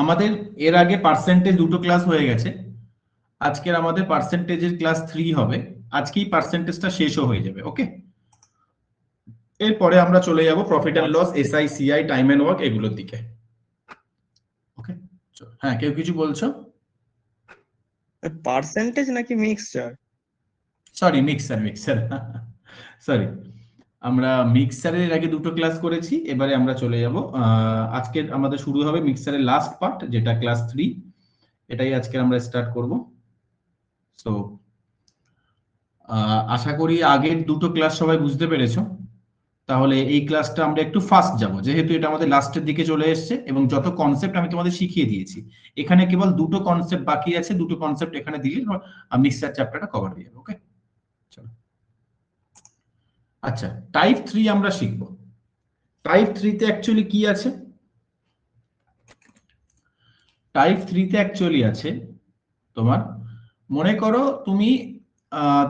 আমাদের এর আগে পার্সেন্টেজ দুটো ক্লাস হয়ে গেছে, আজকের আমাদের পার্সেন্টেজের ক্লাস 3 হবে, আজকেই পার্সেন্টেজটা শেষও হয়ে যাবে। ওকে, এরপরে আমরা চলে যাব profit and loss, SI, CI, time and work এগুলোর দিকে। ওকে, হ্যাঁ, কেউ কিছু বলছো? পার্সেন্টেজ নাকি মিক্সচার? সরি, মিক্সার সরি, আমরা মিক্সারের আগে দুটো ক্লাস করেছি, এবারে আমরা চলে যাব আজকে আমাদের শুরু হবে মিক্সারের লাস্ট পার্ট, যেটা ক্লাস 3, এটাই আজকে আমরা স্টার্ট করব। সো আশা করি আগের দুটো ক্লাস সবাই বুঝতে পেরেছো। তাহলে এই ক্লাসটা আমরা একটু ফাস্ট যাব, যেহেতু এটা আমাদের লাস্টের দিকে চলে এসেছে এবং যত কনসেপ্ট আমি তোমাদের শিখিয়ে দিয়েছি, এখানে কেবল দুটো কনসেপ্ট বাকি আছে, দুটো কনসেপ্ট এখানে দিলে মিক্সার চ্যাপ্টারটা কভার হয়ে যাবে। ওকে, চলো। আচ্ছা, টাইপ 3 আমরা শিখব। টাইপ 3 তে অ্যাকচুয়ালি কি আছে? টাইপ 3 তে অ্যাকচুয়ালি আছে তোমার, মনে করো তুমি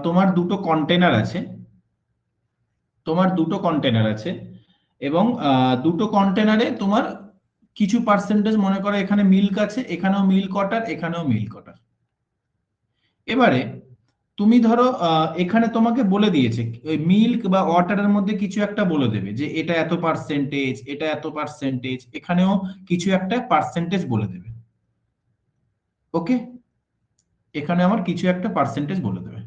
তোমার দুটো কন্টেনার আছে, এবং দুটো কন্টেনারে তোমার কিছু পার্সেন্টেজ, মনে করো এখানে মিল্ক আছে, এখানেও মিল্ক ওয়াটার, এখানেও মিল্ক ওয়াটার। এবারে তুমি ধরো এখানে তোমাকে বলে দিয়েছে ওই মিল্ক বা ওয়াটারের মধ্যে কিছু একটা বলে দেবে যে এটা এত পার্সেন্টেজ, এটা এত পার্সেন্টেজ, এখানেও কিছু একটা পার্সেন্টেজ বলে দেবে। ওকে, এখানে আমার কিছু একটা পার্সেন্টেজ বলে দেবে।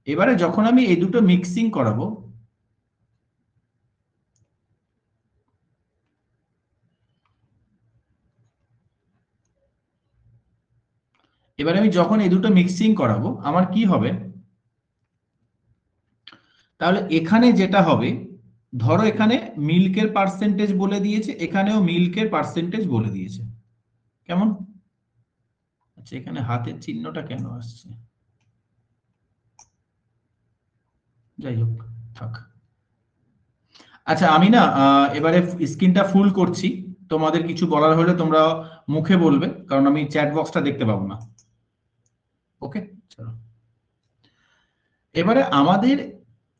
এবারে যখন আমি এই দুটো মিক্সিং করাবো, এবারে আমি যখন এই দুটো মিক্সিং করাবো আমার কি হবে, তাহলে এখানে যেটা হবে, ধরো এখানে মিল্কের পার্সেন্টেজ বলে দিয়েছে, এখানেও মিল্কের পার্সেন্টেজ বলে দিয়েছে। কেমন? আচ্ছা, এখানে হাতের চিহ্নটা কেন আসছে? যাই হোক, থাক। আচ্ছা, আমি না এবারে স্ক্রিনটা ফুল করছি, তোমাদের কিছু বলার হলে তোমরা মুখে বলবে, কারণ আমি চ্যাট বক্সটা দেখতে পাবো না। ওকে, চলো। এবারে আমাদের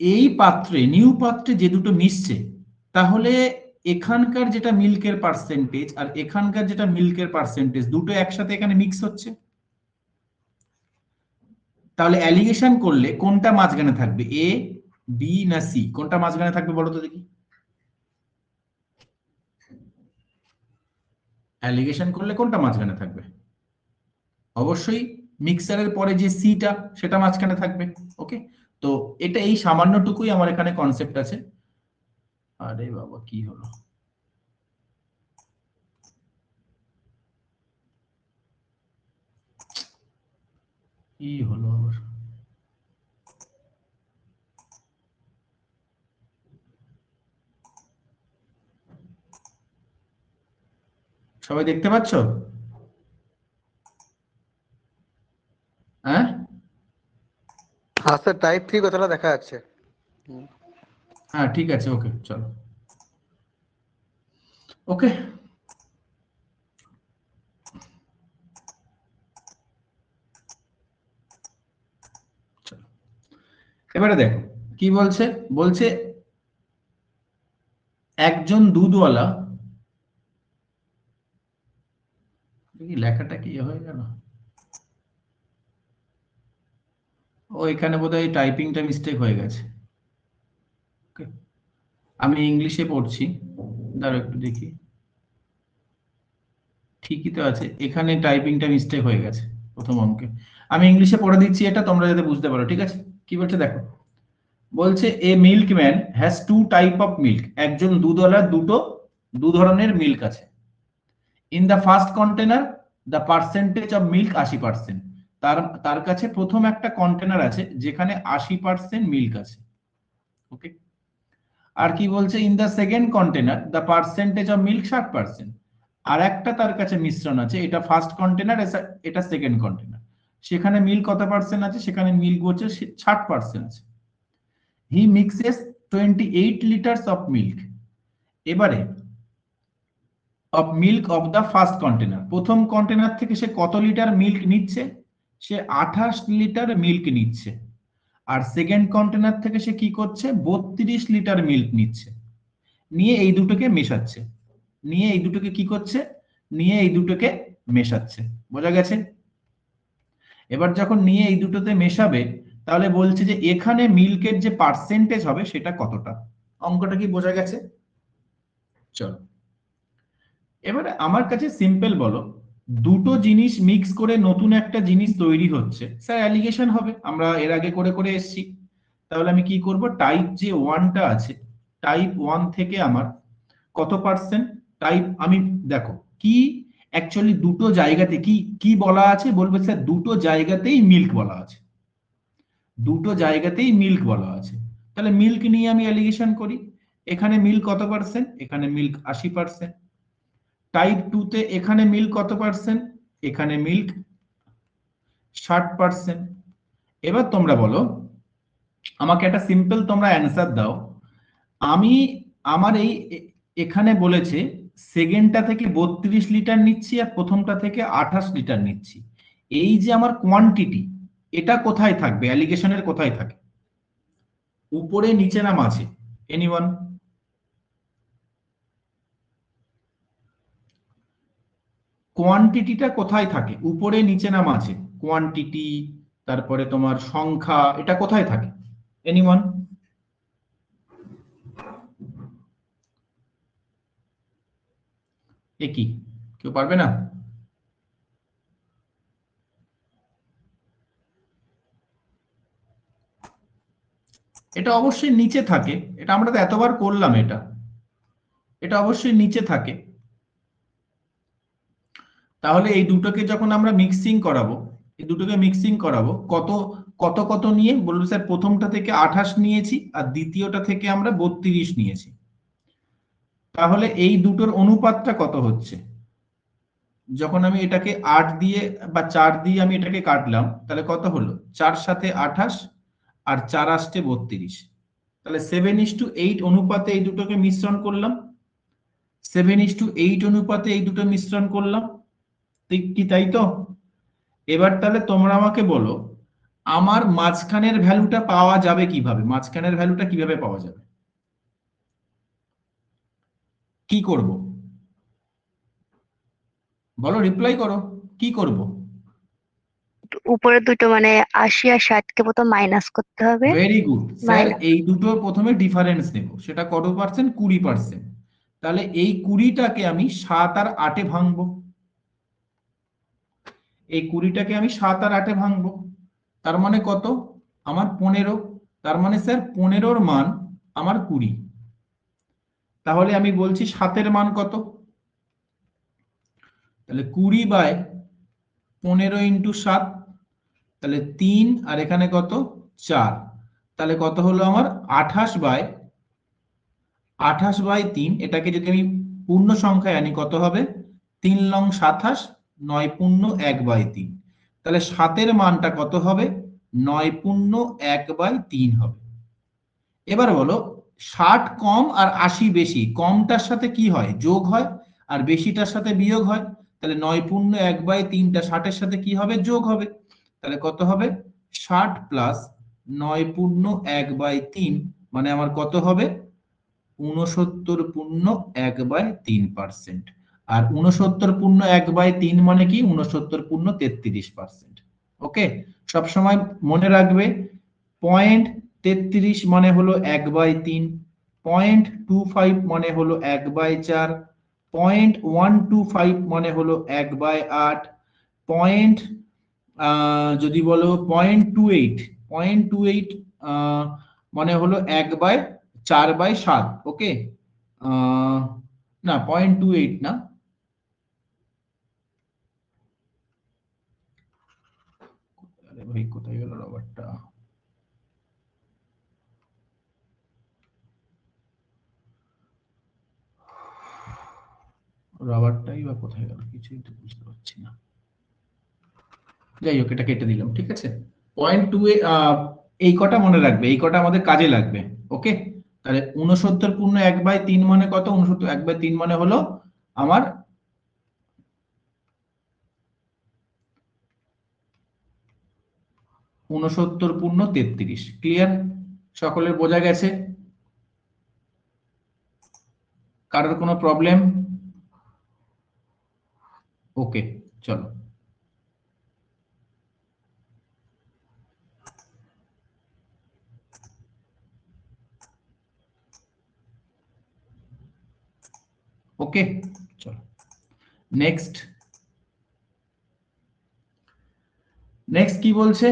এই পাত্রে, নিউ পাত্রে যে দুটো মিশছে, তাহলে এখানকার যেটা মিল্কের পার্সেন্টেজ আর এখানকার যেটা মিল্কের পার্সেন্টেজ, দুটো একসাথে এখানে মিক্স হচ্ছে। তাহলে অ্যালিগেশন করলে কোনটা মাঝখানে থাকবে, এ, বি না সি? কোনটা মাঝখানে থাকবে বলো তো দেখি। অ্যালিগেশন করলে কোনটা মাঝখানে থাকবে? অবশ্যই মিক্সারের পরে যে সিটা, সেটা মাঝখানে থাকবে। ওকে, তো এটা এই সামান্যটুকুই আমার এখানে কনসেপ্ট আছে। আরে বাবা, কি হলো? কি হলো আবার? সবাই দেখতে পাচ্ছ? হ্যাঁ হ্যাঁ স্যার, টাইপ 3 কথাটা দেখা যাচ্ছে। হ্যাঁ, ঠিক আছে, ওকে, চলো। ওকে, এবারে দেখো কি বলছে। বলছে একজন দুধওয়ালা, লেখাটা কি হয়ে গেল? ও, এখানে বোধহয় টাইপিংটা মিস্টেক হয়ে গেছে। আমি ইংলিশে পড়ছি, দাঁড়াও একটু দেখি। ঠিকই তো আছে, এখানে টাইপিংটা মিস্টেক হয়ে গেছে প্রথম অঙ্কে। আমি ইংলিশে পড়ে দিচ্ছি এটা, তোমরা যাতে বুঝতে পারো, ঠিক আছে? কি বলছে দেখো, বলছে a milkman has two type of milk, একজন দুধওয়ালার দু ধরনের মিল্ক আছে। In the first container the percentage of milk 80%। তার কাছে প্রথম একটা কন্টেনার আছে যেখানে 80% মিল্ক আছে। ওকে, আর কি বলছে, in the second container the percentage of milk 60%। আর একটা তার কাছে মিশ্রণ আছে, এটা ফার্স্ট কন্টেনার, এটা সেকেন্ড কন্টেনার, সেখানে মিল্ক কত পার্সেন্ট আছে, সেখানে মিল্ক হচ্ছে 60% আছে। হি মিক্সেস 28 লিটার্স অফ মিল্ক। এবারে of milk of the first container, প্রথম কন্টেনার থেকে সে কত লিটার মিল্ক নিচ্ছে? সে 28 লিটার মিল্ক নিচ্ছে। আর সেকেন্ড কন্টেনার থেকে সে কি করছে? 32 লিটার মিল্ক নিচ্ছে, নিয়ে এই দুটোকে মেশাচ্ছে। নিয়ে এই দুটোকে কি করছে, নিয়ে এই দুটোকে মেশাচ্ছে। বোঝা গেছে? এবার যখন নিয়ে এই দুটোতে মেশাবে, তাহলে বলছে যে এখানে মিল্কের যে পার্সেন্টেজ হবে সেটা কতটা। অঙ্কটা কি বোঝা গেছে? চলো এবারে আমার কাছে সিম্পল বলো, দুটো জিনিস মিক্স করে নতুন একটা জিনিস তৈরি হচ্ছে, স্যার অ্যালিগেশন হবে, আমরা এর আগে করে করে এসেছি। তাহলে আমি কি করব, টাইপ যে ওয়ানটা আছে, টাইপ ওয়ান থেকে আমার কত পার্সেন্ট টাইপ, আমি দেখো কি অ্যাকচুয়ালি দুটো জায়গাতে কি কি বলা আছে, বলবে স্যার দুটো জায়গাতেই মিল্ক বলা আছে, দুটো জায়গাতেই মিল্ক বলা আছে। তাহলে মিল্ক নিয়ে আমি অ্যালিগেশন করি, এখানে মিল্ক কত পার্সেন্ট, এখানে মিল্ক 80%। টাইপ 2 তে এখানে মিল্ক কত পার্সেন্ট, এখানে মিল্ক 60%। এবার তোমরা বলো, আমাকে একটা সিম্পল তোমরা অ্যান্সার দাও। আমি আমার এখানে বলেছে সেকেন্ডটা থেকে 32 লিটার নিচ্ছি আর প্রথমটা থেকে 28 লিটার নিচ্ছি, এই যে আমার কোয়ান্টিটি, এটা কোথায় থাকবে, অ্যালিগেশনের কোথায় থাকে, উপরে নিচে না মাঝে? এনিওয়ান? কোয়ান্টিটিটা কোথায় থাকে, উপরে নিচে না মাঝে? কোয়ান্টিটি, তারপরে তোমার সংখ্যা, এটা কোথায় থাকে? এনিওয়ান? এ কি, কেউ পারবে না? এটা অবশ্যই নিচে থাকে, এটা আমরা তো এতবার করলাম, এটা এটা অবশ্যই নিচে থাকে। তাহলে এই দুটোকে যখন আমরা মিক্সিং করাবো, এই দুটোকে মিক্সিং করাবো, কত কত কত নিয়ে বলবো, স্যার প্রথমটা থেকে 28 নিয়েছি আর দ্বিতীয়টা থেকে আমরা 32 নিয়েছি। তাহলে এই দুটোর অনুপাতটা কত হচ্ছে, যখন আমি এটাকে 8 দিয়ে বা 4 দিয়ে আমি এটাকে কাটলাম, তাহলে কত হলো, 4 সাথে 28 আর 4 আসতে 32, তাহলে 7:8 অনুপাতে এই দুটোকে মিশ্রণ করলাম, 7:8 অনুপাতে এই দুটো মিশ্রণ করলাম, ঠিক কি তাই তো? এবার তাহলে তোমরা আমাকে বলো, আমার মাঝখানের ভ্যালুটা পাওয়া যাবে কিভাবে, মাঝখানের ভ্যালুটা কিভাবে পাওয়া যাবে, কি করব বলো, রিপ্লাই করো, কি করব? উপরে দুটো মানে 80 আর 60 কে প্রথম মাইনাস করতে হবে। ভেরি গুড স্যার, মাইনাস এই দুটো প্রথমে ডিফারেন্স নেব, সেটা কত পার্সেন্ট, 20%। তাহলে এই 20টাকে আমি 7 আর 8-এ ভাঙবো, এই 20টাকে আমি 7 আর 8-এ ভাঙবো, তার মানে কত, আমার 15। তার মানে স্যার 15-র মান আমার 20। তাহলে আমি বলছি 7-এর মান কত, তাহলে 20/15 ইন্টু 7, তাহলে 3 আর এখানে কত 4, তাহলে কত হলো আমার 28/3। এটাকে যদি আমি পূর্ণ সংখ্যায় আনি কত হবে, 3 লং 27, 9 পূর্ণ 1/3। তাহলে 7-এর মানটা কত হবে, 9 পূর্ণ 1/3 হবে। এবার বলো, 60 কম আর 80 বেশি, কমটার সাথে কি হয়, যোগ হয়, আর বেশিটার সাথে বিয়োগ হয়। তাহলে 9 পূর্ণ 1/3টা 60-এর সাথে কি হবে, যোগ হবে। তাহলে কত হবে, 60 প্লাস 9 পূর্ণ 1/3, মানে আমার কত হবে, 69 পূর্ণ 1/3%। আর 69 পূর্ণ 1/3 মানে কি, 69 পূর্ণ 33%। ওকে, সবসময় মনে রাখবে, 0.33 মানে হলো 1/3, 0.25 মানে হলো 1/4, 0.125 মানে হলো 1/8, পয়েন্ট যদি বলো 0.28 মানে হলো 1/4/7। ওকে, না 0.28 না, আরে ভাই কোথায় গেল রবারটা, রবারটাই বা কোথায় গেল, কিছুই তো বুঝতে পারছি না। যাই হোক, এটা কেটে দিলাম, ঠিক আছে। 0.2 এই কটা মনে রাখবে, এই কটা আমাদের কাজে লাগবে। ওকে, তাহলে 69 পূর্ণ 1/3 মানে কত, 69 1/3 মানে হলো আমার 69 পূর্ণ 33। ক্লিয়ার, সকলের বোঝা গেছে, কারোর কোনো প্রবলেম? ওকে, চলো। ওকে, চলো নেক্সট। নেক্সট কি বলছে?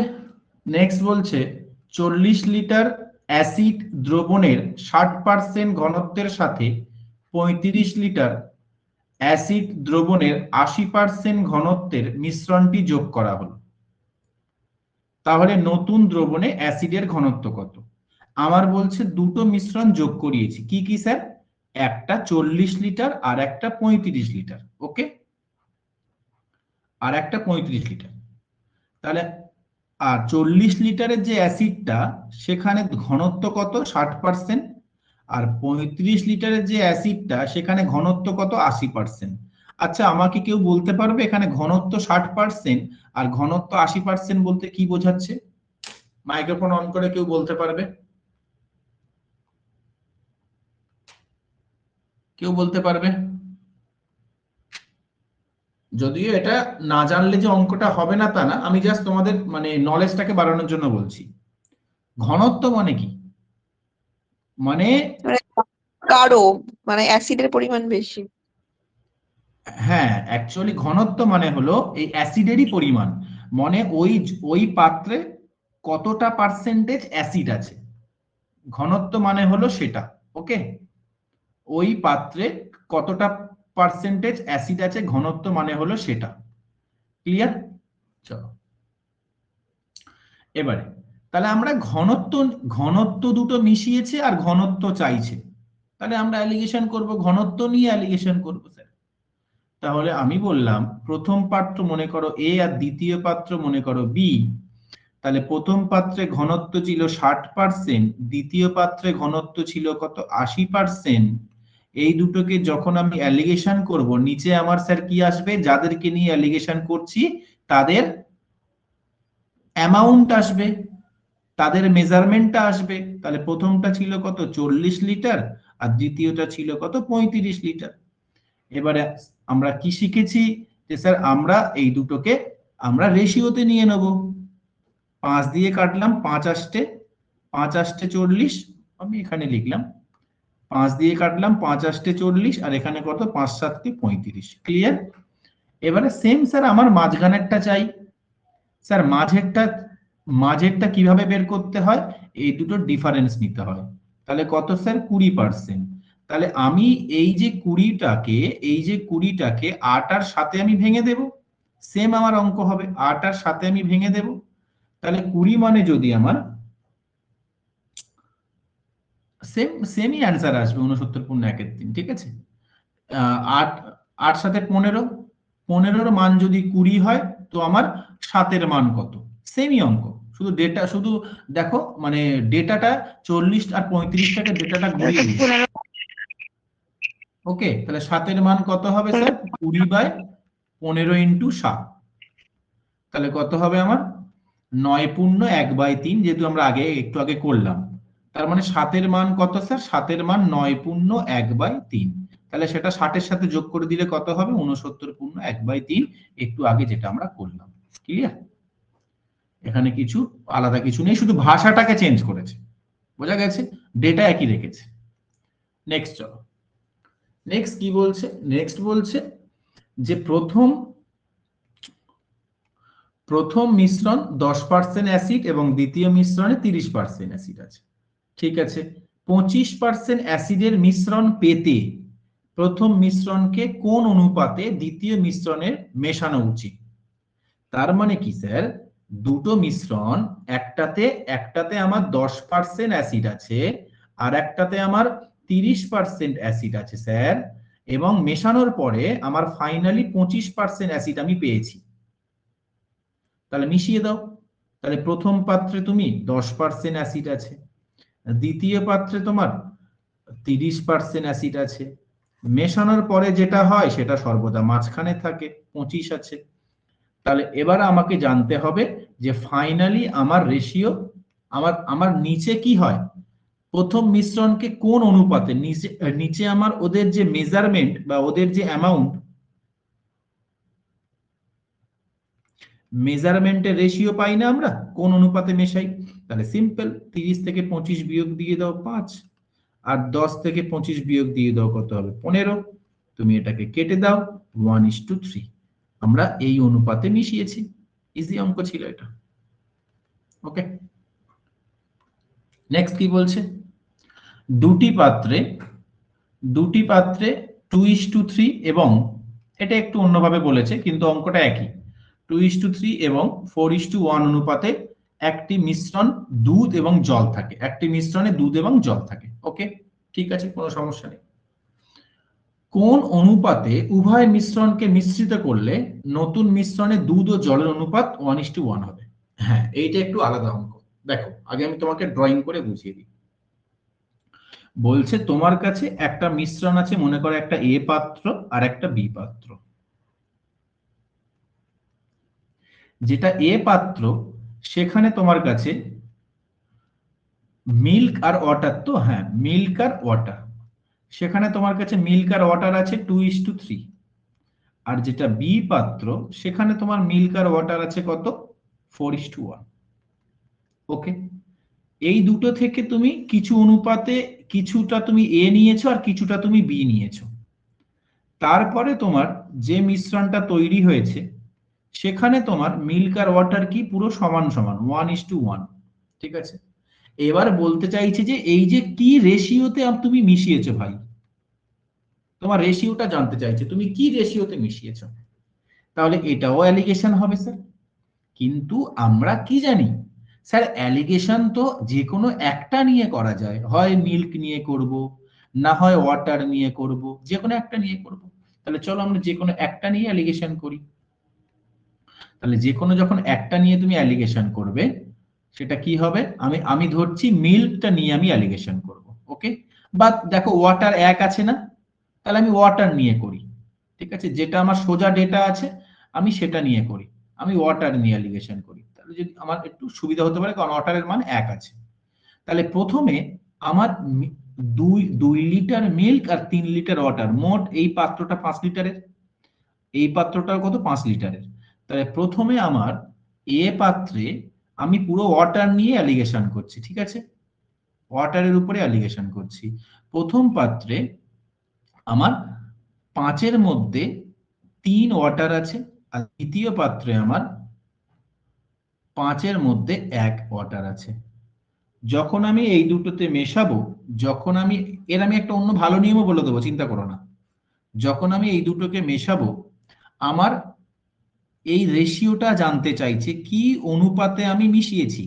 নেক্সট বলছে 40 লিটার অ্যাসিড দ্রবণের 60% ঘনত্বের সাথে 35 লিটার অ্যাসিড দ্রবণের 80% ঘনত্বের মিশ্রণটি যোগ করা হলো। তাহলে নতুন দ্রবণে অ্যাসিডের ঘনত্ব কত? আমার বলছে দুটো মিশ্রণ যোগ করিয়েছি, কি কি স্যার? একটা 40 লিটার আর একটা 35 লিটার। ওকে, আর একটা 35 লিটার। তাহলে আর 40 লিটারের যে অ্যাসিডটা সেখানে ঘনত্ব কত? 60%। আর 35 লিটারের যে অ্যাসিডটা সেখানে ঘনত্ব কত? 80%। আচ্ছা, আমাকে কেউ বলতে পারবে এখানে ঘনত্ব 60% আর ঘনত্ব 80% বলতে কি বোঝাচ্ছে? মাইক্রোফোন অন করে কেউ বলতে পারবে? কেউ বলতে পারবে? যদিও এটা না জানলে যে অঙ্কটা হবে না তা না, আমি জাস্ট তোমাদের মানে নলেজটাকে বাড়ানোর জন্য বলছি। ঘনত্ব মানে কি? মানে মানে গাঢ়, মানে অ্যাসিডের পরিমাণ বেশি। হ্যাঁ, অ্যাকচুয়ালি ঘনত্ব মানে হলো এই অ্যাসিডেরই পরিমাণ, মানে ওই পাত্রে কতটা পার্সেন্টেজ অ্যাসিড আছে, ঘনত্ব মানে হলো সেটা। ওকে, ওই পাত্রে কতটা পার্সেন্টেজ অ্যাসিড আছে, ঘনত্ব মানে হলো সেটা। ক্লিয়ার? চলো এবারে, তাহলে আমরা ঘনত্ব ঘনত্ব দুটো মিশিয়েছে আর ঘনত্ব চাইছে, তাহলে আমরা অ্যালিগেশন করব, ঘনত্ব নিয়ে অ্যালিগেশন করব স্যার। তাহলে আমি বললাম প্রথম পাত্র মনে করো এ আর দ্বিতীয় পাত্র মনে করো বি। তাহলে প্রথম পাত্রে ঘনত্ব ছিল 60%, দ্বিতীয় পাত্রে ঘনত্ব ছিল কত? 80%। এই দুটোকে যখন আমি অ্যালিগেশন করব, নিচে আমার স্যার কি আসবে? যাদেরকে নিয়ে অ্যালিগেশন করছি তাদের অ্যামাউন্ট আসবে, তাদের মেজারমেন্টটা আসবে। তাহলে প্রথমটা ছিল কত? 40 লিটার, আর দ্বিতীয়টা ছিল কত? 35 লিটার। এবারে আমরা কি শিখেছি? যে স্যার আমরা এই দুটোকে আমরা রেশিওতে নিয়ে নেব। 5 দিয়ে কাটলাম, 5 আসতে 5 আসতে 40, আমি এখানে লিখলাম 5 দিয়ে কাটলাম, 5 আসতে 40, আর এখানে কত? 5 7 কে 35। ক্লিয়ার? এবারে সেম স্যার আমার মাঝখানেরটা চাই। স্যার মাঝেরটা কিভাবে বের করতে হয়? এই দুটো ডিফারেন্স নিতে হয়। তাহলে কত স্যার? 20%। তাহলে আমি এই যে 20টাকে 8 আর 7 আমি ভেঙে দেব, সেম আমার অঙ্ক হবে, 8 আর 7 আমি ভেঙে দেব। তাহলে 20 মানে যদি আমার সেমই অ্যান্সার আসবে 69.1 ঠিক আছে। 8 8 7 15, 15-র মান যদি 20 হয় তো আমার 7-এর মান কত? সেমই অঙ্ক, শুধু ডেটা, শুধু দেখো মানে ডেটাটা 40 আর 35টাকে ডেটাটা ঘুরিয়ে দিই। ওকে, তাহলে 7-এর মান কত হবে স্যার? 20/15 ইন্টু 7। তাহলে কত হবে আমার? 9/1/3, যেহেতু আমরা একটু আগে করলাম। তার মানে 7-এর মান কত স্যার? 7-এর মান 9/1/3। তাহলে সেটা 60-এর সাথে যোগ করে দিলে কত হবে? 69/1/3, একটু আগে যেটা আমরা করলাম। ক্লিয়ার? এখানে কিছু আলাদা কিছু নেই, শুধু ভাষাটাকে চেঞ্জ করেছে, বোঝা গেছে? ডেটা একই রেখেছে। নেক্সট চলো, নেক্সট কি বলছে? নেক্সট বলছে যে প্রথম মিশ্রণ 10% অ্যাসিড এবং দ্বিতীয় মিশ্রণে 30% অ্যাসিড আছে। ঠিক আছে, 25% অ্যাসিডের মিশ্রণ পেতে প্রথম মিশ্রণকে কোন অনুপাতে দ্বিতীয় মিশ্রণের মেশানো উচিত? তার মানে কি স্যার? দুটো মিশ্রণ, একটাতে আমার 10% অ্যাসিড আছে আর একটাতে আমার 30% অ্যাসিড আছে স্যার, এবং মেশানোর পরে আমার ফাইনালি 25% অ্যাসিড আমি পেয়েছি। তাহলে মিশিয়ে দাও। তাহলে প্রথম পাত্রে তুমি 10% অ্যাসিড আছে, দ্বিতীয় পাত্রে তোমার 30% অ্যাসিড আছে, মেশানোর পরে যেটা হয় সেটা সর্বদা মাঝখানে থাকে, 25 আছে। তাহলে এবার আমাকে জানতে হবে যে ফাইনালি আমার রেশিও, আমার নিচে কি হয়? প্রথম মিশ্রণকে কোন অনুপাতে, নিচে আমার ওদের যে মেজারমেন্ট বা ওদের যে অ্যামাউন্ট, মেজারমেন্টের রেশিও পাই না আমরা, কোন অনুপাতে মেশাই? তাহলে সিম্পল, 30 থেকে 25 বিয়োগ দিয়ে দাও 5, আর 10 থেকে 25 বিয়োগ দিয়ে দাও কত হবে? 15। তুমি এটাকে কেটে দাও, 1:3। আমরা এই অনুপাতে মিশিয়েছি। ইজি অঙ্ক ছিল এটা। ওকে, নেক্সট কি বলছে? দুটি পাত্রে 2:3 এবং এটা একটু অন্যভাবে বলেছে কিন্তু অঙ্কটা একই, 2:3 এবং 4:1 অনুপাতে একটি মিশ্রণ দুধ এবং জল থাকে, একটি মিশ্রণে দুধ এবং জল থাকে। ওকে, ঠিক আছে, কোনো সমস্যা নেই। কোন অনুপাতে উভয় মিশ্রণকে মিশ্রিত করলে নতুন মিশ্রণে দুধ ও জলের অনুপাত 1:1 হবে? হ্যাঁ, এইটা একটু আলাদা অঙ্ক। দেখো, আগে আমি তোমাকে ড্রয়িং করে বুঝিয়ে দিই। বলছে তোমার কাছে একটা মিশ্রণ আছে, মনে করো একটা এ পাত্র আর একটা বি পাত্র। যেটা এ পাত্র সেখানে তোমার কাছে মিল্ক আর ওয়াটার, তো হ্যাঁ মিল্ক আর ওয়াটার, সেখানে তোমার কাছে মিল্ক আর ওয়াটার আছে 2:3। আর যেটা বি পাত্র সেখানে তোমার মিল্ক আর ওয়াটার আছে কত? 4:1। ওকে, এই দুটো থেকে তুমি কিছু অনুপাতে কিছুটা তুমি এ নিয়েছো আর কিছুটা তুমি বি নিয়েছো। তারপরে তোমার যে মিশ্রণটা তৈরি হয়েছে সেখানে তোমার মিল্ক আর ওয়াটার কি পুরো সমান সমান 1:1। ঠিক আছে, এবার বলতে চাইছে যে এই যে কি রেশিওতে তুমি মিশিয়েছো ভাই, তোমার রেশিওটা জানতে চাইছে, তুমি কি রেশিওতে মিশিয়েছো। তাহলে এটাও অ্যালিগেশন হবে স্যার। কিন্তু আমরা কি জানি স্যার, অ্যালিগেশন তো যে কোনো একটা নিয়ে করা যায়, হয় মিল্ক নিয়ে করব, না হয় ওয়াটার নিয়ে করব, যে কোনো একটা নিয়ে করব। তাহলে চলো আমরা যে কোনো একটা নিয়ে অ্যালিগেশন করি। তাহলে যে কোনো যখন একটা নিয়ে তুমি অ্যালিগেশন করবে সেটা কি হবে? আমি ধরছি মিল্কটা নিয়ে আমি অ্যালিগেশন করব। ওকে, বা দেখো ওয়াটার এক আছে না, তাহলে আমি ওয়াটার নিয়ে করি। ঠিক আছে, যেটা আমার সোজা ডেটা আছে আমি সেটা নিয়ে করি, আমি ওয়াটার নিয়ে অ্যালিগেশন করি। তাহলে যদি আমার একটু সুবিধা হতে পারে, কারণ ওয়াটারের মান 1 আছে। তাহলে প্রথমে আমার 2 লিটার মিল্ক আর 3 লিটার ওয়াটার, মোট এই পাত্রটা 5 লিটারের, এই পাত্রটা কত? 5 লিটারের। তাহলে প্রথমে আমার এ পাত্রে আমি পুরো ওয়াটার নিয়ে অ্যালিগেশন করছি। ঠিক আছে, ওয়াটারের উপরে অ্যালিগেশন করছি। প্রথম পাত্রে আমার 5-এর মধ্যে 3 ওয়াটার আছে, আর দ্বিতীয় পাত্রে আমার 5-এর মধ্যে 1 ওয়াটার আছে। যখন আমি এই দুটোতে মেশাবো, যখন আমি আমি একটা অন্য ভালো নিয়মও বলে দেবো, চিন্তা করো না। যখন আমি এই দুটোকে মেশাবো, আমার এই রেশিওটা জানতে চাইছে কি অনুপাতে আমি মিশিয়েছি।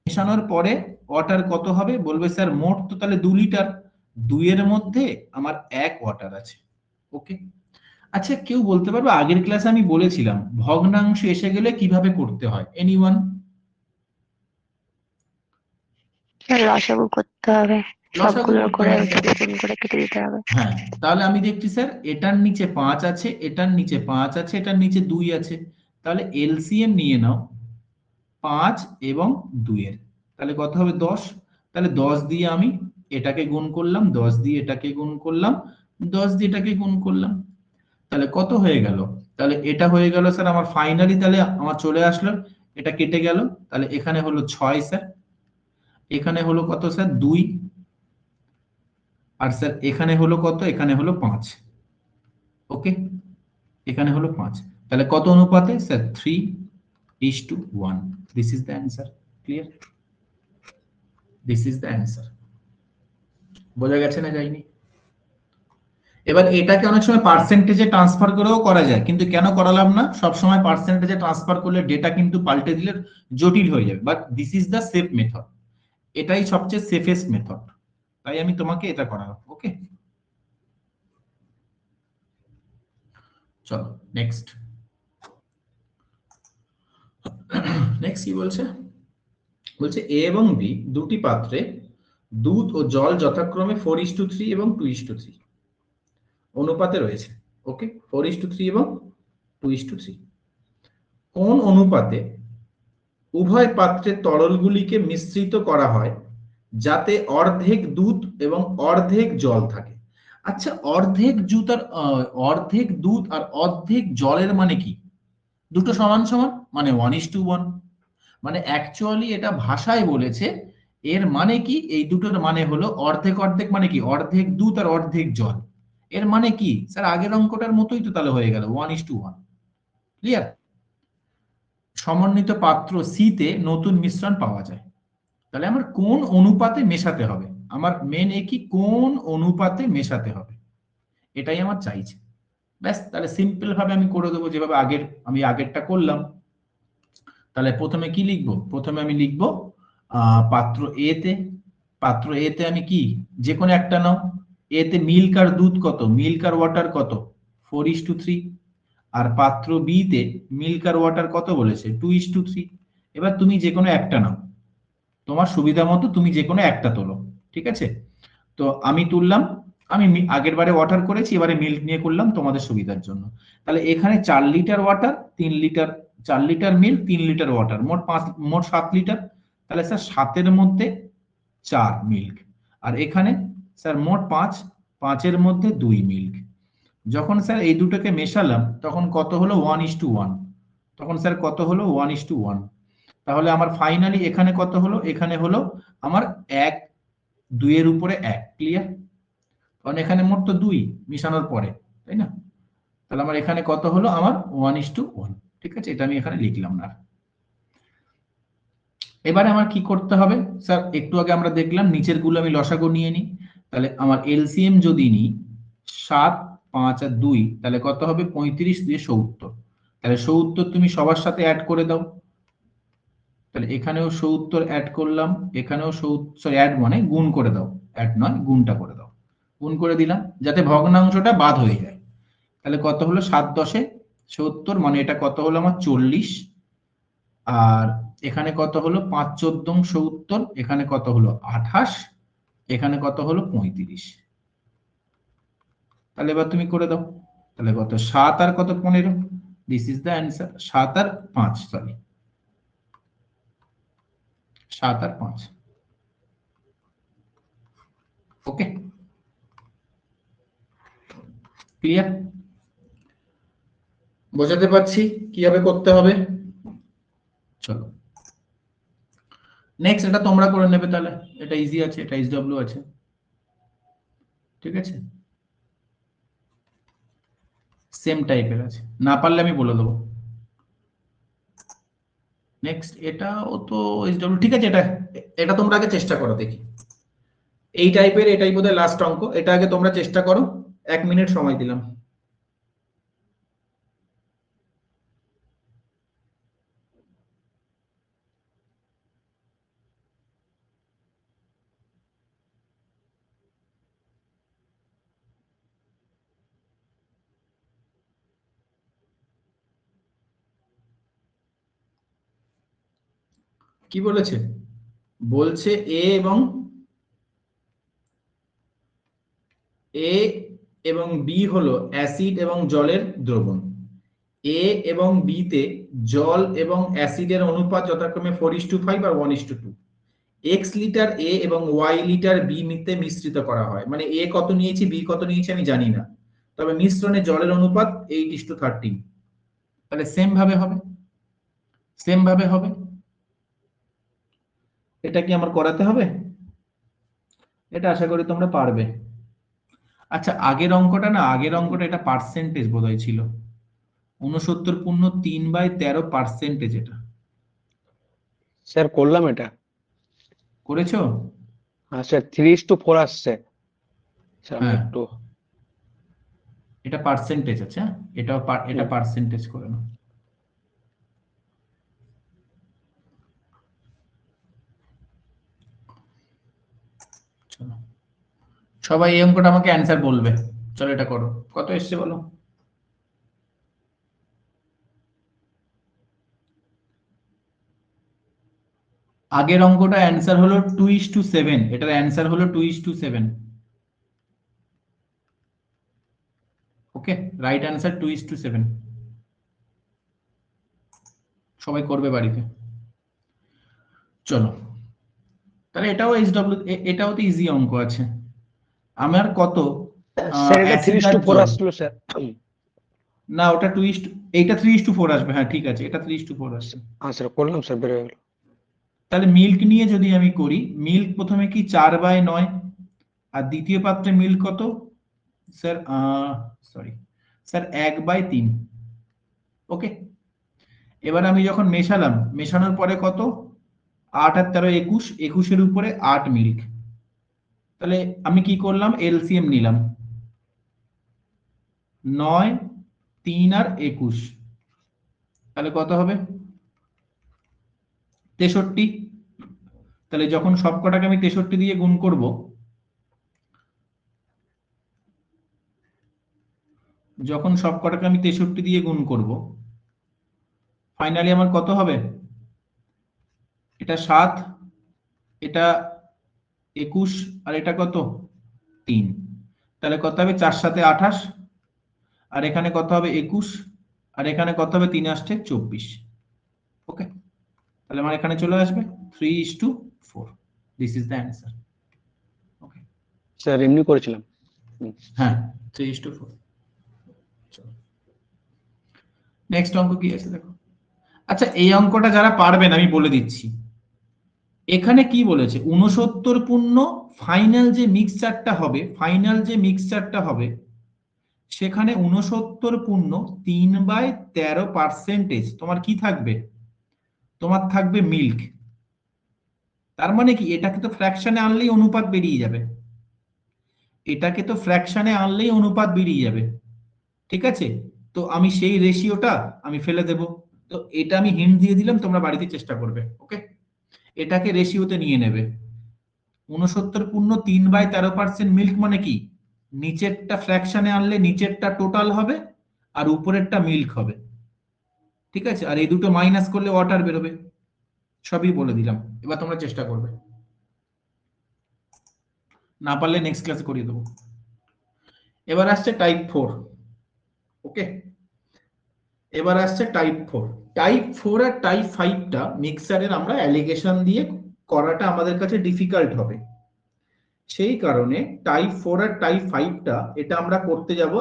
মেশানোর পরে ওয়াটার কত হবে? বলবে স্যার মোট তো তাহলে 2 লিটার, 2 এর মধ্যে আমার 1 ওয়াটার আছে। ওকে, আচ্ছা কেউ বলতে পারবে, আগের ক্লাসে আমি বলেছিলাম ভগ্নাংশ এসে গেলে কিভাবে করতে হয়? এনিওয়ান? লসাগু করতে হবে, লসাগু সবগুলো করতে করে হয় স্যার। গুণ করে কেটে দিতে হবে। হ্যাঁ, তাহলে আমি দেখছি স্যার এটার নিচে 5 আছে, এটার নিচে 5 আছে, এটার নিচে 2 আছে। তাহলে এলসিএম নিয়ে নাও 5 এবং 2 এর, তাহলে কত হবে? 10। তাহলে 10 দিয়ে আমি এটাকে গুণ করলাম, 10 দিয়ে এটাকে গুণ করলাম, 10 দিয়ে এটাকে গুণ করলাম, তাহলে কত হয়ে গেল? তাহলে এটা হয়ে গেল স্যার আমার ফাইনালি, তাহলে আমার চলে আসলো, এটা কেটে গেল। তাহলে এখানে হলো 6 স্যার, এখানে হলো কত স্যার? 2, আর স্যার এখানে হলো কত? এখানে হলো 5। ওকে, এখানে হলো 5। তাহলে কত অনুপাতে sir? 3:1। This is the answer. Clear? This is the answer. বোঝা গেছে না যায়নি? এবার এটাকে অনেক সময় পার্সেন্টেজে ট্রান্সফার করেও করা যায়, কিন্তু কেন করালাম না? সব সময় পার্সেন্টেজে ট্রান্সফার করলে ডেটা কিন্তু পাল্টে দিলে জটিল হয়ে যাবে। But this is the safe method, এটাই সবচেয়ে সেফেস্ট মেথড, তাই আমি তোমাকে এটা করালাম। ওকে, চলো নেক্সট। নেক্সট কি বলছে? বলছে এ এবং বি দুটি পাত্রে দুধ ও জল যথাক্রমে 4:3 এবং 2:3 অনুপাতে রয়েছে। ওকে, 4:3 এবং 2:3। কোন অনুপাতে উভয় পাত্রের তরলগুলিকে মিশ্রিত করা হয় যাতে অর্ধেক দুধ এবং অর্ধেক জল থাকে? আচ্ছা, অর্ধেক দুধ আর অর্ধেক জলের মানে কি? দুটো সমান সমান মানে 1:1, মানে অ্যাকচুয়ালি এটা ভাষায় বলেছে, এর মানে কি, এই দুটোর মানে হলো অর্ধেক অর্ধেক মানে কি, অর্ধেক দুধ আর অর্ধেক জল। এর মানে কি স্যার, আগের অঙ্কটার মতোই তো তাহলে হয়ে গেল 1:1। ক্লিয়ার? সমন্বিত পাত্র সি তে নতুন মিশ্রণ পাওয়া যায়, তাহলে আমার কোন অনুপাতে মেশাতে হবে, আমার মেন এ কি কোন অনুপাতে মেশাতে হবে, এটাই আমার চাইছে। ব্যাস, তাহলে সিম্পল ভাবে আমি করে দেবো যেভাবে আমি আগেরটা করলাম। তাহলে প্রথমে কি লিখবো, প্রথমে আমি লিখবো পাত্র এ তে, পাত্র এ তে আমি কি, যে কোনো একটা নাও। এ তে মিল্ক আর দুধ কত, মিল্ক আর ওয়াটার কত, 4:3। আর পাত্র বি তে মিল্ক আর ওয়াটার কত বলেছে, 2:3। এবার তুমি যে কোনো একটা নাও, তোমার সুবিধা মতো তুমি যে কোনো একটা তোলো, ঠিক আছে? তো আমি তুললাম, আমি আগের বারে ওয়াটার করেছি, এবারে মিল্ক নিয়ে করলাম তোমাদের সুবিধার জন্য। তাহলে এখানে 4 litre water, 3 litre, 4 litre milk, 3 litre water, মোট 7 লিটার। তাহলে স্যার 7-এর মধ্যে 4 মিল্ক, আর এখানে স্যার মোট 5, 5-এর মধ্যে 2 মিল্ক। যখন স্যার এই দুটোকে মেশালাম তখন কত হলো, 1:1। তখন স্যার কত হলো, 1:1। তাহলে আমার ফাইনালি এখানে কত হলো, এখানে হলো আমার 1, 2-এর উপরে 1। ক্লিয়ার? কারণ এখানে মোট তো 2 মিশানোর পরে, তাই না? তাহলে আমার এখানে কত হলো, আমার 1:1। ঠিক আছে, এটা আমি এখানে লিখলাম না। এবারে আমার কি করতে হবে স্যার, একটু আগে আমরা দেখলাম নিচের গুলো আমি লসাগু নিয়ে নিই। তাহলে আমার এলসিএম যদি নিই 7, 5 আর 2, তাহলে কত হবে, 35 দিয়ে 70। তাহলে 70 তুমি সবার সাথে অ্যাড করে দাও। তাহলে এখানেও 70 অ্যাড করলাম, এখানেও 70, অ্যাড মানে গুণ করে দাও, অ্যাড নয় গুণটা করে দাও। গুণ করে দিলাম যাতে ভগ্নাংশটা বাদ হয়ে যায়। তাহলে কত হলো, 7×10 70, মানে এটা কত হলো আমার 40। আর এখানে কত হলো, 5×14 70, এখানে কত হলো 28, এখানে কত হলো 35। তাহলে এবার তুমি করে দাও। তাহলে কত, 7 আর কত 15, দিস ইজ দ্য অ্যান্সার। 7 আর 5, সরি 7 আর 5। Okay, clear? বোঝাতে পারছি কিভাবে করতে হবে? চলো নেক্সট, এটা তোমরা করে নেবে, তাহলে এটা ইজি আছে, এটা SW আছে, ঠিক আছে, সেম টাইপের আছে, না পারলে আমি বলে দেবো। নেক্সট, এটাও তো SW, ঠিক আছে, এটা এটা তোমরা আগে চেষ্টা করো দেখি। এই টাইপের, এটাই বোধহয় লাস্ট অঙ্ক, এটা আগে তোমরা চেষ্টা করো, 1 মিনিট সময় দিলাম। কি বলেছে, বলছে এ এবং বি হলো অ্যাসিড এবং জলের দ্রবণ। এ এবং বি তে জল এবং অ্যাসিডের অনুপাত যথাক্রমে 4:5 আর 1:2। এক্স লিটার এ এবং ওয়াই লিটার বি তে মিশ্রিত করা হয়, মানে এ কত নিয়েছি বি কত নিয়েছি আমি জানি না, তবে মিশ্রণে জলের অনুপাত 8:13। তাহলে সেম ভাবে হবে, সেম ভাবে হবে। এটা কি আমার করাতে হবে? এটা আশা করি তোমরা পারবে। আচ্ছা, আগের অঙ্কটা না, আগের অঙ্কটা এটা পার্সেন্টেজ বোধহয় ছিল, 69.3/13 এটা স্যার করলাম এটা। করেছো? হ্যাঁ স্যার, 3:4 আসছে স্যার, আমি হ্যাঁ, একটু এটা পার্সেন্টেজ আছে, হ্যাঁ এটাও এটা পার্সেন্টেজ করে নাও। চলো সবাই এই অঙ্কটা আমাকে অ্যান্সার বলবে। চলো এটা করো, কত এসছে বলো। আগের অঙ্কটা অ্যান্সার হলো 2:7, এটার অ্যান্সার হলো 2:7। ওকে, রাইট অ্যান্সার 2:7। সবাই করবে বাড়িতে। চলো, তাহলে এটাও এটাও তো ইজি অঙ্ক আছে। আমার কত, স্যার এটা অ্যাসিড আর 3:4 জল, আসলো স্যার। না ওটা 2:, এইটা 3:4 আসবে, হ্যাঁ ঠিক আছে, এটা 3:4 আসছে। হ্যাঁ স্যার করলাম স্যার, বেরো গেল। তাহলে মিল্ক নিয়ে যদি আমি করি, মিল্ক প্রথমে কি 4/9, আর দ্বিতীয় পাত্রে মিল্ক কত স্যার, সরি স্যার 1/3। ওকে, এবার আমি যখন মেশালাম, মেশানোর পরে কত, 8 আর 13 21, 21-এর উপরে 8 মিল্ক। তাহলে আমি কি করলাম, এলসিএম নিলাম, 9, 3 আর 21, তাহলে কত হবে 63। তাহলে যখন সবকটাকে আমি 63 দিয়ে গুণ করব, যখন সবকটাকে আমি 63 দিয়ে গুণ করব, ফাইনালি আমার কত হবে, এটা 7, এটা 21, আর এটা কত 3। তাহলে কত হবে 4 7 28, আর এখানে কত হবে 21, আর এখানে কত হবে 3 আসছে 24। ওকে, তাহলে আমার এখানে চলে আসবে 3:4। This is the answer. Okay, sir এমনি করেছিলাম। হ্যাঁ 3:4। নেক্সট অঙ্ক কি আছে দেখো। আচ্ছা, এই অঙ্কটা যারা পারবেন আমি বলে দিচ্ছি, এখানে কি বলেছে, 69 পূর্ণ ফাইনাল যে মিক্সচারটা হবে, ফাইনাল যে মিক্সচারটা হবে সেখানে 69 পূর্ণ 3/13% তোমার কি থাকবে, তোমার থাকবে মিল্ক। তার মানে কি, এটাকে তো ফ্র্যাকশনে আনলেই অনুপাত বেরিয়ে যাবে, এটাকে তো ফ্র্যাকশনে আনলেই অনুপাত বেরিয়ে যাবে। ঠিক আছে, তো আমি সেই রেশিওটা আমি ফেলে দেব। তো এটা আমি হিন্ট দিয়ে দিলাম, তোমরা বাড়িতে চেষ্টা করবে। ওকে, এটাকে রেশিওতে নিয়ে নেবে। 69 পূর্ণ 3/13% মিল্ক মানে কি, নিচেরটা ফ্র্যাকশনে আনলে নিচেরটা টোটাল হবে আর উপরেরটা মিল্ক হবে। ঠিক আছে, আর এই দুটো মাইনাস করলে ওয়াটার বেরোবে। সবই বলে দিলাম, এবার তোমরা চেষ্টা করবে, না পারলে নেক্সট ক্লাসে করিয়ে দেবো। এবার আসছে টাইপ 4। ওকে, এবার আসছে টাইপ 4। টাইপ 4 আর টাইপ 5টা মিক্সারের আমরা অ্যালিগেশন দিয়ে করাটা আমাদের কাছে ডিফিকাল্ট হবে, সেই কারণে টাইপ 4 আর টাইপ 5টা এটা আমরা করতে যাব,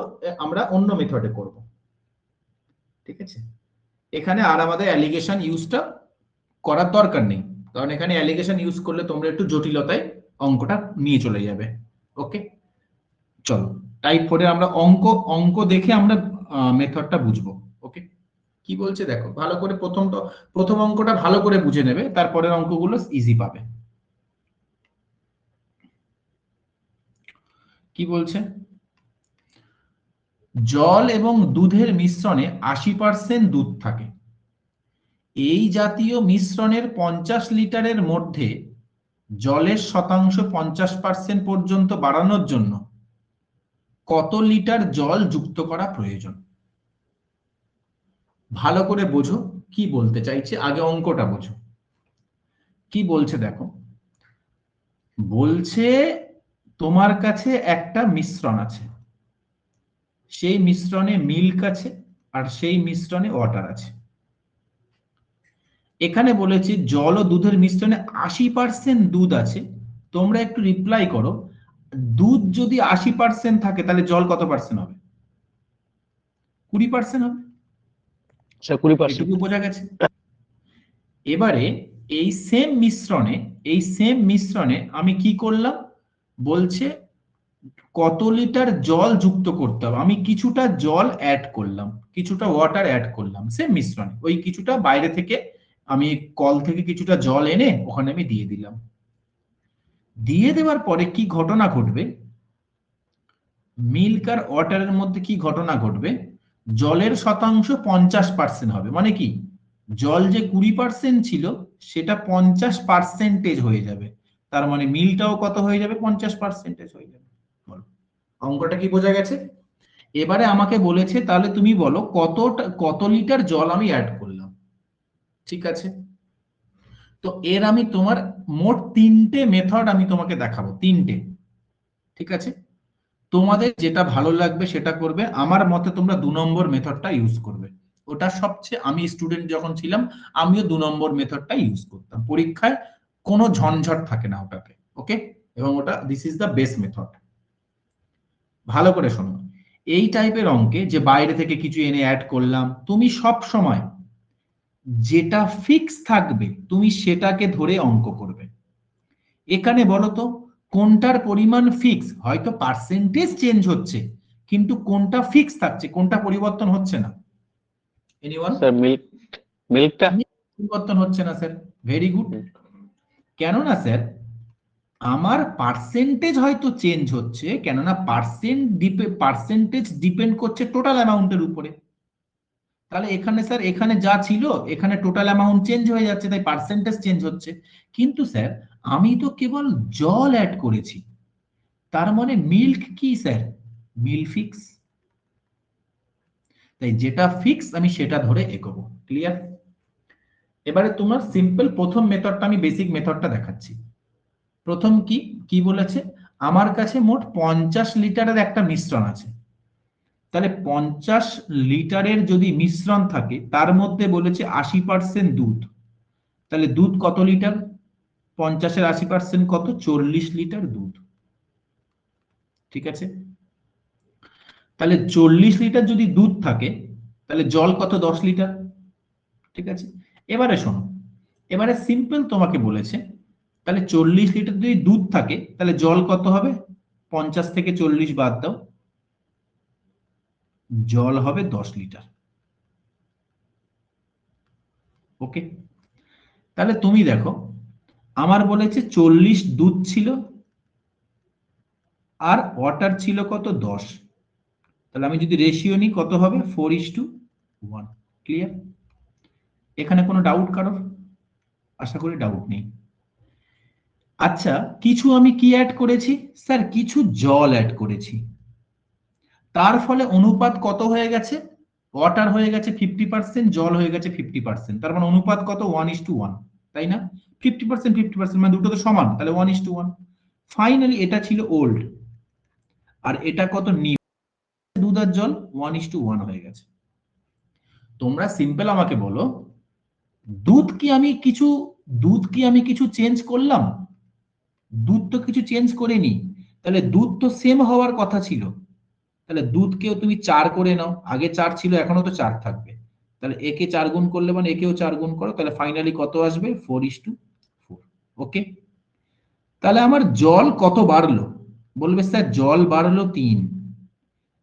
আমরা অন্য মেথডে করব। ঠিক আছে, এখানে আর আমাদের অ্যালিগেশন ইউজটা করার দরকার নেই, কারণ এখানে অ্যালিগেশন ইউজ করলে তোমরা একটু জটিলতায় অঙ্কটা নিয়ে চলে যাবে। ওকে, চলো টাইপ 4 এর আমরা অঙ্ক দেখে আমরা মেথডটা বুঝবো। ওকে, কি বলছে দেখো ভালো করে, প্রথম অঙ্কটা ভালো করে বুঝে নেবে, তারপরের অঙ্কগুলো ইজি পাবে। কি বলছে, জল এবং দুধের মিশ্রণে 80% দুধ থাকে, এই জাতীয় মিশ্রণের 50 লিটারের মধ্যে জলের শতাংশ 50% পর্যন্ত বাড়ানোর জন্য কত লিটার জল যুক্ত করা প্রয়োজন। ভালো করে বোঝো কি বলতে চাইছে, আগে অঙ্কটা বোঝো। কি বলছে দেখো, বলছে তোমার কাছে একটা মিশ্রণ আছে, সেই মিশ্রণে মিল্ক আছে আর সেই মিশ্রণে ওয়াটার আছে। এখানে বলেছে জল ও দুধের মিশ্রণে 80% দুধ আছে। তোমরা একটু রিপ্লাই করো, দুধ যদি 80% থাকে তাহলে জল কত পার্সেন্ট হবে, 20% হবে। স্যার 20%। এটুকু বোঝা গেছে। এবারে এই সেম মিশ্রণে আমি কি করলাম, বলছে কত লিটার জল যুক্ত করতে হবে, আমি কিছুটা জল অ্যাড করলাম, কিছুটা ওয়াটার অ্যাড করলাম সেম মিশ্রণে, ওই কিছুটা বাইরে থেকে আমি কল থেকে কিছুটা জল এনে ওখানে আমি দিয়ে দিলাম। দিয়ে দেওয়ার পরে কি ঘটনা ঘটবে, মিল্ক আর ওয়াটারের মধ্যে কি ঘটনা ঘটবে, জলের শতাংশ 50% হবে, মানে কি জল যে 20% ছিল সেটা 50% হয়ে যাবে, তার মানে মিল্কটাও কত হয়ে যাবে, 50% হয়ে যাবে। বলো অঙ্কটা কি বোঝা গেছে। এবারে আমাকে বলেছে তাহলে তুমি বলো কত লিটার জল আমি অ্যাড করলাম। ঠিক আছে, তো এর আমি তোমার মোট 3টে মেথড আমি তোমাকে দেখাবো, 3টে। ঠিক আছে, তোমাদের যেটা ভালো লাগবে সেটা করবে, আমার মতে তোমরা 2 নম্বর মেথডটা ইউজ করবে, ওটা সবচেয়ে, আমি স্টুডেন্ট যখন ছিলাম আমিও 2 নম্বর মেথডটা ইউজ করতাম, পরীক্ষায় কোনো ঝঞ্ঝট থাকে না ওটাতে। ওকে, এবং ওটা this is the best method. ভালো করে শোনো, এই টাইপের অঙ্কে যে বাইরে থেকে কিছু এনে অ্যাড করলাম, তুমি সব সময় যেটা ফিক্স থাকবে তুমি সেটাকে ধরে অঙ্ক করবে। এখানে বলো তো কোনটার পরিমাণ ফিক্স, হয়তো পার্সেন্টেজ চেঞ্জ হচ্ছে কিন্তু কোনটা ফিক্স থাকছে, কোনটা পরিবর্তন হচ্ছে না? এনিওয়ান? স্যার মিল্কটা পরিবর্তন হচ্ছে না স্যার, ভেরি গুড। কেননা স্যার আমার পার্সেন্টেজ হয়তো চেঞ্জ হচ্ছে, কেননা পার্সেন্টেজ ডিপেন্ড করছে টোটাল অ্যামাউন্টের উপরে। তাহলে এখানে স্যার এখানে যা ছিল এখানে টোটাল অ্যামাউন্ট চেঞ্জ হয়ে যাচ্ছে, তাই পার্সেন্টেজ চেঞ্জ হচ্ছে। কিন্তু স্যার আমি তো কেবল জল অ্যাড করেছি, তার মানে মিল্ক কি স্যার? মিল ফিক্স। তাই যেটা ফিক্স আমি সেটা ধরে এগোবো। ক্লিয়ার? এবারে তোমার সিম্পল প্রথম মেথডটা, আমি বেসিক মেথডটা দেখাচ্ছি। প্রথম কি কি বলেছে, আমার কাছে মোট 50 লিটারের একটা মিশ্রণ আছে। তাহলে 50 লিটারের যদি মিশ্রণ থাকে তার মধ্যে বলেছে 80% দুধ। তাহলে দুধ কত লিটার? 50-এর 80% কত? 40 লিটার দুধ। ঠিক আছে, তাহলে 40 লিটার যদি দুধ থাকে তাহলে জল কত? 10 লিটার। ঠিক আছে, এবারে শোনো, এবারে সিম্পল তোমাকে বলেছে তাহলে 40 লিটার যদি দুধ থাকে তাহলে জল কত হবে? 50 থেকে 40 বাদ দাও, জল হবে 10 লিটার। ওকে, তাহলে তুমি দেখো আমার বলেছে 40 দুধ ছিল আর ওয়াটার ছিল কত? 10। তাহলে আমি যদি রেশিও নিই কত হবে? 4:1। ক্লিয়ার? এখানে কোনো ডাউট কারোর? আশা করি ডাউট নেই। আচ্ছা, কিছু আমি কি অ্যাড করেছি স্যার? কিছু জল অ্যাড করেছি, তার ফলে অনুপাত কত হয়ে গেছে? ওয়াটার হয়ে গেছে 50%, জল হয়ে গেছে 50%। তার মানে অনুপাত কত? 1:1, তাই না? 50% 50% মানে দুটো তো সমান, তাহলে 1:1। ফাইনালি এটা ছিল ওল্ড আর এটা কত? নিউ। দুধ আর জল 1:1 হয়ে গেছে। তোমরা সিম্পল আমাকে বলো, দুধ কি আমি কিছু চেঞ্জ করলাম? দুধ তো কিছু চেঞ্জ করিনি, তাহলে দুধ তো সেম হওয়ার কথা ছিল। তাহলে দুধকেও তুমি 4 করে নাও, আগে 4 ছিল এখনো তো 4 থাকবে। তাহলে একে 4 গুণ করলে মানে একেও 4 গুণ করো, তাহলে ফাইনালি কত আসবে? 4:4। ওকে, তাহলে আমার জল কত বাড়লো? বলবে স্যার জল বাড়লো 3।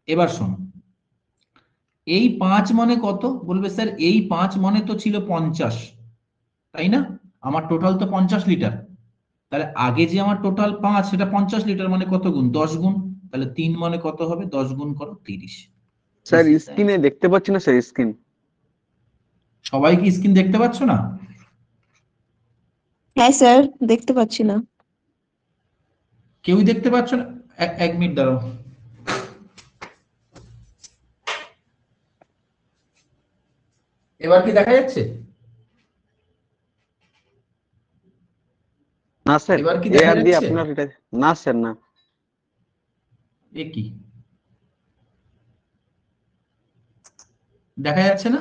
এবার শোনো, এই 5 মানে কত? বলবে স্যার এই 5 মানে তো ছিল 50, তাই না? আমার টোটাল তো 50 লিটার। তাহলে আগে যে আমার টোটাল 5 সেটা 50 লিটার মানে কত গুণ? 10 গুণ। তাহলে 3 মানে কত হবে? 10 গুণ করো 30। স্যার স্ক্রিনে দেখতে পাচ্ছি না স্যার স্ক্রিন। সবাই কি স্ক্রিন দেখতে পাচ্ছ না? হ্যাঁ স্যার, দেখতে পাচ্ছি না। কেউই দেখতে পাচ্ছ না? এক মিনিট দাঁড়াও। এবার কি দেখা যাচ্ছে? না স্যার, এবার কি এ দেখা আর দিয়ে যাচ্ছে? আপনার এটা না স্যার না। এ কি দেখা যাচ্ছে না?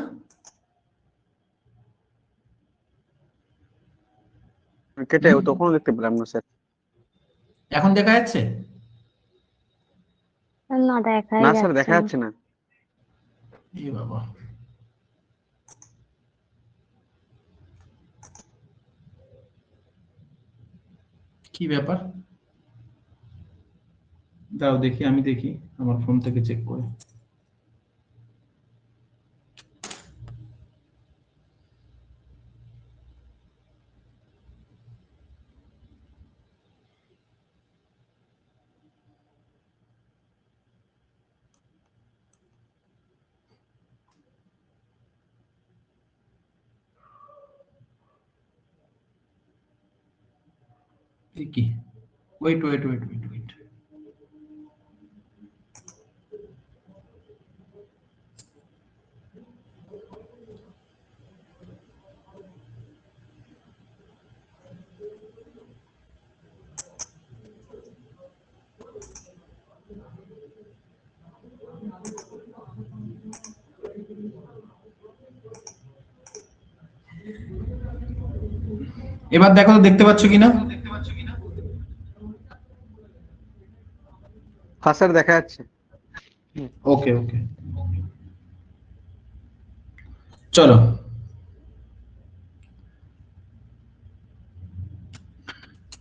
কেটে তখনও দেখতে পেলাম না স্যার। এখন দেখা যাচ্ছে? না, দেখাই না স্যার, যাচ্ছে দেখা না। যাচ্ছে না। এ বাবা, কি ব্যাপার? দাও দেখি, আমি দেখি আমার ফোন থেকে চেক করে। এ কি? Wait wait wait wait wait, এবার দেখো তো দেখতে পাচ্ছ কিনা? হ্যাঁ স্যার, দেখা যাচ্ছে। ওকে ওকে, চলো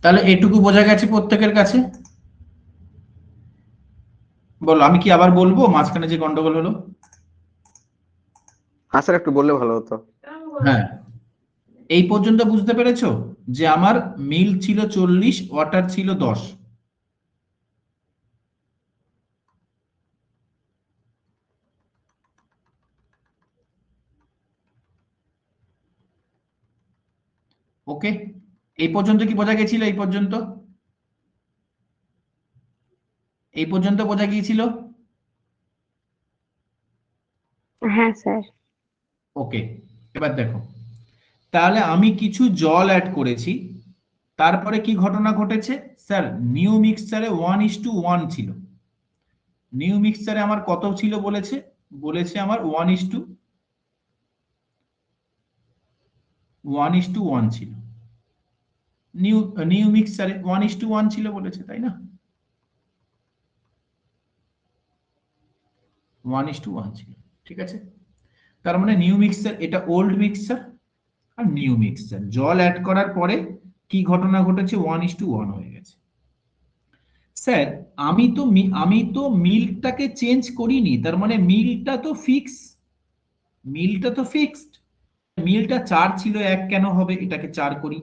তাহলে এটুকু বোঝা গেছে প্রত্যেকের কাছে। বলো, আমি কি আবার বলবো মাঝখানে যে গন্ডগোল হলো? হ্যাঁ স্যার, একটু বললে ভালো হতো। হ্যাঁ, এই পর্যন্ত বুঝতে পেরেছো যে আমার মিল্ক ছিল 40, ওয়াটার ছিল 10। ওকে, এই পর্যন্ত কি বোঝা গেছিল? এই পর্যন্ত, এই পর্যন্ত বোঝা গিয়েছিল? হ্যাঁ স্যার। ওকে, এবার দেখো, তাহলে আমি কিছু জল অ্যাড করেছি, তারপরে কি ঘটনা ঘটেছে স্যার? নিউ মিক্সচারে 1:1 ছিল। নিউ মিক্সচারে আমার কত ছিল বলেছে? বলেছে আমার 1:1 ছিল। নিউ নিউ মিক্সচারে 1:1 ছিল বলেছে, তাই না? 1:1 ছিল, ঠিক আছে। তার মানে নিউ মিক্সচার, এটা ওল্ড মিক্সচার আর নিউ মিক্সচার জল অ্যাড করার পরে কি ঘটনা ঘটেছে? 1:1 হয়ে গেছে। স্যার আমি তো মিল্কটাকে চেঞ্জ করিনি, তার মানে মিল্কটা তো ফিক্স, মিলটা তো ফিক্সড। মিলটা 4 ছিল, 1 কেন হবে? এটাকে 4 করি,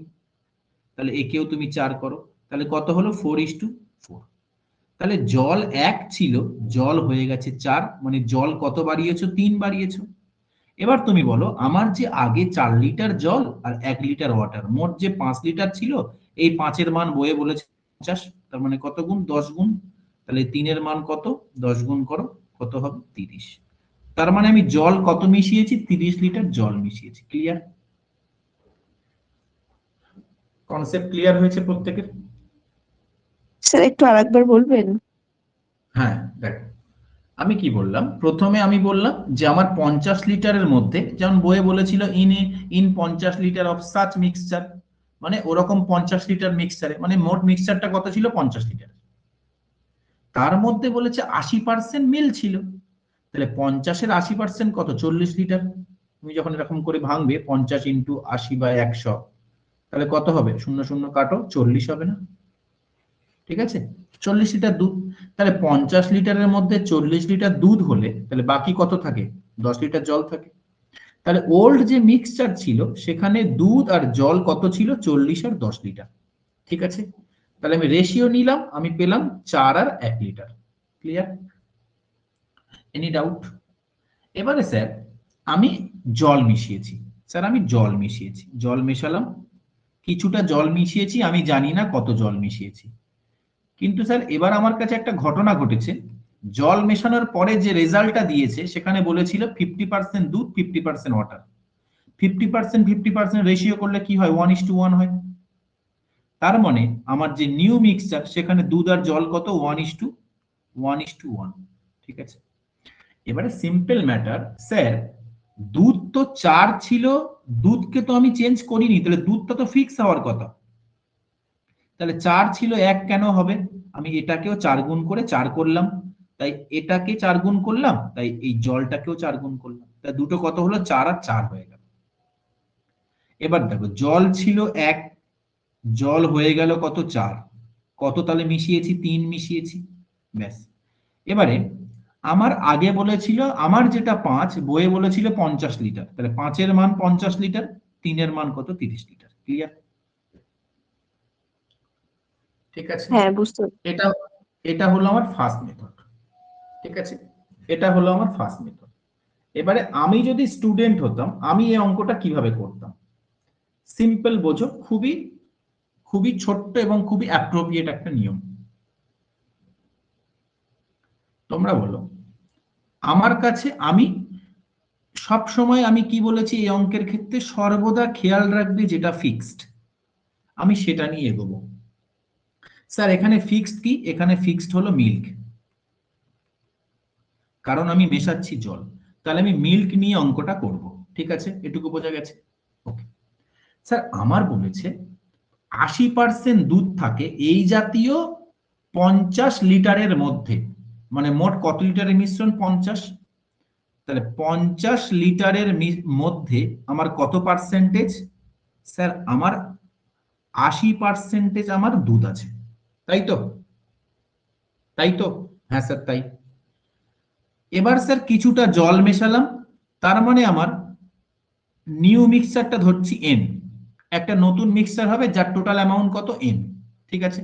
তাহলে একেও তুমি 4 করো, তাহলে কত হলো? 4:4। তাহলে জল 1 ছিল, জল হয়ে গেছে 4, মানে জল কত বাড়িয়েছো? 3 বাড়িয়েছো। এবার তুমি বলো, আমার যে আগে 4 লিটার জল আর 1 লিটার ওয়াটার, মোট যে 5 লিটার ছিল, এই 5-এর মান বইয়ে বলেছে 50, তার মানে কত গুণ? 10 গুণ। তাহলে 3-এর মান কত? 10 গুণ করো, কত হবে? 30। তার মানে আমি জল কত মিশিয়েছি? 30 লিটার জল মিশিয়েছি। ক্লিয়ার? কনসেপ্ট ক্লিয়ার হয়েছে প্রত্যেকের? স্যার একটু আরেকবার বলবেন? হ্যাঁ দেখো, আমি কি বললাম? প্রথমে আমি বললাম যে আমার 50 লিটারের মধ্যে, যেমন বইয়ে বলেছিল in 50 litre of such mixture, মানে ওরকম 50 লিটার মিক্সচারে, মানে মোট মিক্সচারটা কত ছিল? 50 লিটার। তার মধ্যে বলেছে 80% মিল ছিল, তাহলে 50-এর 80% কত? 40 লিটার। তুমি যখন এরকম করে ভাঙবে 50 ইন্টু 80/100, তাহলে কত হবে? 0 0 কাটো, 40 হবে না? ঠিক আছে, 40 লিটার দুধ। তাহলে 50 লিটারের মধ্যে 40 লিটার দুধ হলে তাহলে বাকি কত থাকে? 10 লিটার জল থাকে। তাহলে ওল্ড যে মিক্সচার ছিল সেখানে দুধ আর জল কত ছিল? 40 আর 10 লিটার। ঠিক আছে, তাহলে আমি রেশিও নিলাম, আমি পেলাম 4 আর 1 লিটার। ক্লিয়ার? Any doubt? এবারে স্যার আমি জল মিশিয়েছি, স্যার আমি জল মিশিয়েছি, জল মেশালাম, কিছুটা জল মিশিয়েছি, আমি জানি না কত জল মিশিয়েছি। কিন্তু স্যার এবার আমার কাছে একটা ঘটনা ঘটেছে, জল মেশানোর পরে যে রেজাল্টটা দিয়েছে সেখানে বলেছিল 50% দুধ 50% ওয়াটার। 50% 50% রেশিও করলে কি হয়? 1:1 হয়। তার মানে আমার যে নিউ মিক্সচার সেখানে দুধ আর জল কত? 1:1। ঠিক আছে, এবারে সিম্পল ম্যাটার, স্যার দুধ তো 4 ছিল, দুধকে তো আমি চেঞ্জ করিনি, তাহলে দুধটা তো ফিক্স হওয়ার কথা। তাহলে 4 ছিল, 1 কেন হবে? আমি এটাকেও 4 গুণ করে 4 করলাম, তাই এটাকে 4 গুণ করলাম, তাই এই জলটাকেও 4 গুণ করলাম, তাই দুটো কত হলো? 4 আর 4 হয়ে গেল। এবার দেখো, জল ছিল 1, জল হয়ে গেল কত? 4। কত তাহলে মিশিয়েছি? 3 মিশিয়েছি, ব্যাস। এবারে আমার আগে বলেছিল, আমার যেটা 5, বইয়ে বলেছিল 50 লিটার, তাহলে 5-এর মান 50 লিটার, 3-এর মান কত? 30 লিটার। ক্লিয়ার? ঠিক আছে, হ্যাঁ, বুঝতে এটা এটা হলো আমার ফার্স্ট মেথড। ঠিক আছে, এটা হলো আমার ফার্স্ট মেথড। এবারে আমি যদি স্টুডেন্ট হতাম, আমি এই অঙ্কটা কিভাবে করতাম? সিম্পল বোঝো, খুবই খুবই ছোট্ট এবং খুবই অ্যাপ্রোপ্রিয়েট একটা নিয়ম। তোমরা বলো, আমার কাছে, আমি সব সময় আমি কি বলেছি এই অঙ্কের ক্ষেত্রে? সর্বদা খেয়াল রাখবে যেটা ফিক্সড, আমি সেটা নিয়ে এগোবো। স্যার এখানে ফিক্সড কি? এখানে ফিক্সড হলো মিল্ক, কারণ আমি মেশাচ্ছি জল, তাহলে আমি মিল্ক নিয়ে অঙ্কটা করব। ঠিক আছে, এটুকু বোঝা গেছে? ওকে স্যার, আমার বলেছে 80% দুধ থাকে এই জাতীয় 50 লিটারের মধ্যে, মানে মোট কত লিটারের মিশ্রণ? 50। তাহলে 50 লিটারের মধ্যে আমার কত পার্সেন্টেজ? স্যার আমার 80% আমার দুধ আছে, তাই তো? তাই তো? হ্যাঁ স্যার তাই। এবার স্যার কিছুটা জল মেশালাম, তার মানে আমার নিউ মিক্সচারটা ধরছি এন, একটা নতুন মিক্সচার হবে যার টোটাল অ্যামাউন্ট কত? এন। ঠিক আছে,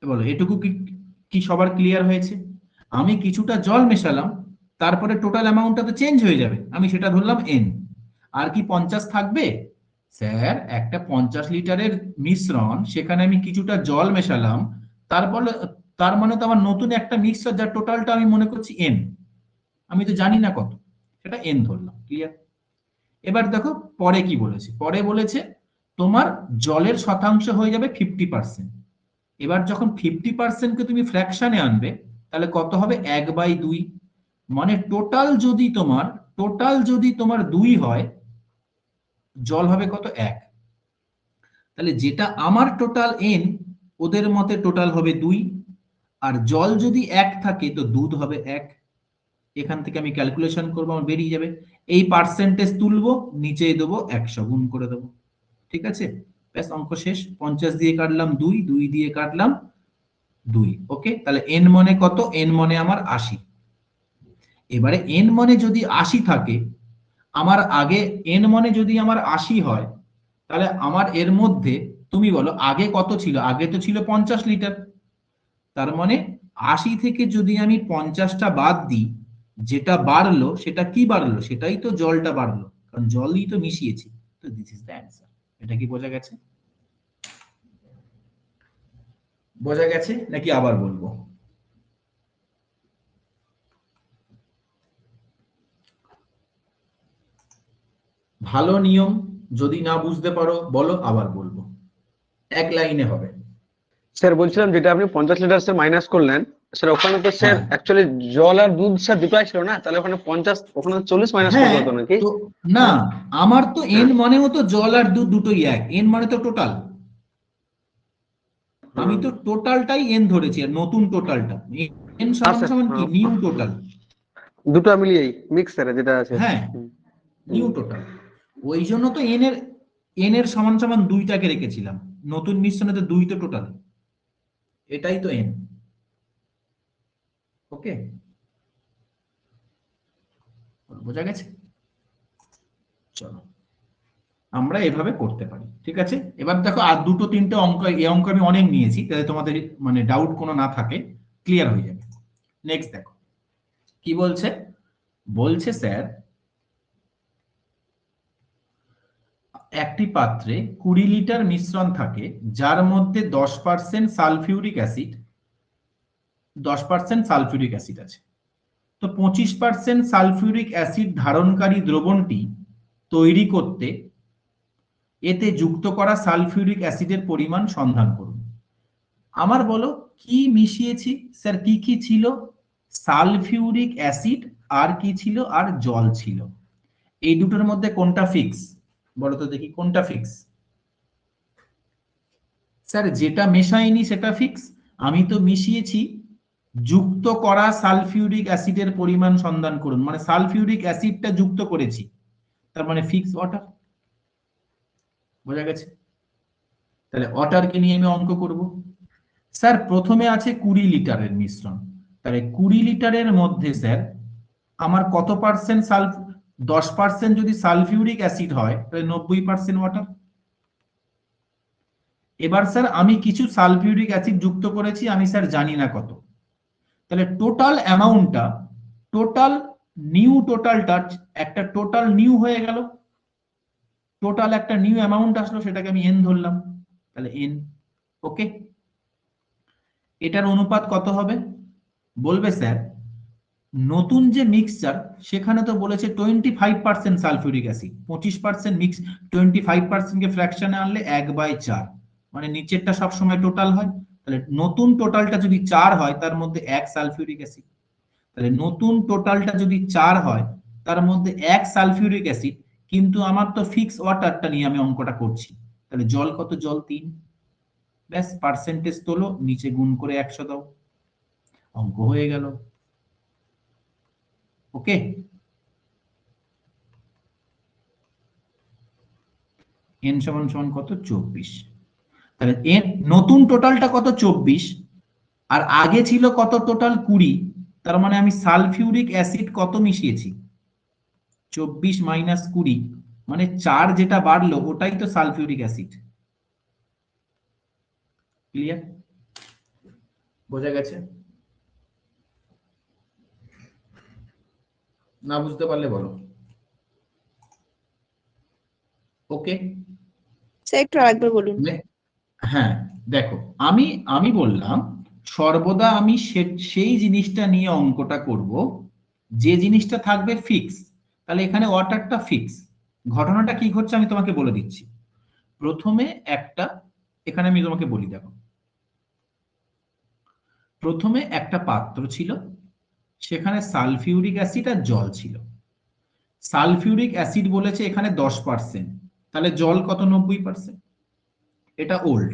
বলো এটুকু কি কি সবার ক্লিয়ার হয়েছে? আমি কিছুটা জল মেশালাম, তারপরে টোটাল অ্যামাউন্টটা তো চেঞ্জ হয়ে যাবে, আমি সেটা ধরলাম এন। আর কি 50 থাকবে? স্যার একটা 50 লিটারের মিশ্রণ, সেখানে আমি কিছুটা জল মেশালাম, তারপরে তার মানে তো আমার নতুন একটা মিক্সচার যার টোটালটা আমি মনে করছি এন, আমি তো জানি না কত, সেটা এন ধরলাম। ক্লিয়ার? এবার দেখো পরে কি বলেছে, পরে বলেছে তোমার জলের শতাংশ হয়ে যাবে 50%। এবার যখন 50%কে তুমি ফ্র্যাকশনে আনবে, তাহলে কত হবে? 1/2। মানে টোটাল যদি তোমার 2 হয়, জল হবে কত? 1। তাহলে যেটা আমার টোটাল এন, ওদের মতে টোটাল হবে 2। আর জল যদি 1 থাকে তো দুধ হবে 1। এখান থেকে আমি ক্যালকুলেশন করবো, আমার বেরিয়ে যাবে। এই পার্সেন্টেজ তুলবো, নিচে দেবো 100, গুণ করে দেবো। ঠিক আছে, ব্যাস অঙ্ক শেষ। 50 দিয়ে কাটলাম 2, 2 দিয়ে কাটলাম 2। ওকে, তাহলে এন মনে কত? এন মনে আমার 80। এবারে এন মনে যদি 80 থাকে, আমার আগে এন মনে যদি আমার 80 হয়, তাহলে আমার এর মধ্যে তুমি বলো আগে কত ছিল? আগে তো ছিল 50 লিটার। তার মানে 80 থেকে যদি আমি 50টা বাদ দিই, যেটা বাড়লো সেটা কি বাড়লো? সেটাই তো জলটা বাড়লো, কারণ জলই তো মিশিয়েছি। তো দিস ইজ দ্য অ্যান্সার। এটা কি বোঝা গেছে? বোঝা গেছে নাকি আবার বলবো? ভালো নিয়ম, যদি না বুঝতে পারো বলো, আবার বলবো, এক লাইনে হবে। স্যার বলছিলাম যেটা আপনি 50 লিটার স্যার মাইনাস করলেন, স্যার ওখানে তো স্যার হ্যাঁ অ্যাকচুয়ালি জল আর দুধ স্যার দুটোই ছিল না, তাহলে ওখানে 50, ওখানে 40 মাইনাস করতে হ্যাঁ, হতো নাকি? তো না, আমার তো এন হ্যাঁ। মানে হতো জল আর দুধ দুটোই এক, এন মানে তো টোটাল। আমি তো টোটালটাই এন ধরেছি, আর নতুন টোটালটা এন হ্যাঁ সমান স্যার, সমান কি? New total. দুটো মিলিয়েই মিক্স স্যার যেটা আছে। হ্যাঁ, নিউ টোটাল। ওই জন্য তো এন এর সমান সমান 2টাকে রেখেছিলাম, নতুন মিশ্রণে তো 2 তো টোটাল, এটাই তো এন। ওকে, বোঝা গেছে? চলো আমরা এভাবে করতে পারি। ঠিক আছে, এবার দেখো আর দুটো তিনটে অঙ্ক, এই অঙ্ক আমি অনেক নিয়েছি, তাহলে তোমাদের মানে ডাউট কোনো না থাকে, ক্লিয়ার হয়ে যাবে। নেক্সট দেখো কি বলছে। বলছে স্যার একটি পাত্রে 20 লিটার মিশ্রণ থাকে, যার মধ্যে 10% সালফিউরিক অ্যাসিড, 10% সালফিউরিক অ্যাসিড আছে। তো 25% সালফিউরিক অ্যাসিড ধারণকারী দ্রবণটি তৈরি করতে এতে যুক্ত করা সালফিউরিক অ্যাসিডের পরিমাণ সন্ধান করুন। আমার বলো কি মিশিয়েছি? স্যার কি কি ছিল? সালফিউরিক অ্যাসিড, আর কি ছিল? আর জল ছিল। এই দুটোর মধ্যে কোনটা ফিক্স? বলো তো দেখি কোনটা ফিক্স? স্যার যেটা মেশাইনি সেটা ফিক্স। আমি তো মিশিয়েছি, যুক্ত করা সালফিউরিক অ্যাসিডের পরিমাণ সন্ধান করুন, মানে সালফিউরিক অ্যাসিডটা যুক্ত করেছি, তার মানে ফিক্স ওয়াটার। বোঝা গেছে? তাহলে ওয়াটারকে নিয়ে আমি অঙ্ক করব। স্যার প্রথমে আছে 20 লিটারের মিশ্রণ, তাহলে 20 লিটারের মধ্যে স্যার আমার কত পার্সেন্ট 10% যদি সালফিউরিক অ্যাসিড হয়, তাহলে 90% ওয়াটার। এবার স্যার আমি কিছু সালফিউরিক অ্যাসিড যুক্ত করেছি, আমি স্যার জানি না কত। তাহলে টোটাল অ্যামাউন্টটা, টোটাল নিউ টোটালটা একটা টোটাল নিউ হয়ে গেল, টোটাল একটা নিউ অ্যামাউন্ট আসলো, সেটাকে আমি এন ধরলাম, তাহলে এন। ওকে, এটার অনুপাত কত হবে? বলবে স্যার নতুন যে মিক্সচার, সেখানে তো বলেছে 25% সালফিউরিক অ্যাসিড, 25% মিক্স, 25% কে ফ্র্যাকশনে আনলে 1/4, মানে নিচেরটা সবসময় টোটাল হয়। তাহলে নতুন টোটালটা যদি 4 হয়, তার মধ্যে 1 সালফিউরিক অ্যাসিড। তাহলে নতুন টোটালটা যদি 4 হয়, তার মধ্যে 1 সালফিউরিক অ্যাসিড, কিন্তু আমার তো ফিক্স ওয়াটারটা নিয়ে আমি অঙ্কটা করছি, তাহলে জল কত? জল 3। ব্যাস পার্সেন্টেজ তোলো, নিচে গুণ করে 100 দাও। অঙ্ক হয়ে গেল। ওকে, n সমান সমান কত 24। তাহলে n নতুন টোটালটা কত 24, আর আগে ছিল কত টোটাল 20। তার মানে আমি সালফিউরিক অ্যাসিড কত মিশিয়েছি 24 মাইনাস 20, মানে 4 যেটা বাড়লো ওটাই তো সালফিউরিক অ্যাসিড। ক্লিয়ার? বোঝা গেছে? না বুঝতে পারলে বলো। ওকে, স্যার একটু আরেকবার বলুন। হ্যাঁ দেখো, আমি আমি বললাম সর্বদা আমি সেই জিনিসটা নিয়ে অঙ্কটা করব যে জিনিসটা থাকবে ফিক্স। তাহলে এখানে ওয়াটারটা ফিক্স। ঘটনাটা কি ঘটছে আমি তোমাকে বলে দিচ্ছি। প্রথমে একটা, এখানে আমি তোমাকে বলি, দেখো প্রথমে একটা পাত্র ছিল, সেখানে সালফিউরিক অ্যাসিড আর জল ছিল। সালফিউরিক অ্যাসিড বলেছে এখানে 10%, তাহলে জল কত 90%, এটা ওল্ড।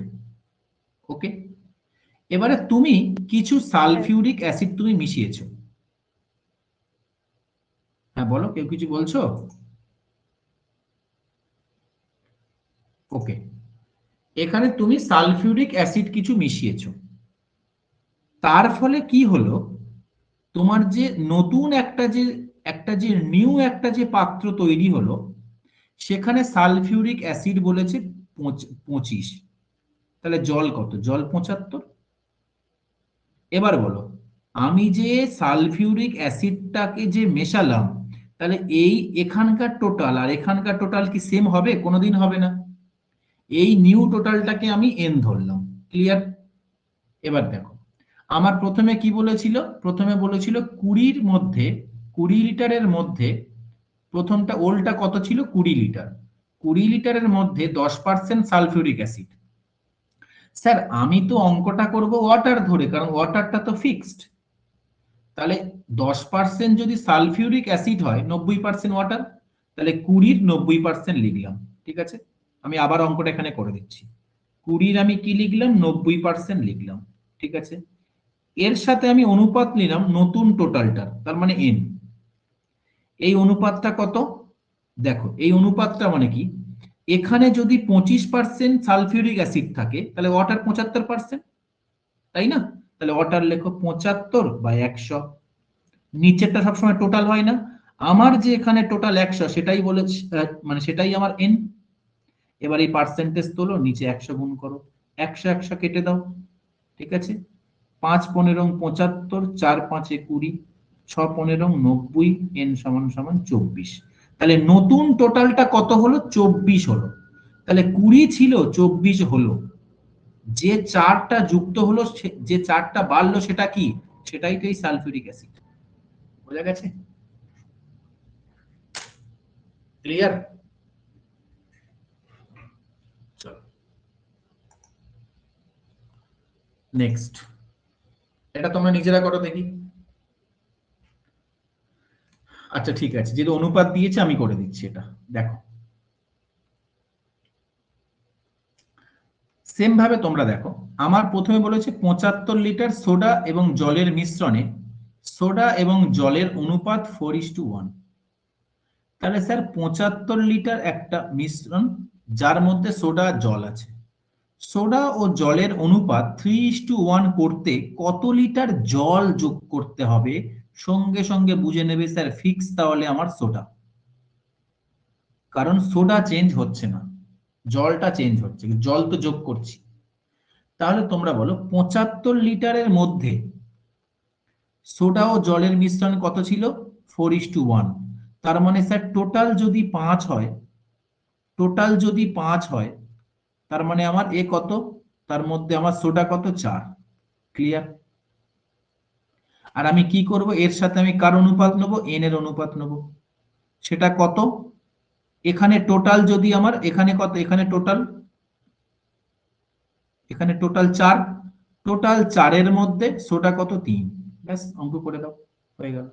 ওকে, এবারে তুমি কিছু সালফিউরিক অ্যাসিড তুমি মিশিয়েছো। হ্যাঁ বলো, কেউ কিছু বলছো? ওকে, এখানে তুমি সালফিউরিক অ্যাসিড কিছু মিশিয়েছো, তার ফলে কি হলো, তোমার যে নতুন একটা যে নিউ একটা যে পাত্র তৈরি হলো, সেখানে সালফিউরিক অ্যাসিড বলেছে 25, তাহলে জল কত, জল 75। এবার বলো, আমি যে সালফিউরিক অ্যাসিডটাকে যে মেশালাম, তাহলে এই এখানকার টোটাল আর এখানকার টোটাল কি সেম হবে? কোনোদিন হবে না। এই নিউ টোটালটাকে আমি এন ধরলাম। ক্লিয়ার? এবার দেখো, আমার প্রথমে কি বলেছিল, প্রথমে বলেছিল 20 লিটারের মধ্যে প্রথমটা ওলটা কত ছিল 20 লিটার, 20 লিটারের মধ্যে 10% সালফিউরিক অ্যাসিড। স্যার আমি তো অঙ্কটা করব ওয়াটার ধরে, কারণ ওয়াটারটা তো ফিক্সড। তাহলে 10% যদি সালফিউরিক অ্যাসিড হয়, 90% ওয়াটার, তাহলে 20-র 90% লিখলাম। ঠিক আছে, আমি আবার অঙ্কটা এখানে করে দিচ্ছি। 20-র আমি কি লিখলাম, 90% লিখলাম। ঠিক আছে, এর সাথে আমি অনুপাত নিলাম নতুন টোটালটার, তার মানে এন। এই অনুপাতটা কত, দেখো এই অনুপাতটা মানে কি, এখানে যদি 25% সালফিউরিক অ্যাসিড থাকে, তাহলে ওয়াটার 75%, তাই না? তাহলে ওয়াটার লেখো 75/100। নিচেরটা সবসময় টোটাল হয় না, আমার যে এখানে টোটাল 100 সেটাই বলে, মানে সেটাই আমার এন। এবার এই পার্সেন্টেজ তোলো, নিচে 100 গুণ করো, 100 100 কেটে দাও। ঠিক আছে, 5 15 75, 4 5 20, 6 15 90, n সমান সমান 24। তাহলে নতুন টোটালটা কত হলো, 24 হলো। তাহলে 20 ছিল 24 হলো, যে 4টা যুক্ত হলো, যে 4টা বাড়লো সেটা কি, সেটাই তো এই সালফিউরিক অ্যাসিড। বোঝা গেছে? ক্লিয়ার? নেক্সট, এটা তোমরা নিজেরা করো দেখি। আচ্ছা ঠিক আছে, যেহেতু অনুপাত দিয়েছে আমি করে দিচ্ছি এটা। দেখো সেম ভাবে তোমরা দেখো, আমার প্রথমে বলেছে 75 লিটার সোডা এবং জলের মিশ্রণে সোডা এবং জলের অনুপাত 4:1। তাহলে স্যার 75 লিটার একটা মিশ্রণ যার মধ্যে সোডা জল আছে, সোডা ও জলের অনুপাত 3:1 করতে কত লিটার জল যোগ করতে হবে? সঙ্গে সঙ্গে বুঝে নেবে স্যার ফিক্স তাহলে আমার সোডা, কারণ সোডা চেঞ্জ হচ্ছে না, জলটা চেঞ্জ হচ্ছে, জল তো যোগ করছি। তাহলে তোমরা বলো 75 লিটারের মধ্যে সোডা ও জলের মিশ্রণ কত ছিল 4:1। তার মানে স্যার টোটাল যদি 5 হয়, টোটাল যদি 5 হয়, তার মানে আমার এ কত, তার মধ্যে আমার সোডা কত 4। ক্লিয়ার? আর আমি কি করব, এর সাথে আমি কার অনুপাত নেব, এন এর অনুপাত নেব। সেটা কত, এখানে টোটাল যদি আমার, এখানে কত, এখানে টোটাল 4, টোটাল 4-এর মধ্যে সোডা কত 3। ব্যাস অঙ্ক করে দাও, হয়ে গেল।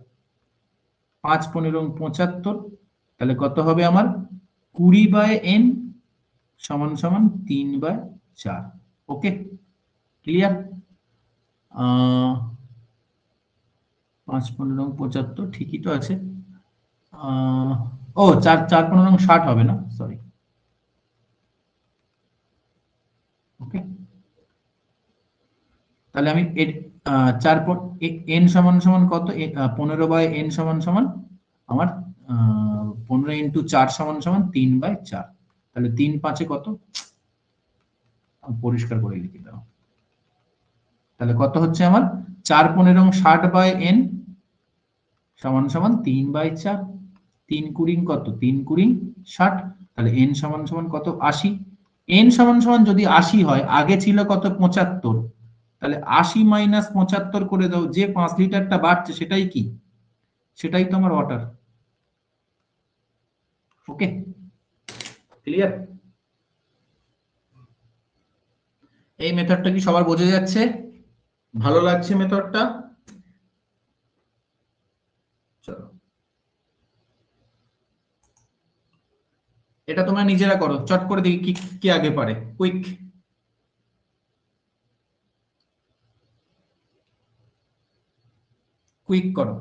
5 15 75, তাহলে কত হবে আমার 20/n সমান সমান 3/4। ওকে, ক্লিয়ার? 5 15 75 ঠিকই তো আছে। ও 4 4 15 60 হবে না, সরি। ওকে, তাহলে আমি 4 n সমান সমান কত, 15/n সমান সমান আমার 15 ইন্টু 4 সমান সমান 3/4। তাহলে 3 5 কত, আমি পরিষ্কার করে লিখে দাও। তাহলে কত হচ্ছে আমার 4 15 60/n সমান সমান 3/4। 3 20 কত, 3 20 60। তাহলে n সমান সমান কত, 80। n সমান সমান যদি 80 হয়, আগে ছিল কত 75, তাহলে 80 মাইনাস 75 করে দাও, যে 5 লিটারটা বাড়ছে সেটাই কি, সেটাই তো আমার ওয়াটার। ওকে, ক্লিয়ার? এই মেথডটা কি সবার বোঝা যাচ্ছে? ভালো লাগছে মেথডটা? চলো, এটা তোমরা নিজেরা করো, চট করে দেখি কি কি আগে পারে, কুইক। কুইক করো।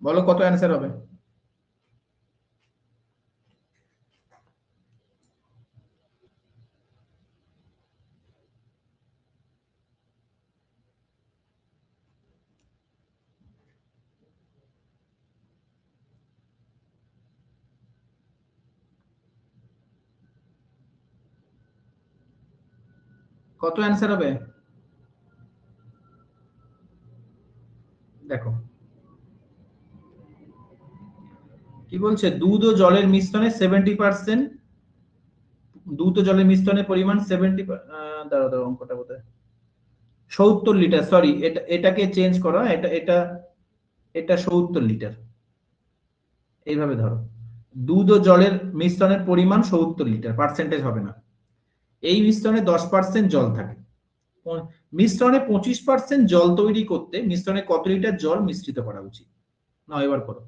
বলো কত অ্যান্সার হবে। কত অ্যান্সার হবে দেখো, কি বলছে, দুধ ও জলের মিশ্রণে 70%, দুধ ও জলের মিশ্রণের পরিমাণ 70, দাঁড়াও দাঁড়াও, অঙ্কটা বোধহয় 70 লিটার, সরি, এটাকে চেঞ্জ করো, এটা এটা এটা 70 লিটার, এইভাবে ধরো। দুধ ও জলের মিশ্রণের পরিমাণ 70 লিটার, পার্সেন্টেজ হবে না। এই মিশ্রণে 10% জল থাকে। মিশ্রণে 25% জল তৈরি করতে মিশ্রণে কত লিটার জল মিশ্রিত করা উচিত? না, এবার করো।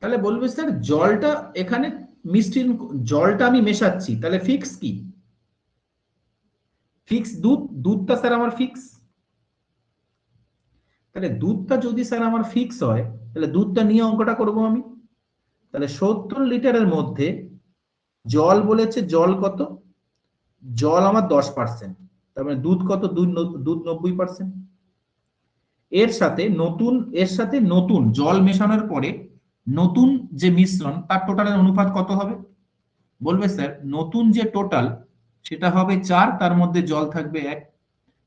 তাহলে বলবে স্যার জলটা এখানে মিষ্টি, জলটা আমি মেশাচ্ছি, তাহলে ফিক্স কি? ফিক্স দুধ, দুধটা স্যার আমার ফিক্স। তাহলে দুধটা যদি স্যার আমার ফিক্স হয়, তাহলে দুধটা নিয়ে অঙ্কটা করব আমি। তাহলে 70 লিটারের মধ্যে জল বলেছে, জল কত, জল আমার 10%, তার মানে দুধ কত, দুধ 90%। এর সাথে নতুন জল মেশানোর পরে নতুন যে মিশ্রণ, তার টোটালের অনুপাত কত হবে? বলবে স্যার নতুন যে টোটাল সেটা হবে 4, তার মধ্যে জল থাকবে 1,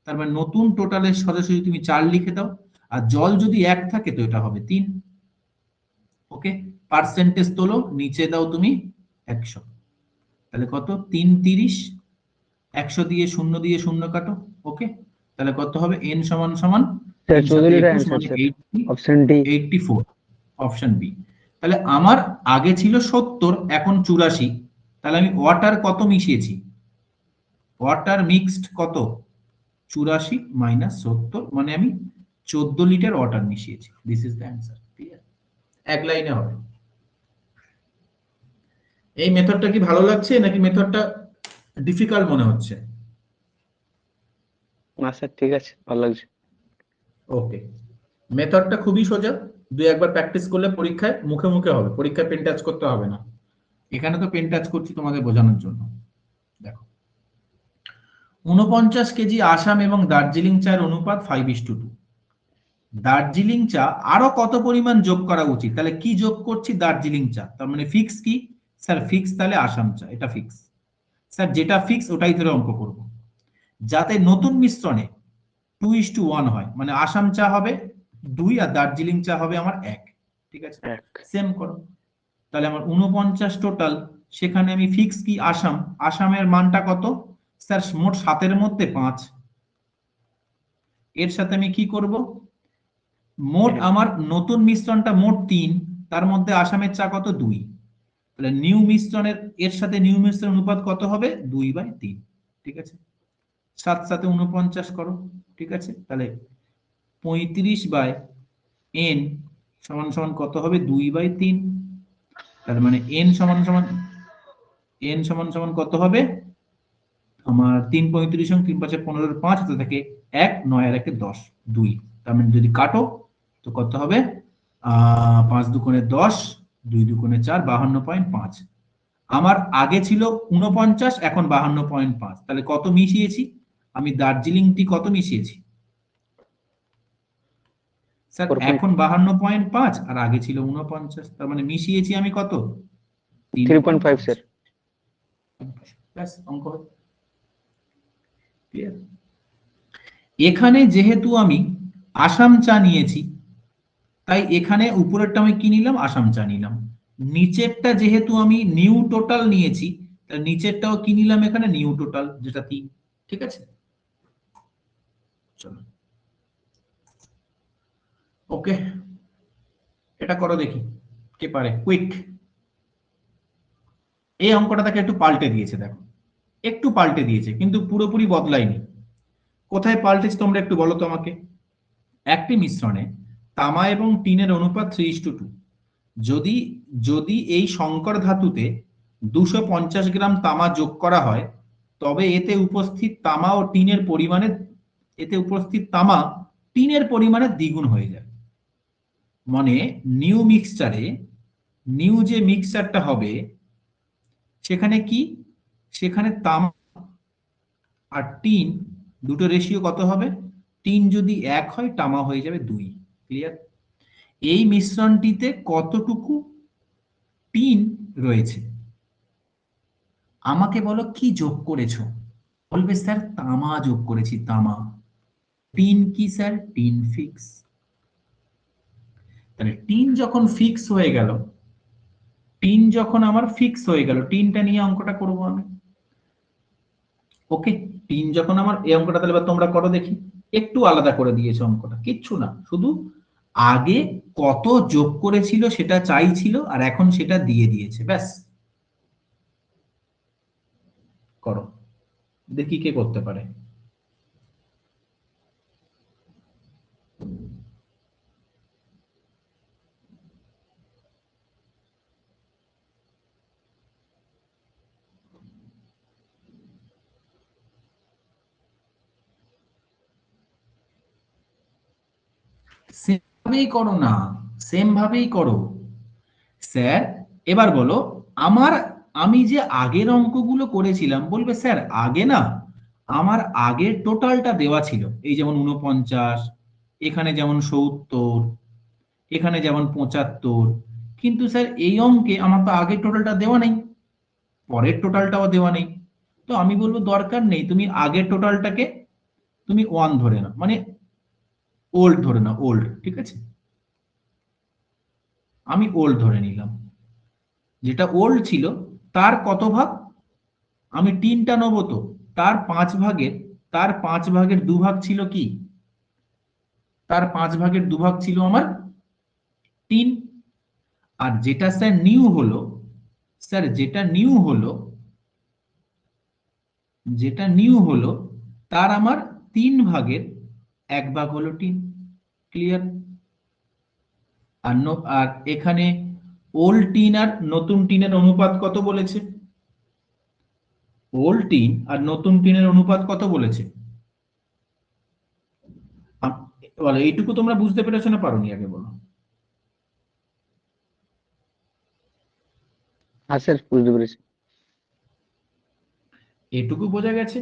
তার মানে নতুন টোটালের সরাসরি তুমি 4 লিখে দাও, আর জল যদি 1 থাকে তো এটা হবে 3। ওকে, পার্সেন্টেজ তোলো, নিচে দাও তুমি 100। তাহলে কত, 3 30, 100 দিয়ে 0 দিয়ে 0 কাটো। ওকে, তাহলে কত হবে, n সমান সমান 14 litre answer sir, option D 84, option B. তাহলে আমার আগে ছিল 70, এখন 84, তাহলে আমি ওয়াটার কত মিশিয়েছি, ওয়াটার মিক্সড কত, 84 মাইনাস 70, মানে আমি 14 লিটার ওয়াটার মিশিয়েছি। This is the answer. Clear? এক লাইনে হবে। এই মেথডটা কি ভালো লাগছে নাকি মেথডটা ডিফিকাল্ট মনে হচ্ছে? না স্যার ঠিক আছে, ভালো লাগছে। ওকে, মেথডটা খুবই সোজা, দুই একবার প্র্যাকটিস করলে পরীক্ষায় মুখে মুখে হবে, পরীক্ষায় পেন টাচ করতে হবে না। এখানে তো পেন টাচ করছি তোমাদের বোঝানোর জন্য। দেখো, 49 কেজি আসাম এবং দার্জিলিং চায়ের অনুপাত 5:2। দার্জিলিং চা আরো কত পরিমাণ যোগ করা উচিত? তাহলে কি যোগ করছি, দার্জিলিং চা, তার মানে ফিক্স কি স্যার, ফিক্স, তাহলে আসাম চা, এটা ফিক্স। স্যার যেটা ফিক্স ওটাই ধরে অঙ্ক করব, যাতে নতুন মিশ্রণে 2:1 হয়, মানে আসাম চা হবে 2 আর দার্জিলিং চা হবে আমার 1। ঠিক আছে, সেম করো। তাহলে আমার 49 টোটাল, সেখানে আমি ফিক্স কি, আসামের মানটা কত স্যার, মোট 7 এর মধ্যে 5, এর সাথে আমি কি করব, মোট আমার নতুন মিশ্রণটা মোট 3, তার মধ্যে আসামের চা কত 2, তাহলে নিউ মিশ্রণের এর সাথে নিউ মিশ্রণ অনুপাত কত হবে 2/3, ঠিক আছে। 7 সাথে 49 করো, ঠিক আছে। তাহলে 35/n সমান সমান কত হবে 2/3, তার মানে n সমান সমান কত হবে আমার 3 35 সঙ্গে 3 5 15 5 হাতে থাকে 1 9 আর 1 10 2, তার মানে যদি কাটো তো কত হবে 5 দুগুণে 10 2 দুগুণে 4 52.5। আমার আগে ছিল 49, এখন 52.5, তাহলে কত মিশিয়েছি আমি, দার্জিলিং টি কত মিশিয়েছি স্যার, 4.5 এখন 52.5 আর আগে ছিল 49, তার মানে মিশিয়েছি আমি কত 3.5 স্যার। ব্যাস অঙ্ক হয়ে ক্লিয়ার। এখানে যেহেতু আমি আসাম চা নিয়েছি তাই এখানে উপরেরটা আমি কি নিলাম, আসাম চা নিলাম। নিচেরটা যেহেতু আমি নিউ টোটাল নিয়েছি তাহলে নিচেরটাও কি নিলাম এখানে, নিউ টোটাল, যেটা 3, ঠিক আছে। চলো ওকে, এটা করো দেখি কে পারে, কুইক। এই অঙ্কটা তাকে একটু পাল্টে দিয়েছে, দেখো একটু পাল্টে দিয়েছে কিন্তু পুরোপুরি বদলায়নি। কোথায় পাল্টেছে তোমরা একটু বলো তো আমাকে। একটি মিশ্রণে তামা এবং টিনের অনুপাত 3:2, যদি যদি এই সংকর ধাতুতে 250 গ্রাম তামা যোগ করা হয় তবে এতে উপস্থিত তামা টিনের পরিমাণে দ্বিগুণ হয়ে যায়। মানে নিউ মিক্সচারে নিউ যে মিক্সচারটা হবে সেখানে কি, সেখানে তামা আর টিন দুটো রেশিও কত হবে, টিন যদি 1 হয় তামা হয়ে যাবে 2, ক্লিয়ার। এই মিশ্রণটিতে কতটুকু টিন রয়েছে আমাকে বলো, কি যোগ করেছো, বলবে স্যার তামা যোগ করেছি, তামা। টিন কি স্যার, টিন ফিক্স। তাহলে টিন যখন ফিক্স হয়ে গেল, টিনটা নিয়ে অঙ্কটা করব আমি। ওকে, টিন যখন আমার এই অঙ্কটা, তাহলে এবার তোমরা করো দেখি। একটু আলাদা করে দিয়েছে অঙ্কটা, কিচ্ছু না, শুধু আগে কত যোগ করেছিল সেটা চাইছিল আর এখন সেটা দিয়ে দিয়েছে, ব্যাস। করো দেখি কে করতে পারে। সেম ভাবেই করো না, সেম ভাবেই করো স্যার। এবার বলো আমি যে আগের অঙ্কগুলো করেছিলাম, বলবে স্যার আগে না আমার আগের টোটালটা দেওয়া ছিল, এই যেমন 49, এখানে যেমন 70, এখানে যেমন 75, কিন্তু স্যার এই অঙ্কে আমার তো আগের টোটালটা দেওয়া নেই, পরের টোটালটাও দেওয়া নেই। তো আমি বলবো দরকার নেই, তুমি আগের টোটালটাকে তুমি 1 ধরে নাও, মানে ওল্ড ধরে নাও, ওল্ড, ঠিক আছে। আমি ওল্ড ধরে নিলাম, যেটা ওল্ড ছিল তার কত ভাগ, আমি টিনটা নেবো তো তার 5 ভাগের 2 ভাগ ছিল কি, তার 5 ভাগের 2 ভাগ ছিল আমার টিন। আর যেটা স্যার নিউ হলো, তার আমার 3 ভাগের 1 ভাগ হলো টিন, ক্লিয়ার। আর এখানে ওল্ড টিন আর নতুন টিনের অনুপাত কত বলেছে, ওল্ড টিন আর নতুন টিনের অনুপাত কত বলেছে, বলো এইটুকু তোমরা বুঝতে পেরেছো না পারোনি, আগে বলো। হ্যাঁ স্যার, বুঝতে পেরেছি। এটুকু বোঝা গেছে।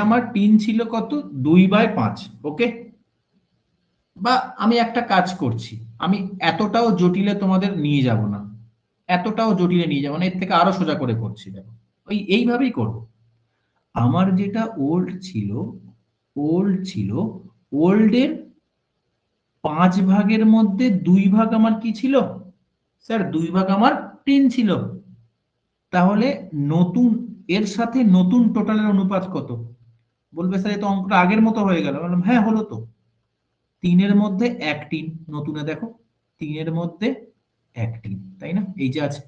আমার টিন ছিল কত 2/5, ওকে। বা আমি একটা কাজ করছি, আমি এতটাও জটিলে তোমাদের নিয়ে যাব না, এর থেকে আরো সোজা করে করছি, দেখো এইভাবেই করবো। আমার যেটা ওল্ড ছিল ওল্ডের 5 ভাগের মধ্যে 2 ভাগ আমার কি ছিল স্যার, 2 ভাগ আমার টিন ছিল। তাহলে নতুন এর সাথে নতুন টোটালের অনুপাত কত, বলবে স্যার এই তো অঙ্কটা আগের মতো হয়ে গেল। বললাম হ্যাঁ হলো তো, 3 এর মধ্যে 1 3, নতুনে দেখো 3 এর মধ্যে 1 3, তাই না? এই যে আছে,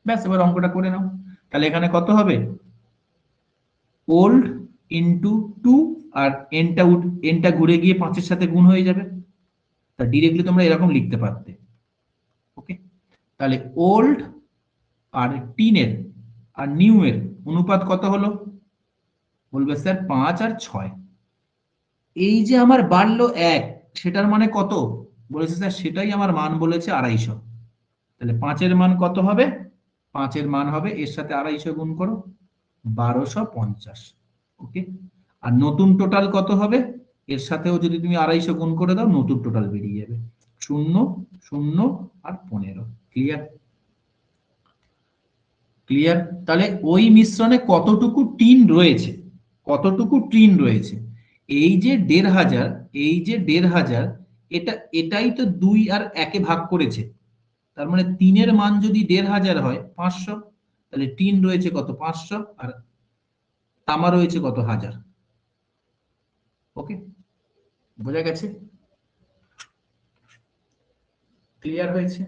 ব্যাস এবার অঙ্কটা করে নাও। তাহলে এখানে কত হবে, ওল্ড ইন্টু 2, আর এনটা ঘুরে গিয়ে 5 এর সাথে গুণ হয়ে যাবে। তা ডিরেক্টলি তোমরা এরকম লিখতে পারতে। ওকে, তাহলে ওল্ড আর 3 এর আর নিউ এর অনুপাত কত হলো, বলবে স্যার 5 আর 6। এই যে আমার বাড়লো 1, সেটার মানে কত, বলেছে স্যার সেটাই আমার মান বলেছে 250। তাহলে 5 এর মান কত হবে, 5 এর মান হবে এর সাথে 250 গুণ করো, 1250। ওকে, আর নতুন টোটাল কত হবে, এর সাথেও যদি তুমি 250 গুণ করে দাও নতুন টোটাল বেরিয়ে যাবে 0 0 আর 15। ক্লিয়ার? ক্লিয়ার? তাহলে ওই মিশ্রণে কতটুকু টিন রয়েছে, কতটুকু টিন রয়েছে, এই যে 1500, এই যে 1500, এটাই তো 2 আর 1 এ ভাগ করেছে। তার মানে 3 এর মান যদি 1500 হয় 500, তাহলে টিন রয়েছে কত 500, আর তামা রয়েছে কত 1000। ওকে, বোঝা গেছে? ক্লিয়ার হয়েছে?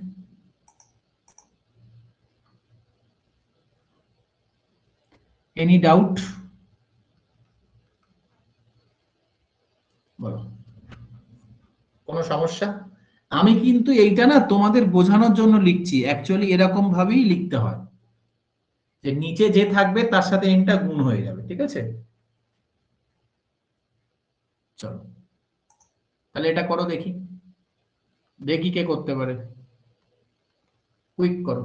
Any doubt? বলো, কোনো সমস্যা? আমি কিন্তু এইটা না তোমাদের বোঝানোর জন্য লিখছি, অ্যাকচুয়ালি এরকম ভাবেই লিখতে হয়, যে নিচে যে থাকবে তার সাথে এনটা গুণ হয়ে যাবে। ঠিক আছে, চলো তাহলে এটা করো, দেখি দেখি কে করতে পারে, কুইক করো।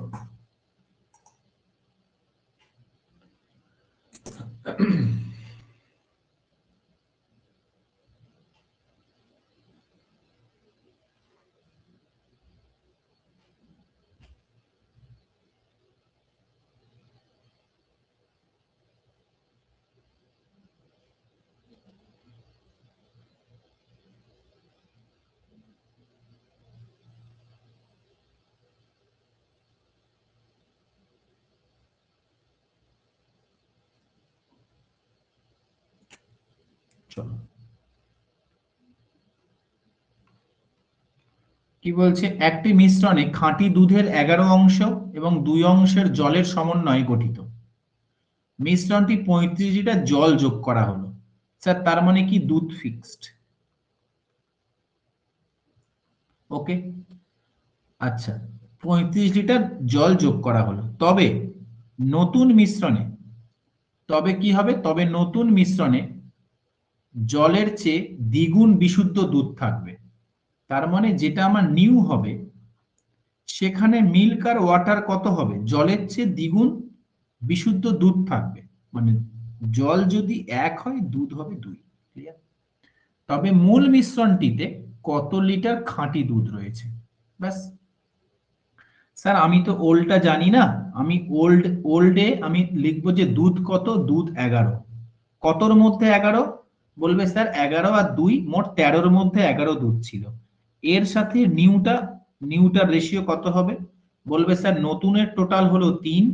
চলো, কি বলছে, একটি মিশ্রণে খাঁটি দুধের 11 অংশ এবং 2 অংশের জলের সমন্বয়ে গঠিত। মিশ্রণটি 35 লিটার জল যোগ করা হলো। স্যার তার মানে কি দুধ ফিক্সড। ওকে, আচ্ছা 35 লিটার জল যোগ করা হলো, তবে নতুন মিশ্রণে, তবে কি হবে, তবে নতুন মিশ্রণে জলের চেয়ে দ্বিগুণ বিশুদ্ধ দুধ থাকবে। তার মানে যেটা আমার নিউ হবে সেখানে মিল্ক আর ওয়াটার কত হবে, জলের চেয়ে দ্বিগুণ বিশুদ্ধ দুধ থাকবে। মানে জল যদি 1 হয় দুধ হবে 2। ক্লিয়ার? তবে মূল মিশ্রণটিতে কত লিটার খাঁটি দুধ রয়েছে, ব্যাস। স্যার আমি তো ওল্ডটা জানি না, আমি ওল্ডে আমি লিখবো যে দুধ কত, দুধ 11। কতর মধ্যে 11, বলবে স্যার 11 আর 2 মোট 13-র মধ্যে 11 দুধ ছিল। এর সাথে নিউটার রেশিও কত হবে, বলবে স্যার নতুনের টোটাল হলো 3,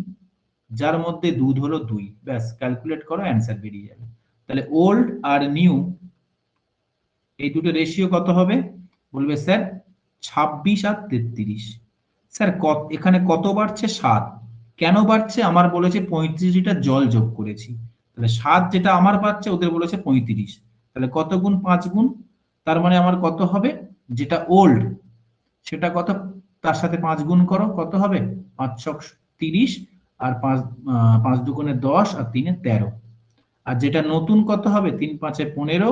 যার মধ্যে দুধ হলো 2। ব্যাস ক্যালকুলেট করো, অ্যান্সার বেরিয়ে যাবে। তাহলে ওল্ড আর নিউ এই দুটো রেশিও কত হবে, বলবে স্যার 26 আর 33। স্যার এখানে কত বাড়ছে, 7। কেন বাড়ছে, আমার বলেছে 35 লিটার জল যোগ করেছি, তাহলে 7 যেটা আমার বাড়ছে ওদের বলেছে 35, তাহলে কত গুণ, 5 গুণ। তার মানে আমার কত হবে, যেটা ওল্ড সেটা কত, তার সাথে 5 গুণ করো, কত হবে 5 ছক 30, আর 5 দুগুণে 10, আর 3 এ 13। আর যেটা নতুন কত হবে, 3 5 এ 15,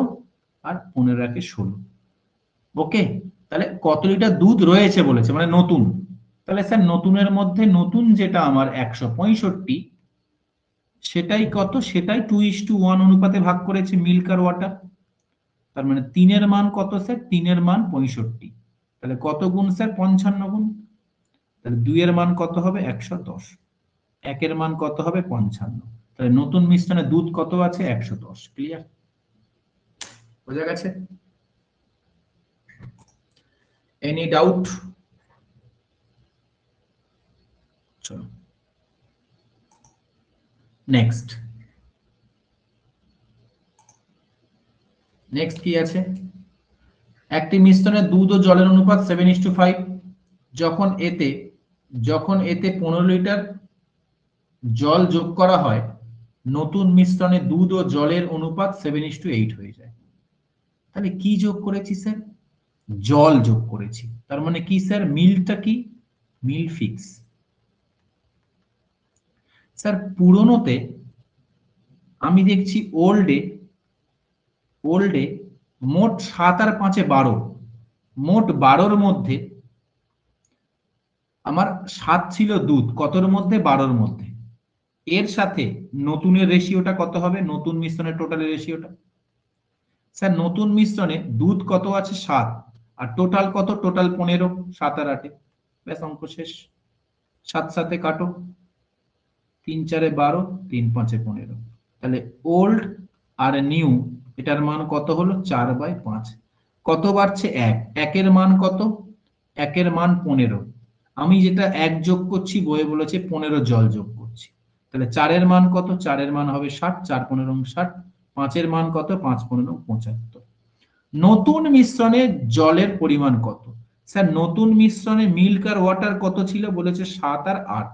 আর 15 একে 16। ওকে, তাহলে কত লিটার দুধ রয়েছে বলেছে, মানে নতুন। তাহলে স্যার নতুনের মধ্যে নতুন যেটা আমার 165, সেটাই কত, সেটাই 2:1 অনুপাতে ভাগ করেছে মিল্ক আর ওয়াটার। তার মানে 3 এর মান কত স্যার, 3 এর মান 65। তাহলে কত গুণ স্যার, 55 গুণ। তাহলে 2 এর মান কত হবে, 110। 1 এর মান কত হবে, 55। তাহলে নতুন মিশ্রণে দুধ কত আছে, 110। ক্লিয়ার? বোঝা গেছে? Any doubt? চলো নেক্সট। নেক্সট কি আছে, একটি মিশ্রণে দুধ ও জলের অনুপাত 7:5, যখন এতে 15 লিটার জল যোগ করা হয় নতুন মিশ্রণে দুধ ও জলের অনুপাত 7:8 হয়ে যায়। তাহলে কি যোগ করেছি স্যার? জল যোগ করেছি। তার মানে কি স্যার, মিলটা কি? মিল ফিক্স। স্যার পুরনোতে আমি দেখছি ওল্ডে মোট 7 আর 5 12, মোট 12র মধ্যে আমার 7 ছিল দুধ, কতর মধ্যে? 12র মধ্যে। এর সাথে নতুনের রেশিওটা কত হবে? নতুন মিশ্রণের টোটালের রেশিওটা। স্যার নতুন মিশ্রণে দুধ কত আছে? 7, আর টোটাল কত? টোটাল 15, 7 আর 8, ব্যাস অঙ্ক শেষ। 7 7 কাটো, 3 4 12, 3 5 15। তাহলে ওল্ড আর নিউ এটার মান কত হলো? 4/5। কত বাড়ছে? 1। 1 এর মান কত? 1 এর মান 15। আমি যেটা 1 যোগ করছি, বইয়ে বলেছে 15 জল যোগ করছি। তাহলে 4 এর মান কত? 4 এর মান হবে 60, 4 15 60। 5 এর মান কত? 5 15 75। নতুন মিশ্রণে জলের পরিমাণ কত? স্যার নতুন মিশ্রণে মিল্ক আর ওয়াটার কত ছিল? বলেছে 7 আর 8,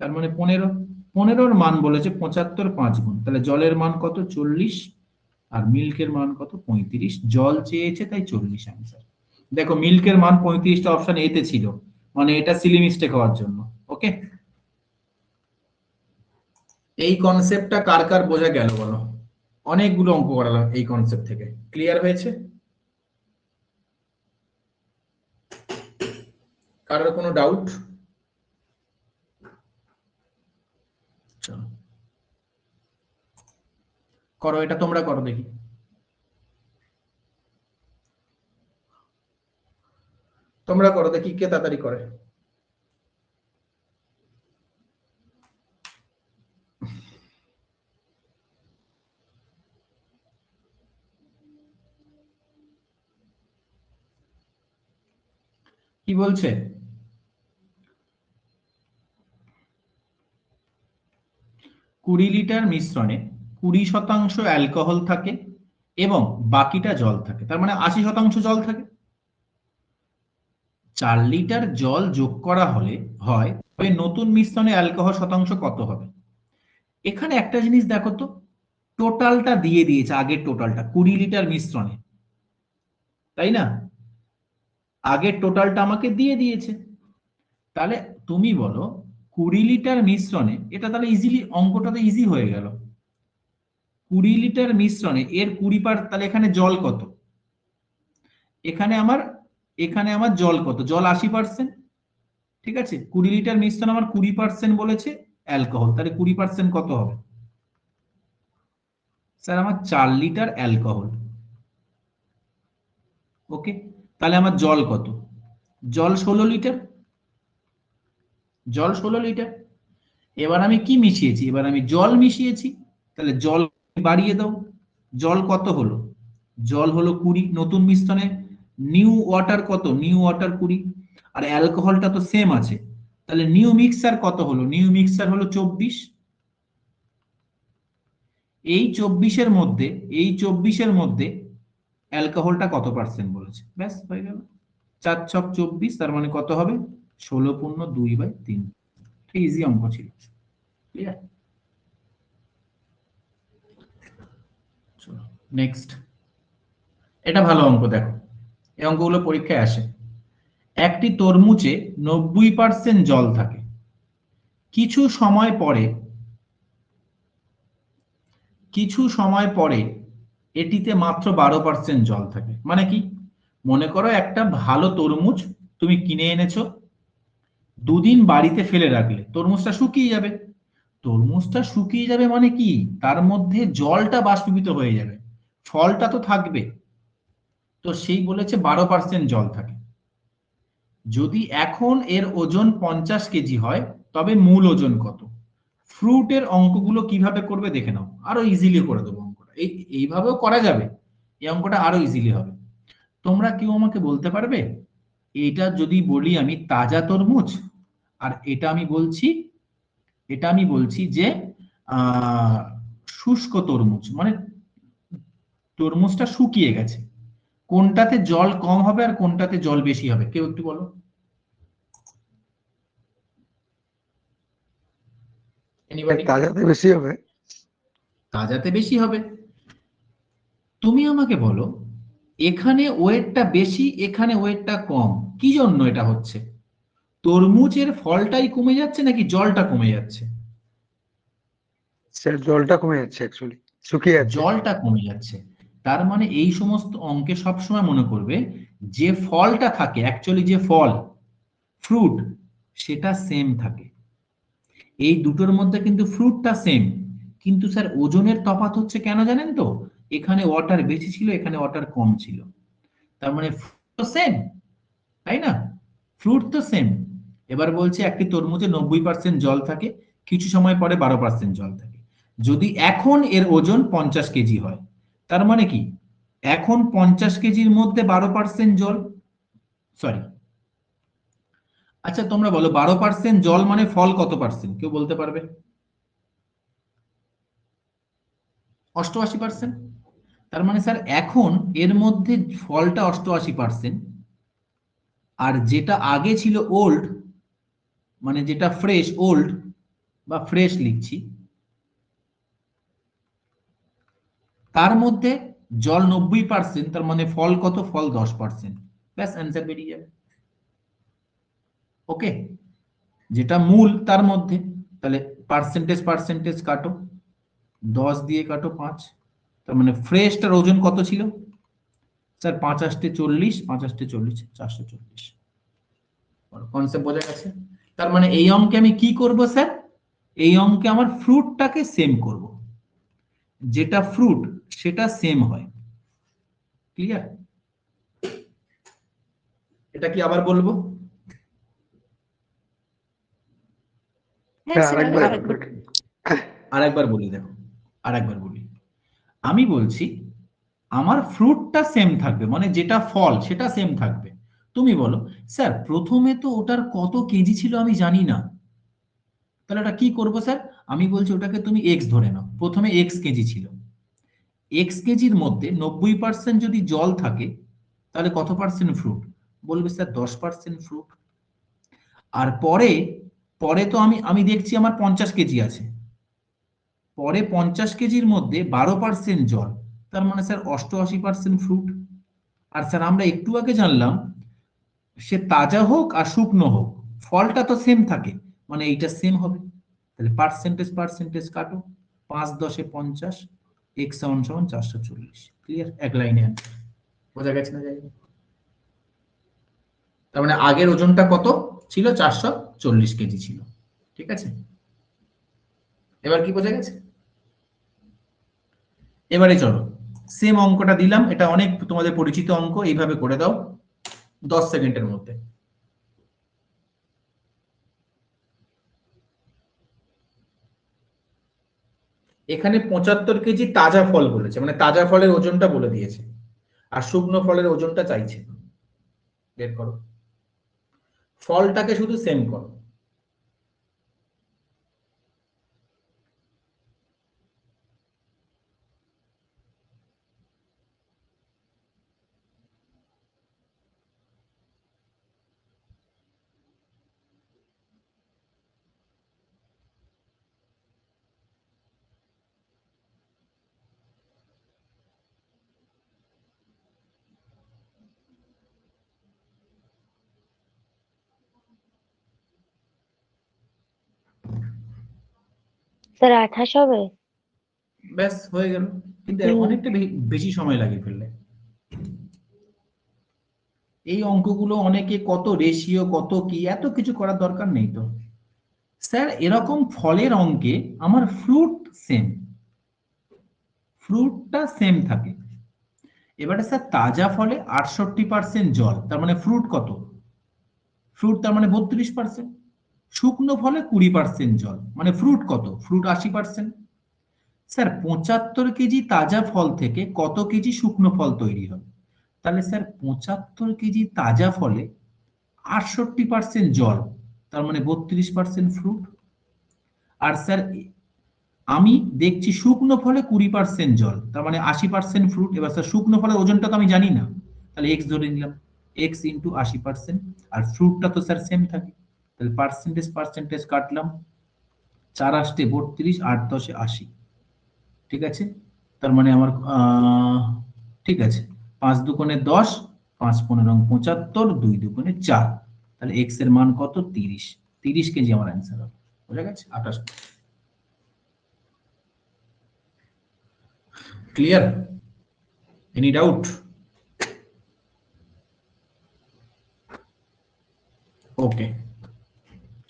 তার মানে 15। 15র মান বলেছে 75 5 গুণ। তাহলে জলের মান কত? 40, আর মিল্কের মান কত? 35। জল চেয়েছে তাই 40 অ্যান্সার। দেখো মিল্কের মান 35টা অপশন এতে ছিল, মানে এটা সিলি মিস্টেক হওয়ার জন্য। ওকে, এই কনসেপ্টটা কার কার বোঝা গেল বলো? অনেকগুলো অঙ্ক করালাম এই কনসেপ্ট থেকে, ক্লিয়ার হয়েছে? কারোর কোনো ডাউট? চলো করো, এটা তোমরা করো দেখি। তোমরা করো দেখি কে তাড়াতাড়ি করে। কি বলছে? 20 লিটার মিশ্রণে 20% অ্যালকোহল থাকে এবং বাকিটা জল থাকে, তার মানে 80% জল থাকে। 4 লিটার জল যোগ করা হয় তবে নতুন মিশ্রণে অ্যালকোহল শতাংশ কত হবে? এখানে একটা জিনিস দেখো তো, টোটালটা দিয়ে দিয়েছে, আগের টোটালটা 20 লিটার মিশ্রণে, তাই না? আগের টোটালটা আমাকে দিয়ে দিয়েছে। তাহলে তুমি বলো 20 লিটার মিশ্রণে, এটা তাহলে ইজিলি অঙ্কটা তো ইজি হয়ে গেল। 20 লিটার মিশ্রণে এর 20, তাহলে এখানে জল কত? এখানে আমার জল কত? জল 80%, ঠিক আছে। 20 লিটার মিশ্রণ আমার 20% বলেছে অ্যালকোহল, তাহলে 20% কত হবে? স্যার আমার 4 লিটার অ্যালকোহল। ওকে, তাহলে আমার জল কত? জল 16 লিটার। জল 16 লিটার। এবার আমি কি মিশিয়েছি? এবার আমি জল মিশিয়েছি, তাহলে জল বাড়িয়ে দাও। জল কত হলো? জল হলো 20। নতুন মিশ্রণে নিউ ওয়াটার কত? নিউ ওয়াটার 20, আর অ্যালকোহলটা তো সেম আছে, তাহলে নিউ মিক্সার কত হলো? নিউ মিক্সার হলো 24। এই 24-এর মধ্যে অ্যালকোহলটা কত পার্সেন্ট বলেছে, ব্যাস হয়ে গেল। 4 ছক 24, তার মানে কত হবে? 16/2/3। ইজি অঙ্ক ছিল, ক্লিয়ার? নেক্সট, এটা ভালো অঙ্ক, দেখো এই অঙ্কগুলো পরীক্ষায় আসে। একটি তরমুজে 90% জল থাকে, কিছু সময় পরে এটিতে মাত্র 12% জল থাকে। মানে কি? মনে করো একটা ভালো তরমুজ তুমি কিনে এনেছো, দুদিন বাড়িতে ফেলে রাখলে তরমুজটা শুকিয়ে যাবে। তরমুজটা শুকিয়ে যাবে মানে কি? তার মধ্যে জলটা বাষ্পীভূত হয়ে যাবে, ফলটা তো থাকবে। তো সেই বলেছে 12% জল থাকে। যদি এখন এর ওজন 50 কেজি হয় তবে মূল ওজন কত? ফ্রুটের অঙ্কগুলো কিভাবে করবে দেখে নাও, আরো ইজিলি করে দেবো অঙ্কটা। এইভাবেও করা যাবে, এই অঙ্কটা আরো ইজিলি হবে। তোমরা কেউ আমাকে বলতে পারবে, এটা যদি বলি আমি তাজা তরমুজ, আর এটা আমি বলছি যে শুষ্ক তরমুজ, মানে তরমুজটা শুকিয়ে গেছে, কোনটাতে জল কম হবে আর কোনটাতে জল বেশি হবে, কেউ একটু বলো। Anybody? তাজাতে বেশি হবে। তাজাতে বেশি হবে। তুমি আমাকে বলো, এখানে ওয়েটটা বেশি এখানে ওয়েটটা কম, কি জন্য এটা হচ্ছে? তরমুজের ফলটাই কমে যাচ্ছে নাকি জলটা কমে যাচ্ছে? স্যার জলটা কমে যাচ্ছে, অ্যাকচুয়ালি শুকিয়ে যাচ্ছে। জলটা কমে যাচ্ছে। তার মানে এই সমস্ত অঙ্কে সবসময় মনে করবে যে ফলটা থাকে, অ্যাকচুয়ালি যে ফল, ফ্রুট, সেটা সেম থাকে। এই দুটোর মধ্যে কিন্তু ফ্রুটটা সেম, কিন্তু স্যার ওজনের তফাৎ হচ্ছে কেন জানেন তো? এখানে ওয়াটার বেশি ছিল এখানে ওয়াটার কম ছিল। তার মানে ফ্রুট তো সেম, তাই না? ফ্রুট তো সেম। এবার বলছে একটি তরমুজে 90% জল থাকে, কিছু সময় পরে 12% জল থাকে। যদি এখন এর ওজন 50 কেজি হয়, তার মানে কি এখন 50 কেজির মধ্যে 12% জল, সরি, আচ্ছা তোমরা বলো 12% জল মানে ফল কত পার্সেন্ট, কেউ বলতে পারবে? 88%। তার মানে স্যার এখন এর মধ্যে ফলটা 88%, আর যেটা আগে ছিল ওল্ড, মানে যেটা ফ্রেশ, ওল্ড বা ফ্রেশ লিখছি, তার মধ্যে জল 90%, তার মানে ফল কত, ফল 10%। ব্যাস অ্যান্সার বেরিয়ে যাবে। ওকে, যেটা মূল তার মধ্যে, তাহলে পার্সেন্টেজ পার্সেন্টেজ কাটো, 10 দিয়ে কাটো 5, তার মানে ফ্রেশটার ওজন কত ছিল স্যার? 5 8 40, 5 8 40, 440। কনসেপ্ট বোঝা গেছে? তার মানে এই অঙ্কে আমি কি করব স্যার? এই অঙ্কে আমার ফ্রুটটাকে সেম করব, যেটা ফ্রুট সেটা সেম হয়। ক্লিয়ার? এটা কি আবার বলবো? হ্যাঁ স্যার স্যার, আরেকবার। আরেকবার বলি, দেখো আরেকবার বলি। আমি বলছি আমার ফ্রুটটা সেম থাকবে, মানে যেটা ফল সেটা সেম থাকবে। তুমি বলো স্যার প্রথমে তো ওটার কত কেজি ছিল আমি জানি না, তাহলে ওটা কি করবো স্যার? আমি বলছি ওটাকে তুমি এক্স ধরে নাও, প্রথমে এক্স কেজি ছিল, এক্স কেজির মধ্যে 90% যদি জল থাকে তাহলে কত পার্সেন্ট ফ্রুট? বলবে স্যার 10% ফ্রুট। আর পরে পরে তো আমি আমি দেখছি আমার 50 কেজি আছে, পরে 50 কেজির মধ্যে 12% জল, তার মানে স্যার 88% ফ্রুট। আর স্যার আমরা একটু আগে জানলাম সে তাজা হোক আর শুকনো হোক ফলটা তো সেম থাকে, মানে এইটা সেম হবে। তাহলে পার্সেন্টেজ পার্সেন্টেজ কাটো, 5 10 এ 50, এক্স সমান সমান 440। ক্লিয়ার? এক লাইনে answer। বোঝা গেছে না? যাই হোক। তার মানে আগের ওজনটা কত ছিল? 440 কেজি ছিল। ঠিক আছে, এবার কি বোঝা গেছে? এবারে চলো সেম অঙ্কটা দিলাম, এটা অনেক তোমাদের পরিচিত অঙ্ক, এইভাবে করে দাও 10 সেকেন্ডের মধ্যে। এখানে 75 কেজি তাজা ফল বলেছে, মানে তাজা ফলের ওজনটা বলে দিয়েছে, আর শুকনো ফলের ওজনটা চাইছে। বের করো, ফলটাকে শুধু সেম করো। স্যার 28 হবে? ব্যাস হয়ে গেল, কিন্তু অনেকটা বেশি সময় লাগে ফেললে। এই অঙ্কগুলো অনেকে কত রেশিও কত কি এত কিছু করার দরকার নেই তো স্যার। এরকম ফলের অঙ্কে আমার ফ্রুট সেম, ফ্রুটটা সেম থাকে। এবারে স্যার তাজা ফলে 68% জল, তার মানে ফ্রুট কত? ফ্রুট তার মানে 32%। শুকনো ফলে 20% জল, মানে ফ্রুট কত? ফ্রুট 80%। স্যার 75 কেজি তাজা ফল থেকে কত কেজি শুকনো ফল তৈরি হবে? তাহলে স্যার 75 কেজি তাজা ফলে 68% জল, তার মানে 32% ফ্রুট। আর স্যার আমি দেখছি শুকনো ফলে 20% জল, তার মানে 80% ফ্রুট। এবার স্যার শুকনো ফলের ওজনটা তো আমি জানি না, তাহলে এক্স ধরে নিলাম, এক্স ইন্টু 80%, আর ফ্রুটটা তো স্যার সেম থাকে, তাহলে পার্সেন্টেজ পার্সেন্টেজ কাটলাম, 4 আসতে 32, 8 10 80, ঠিক আছে। তার মানে আমার ঠিক আছে, 5 দুগুণে 10, 5 15 75, 2 দুগুণে 4, তাহলে এক্স এর মান কত? 30, 30 কেজি আমার অ্যান্সার হবে। বুঝা গেছে? 28। Clear? Any doubt? Okay,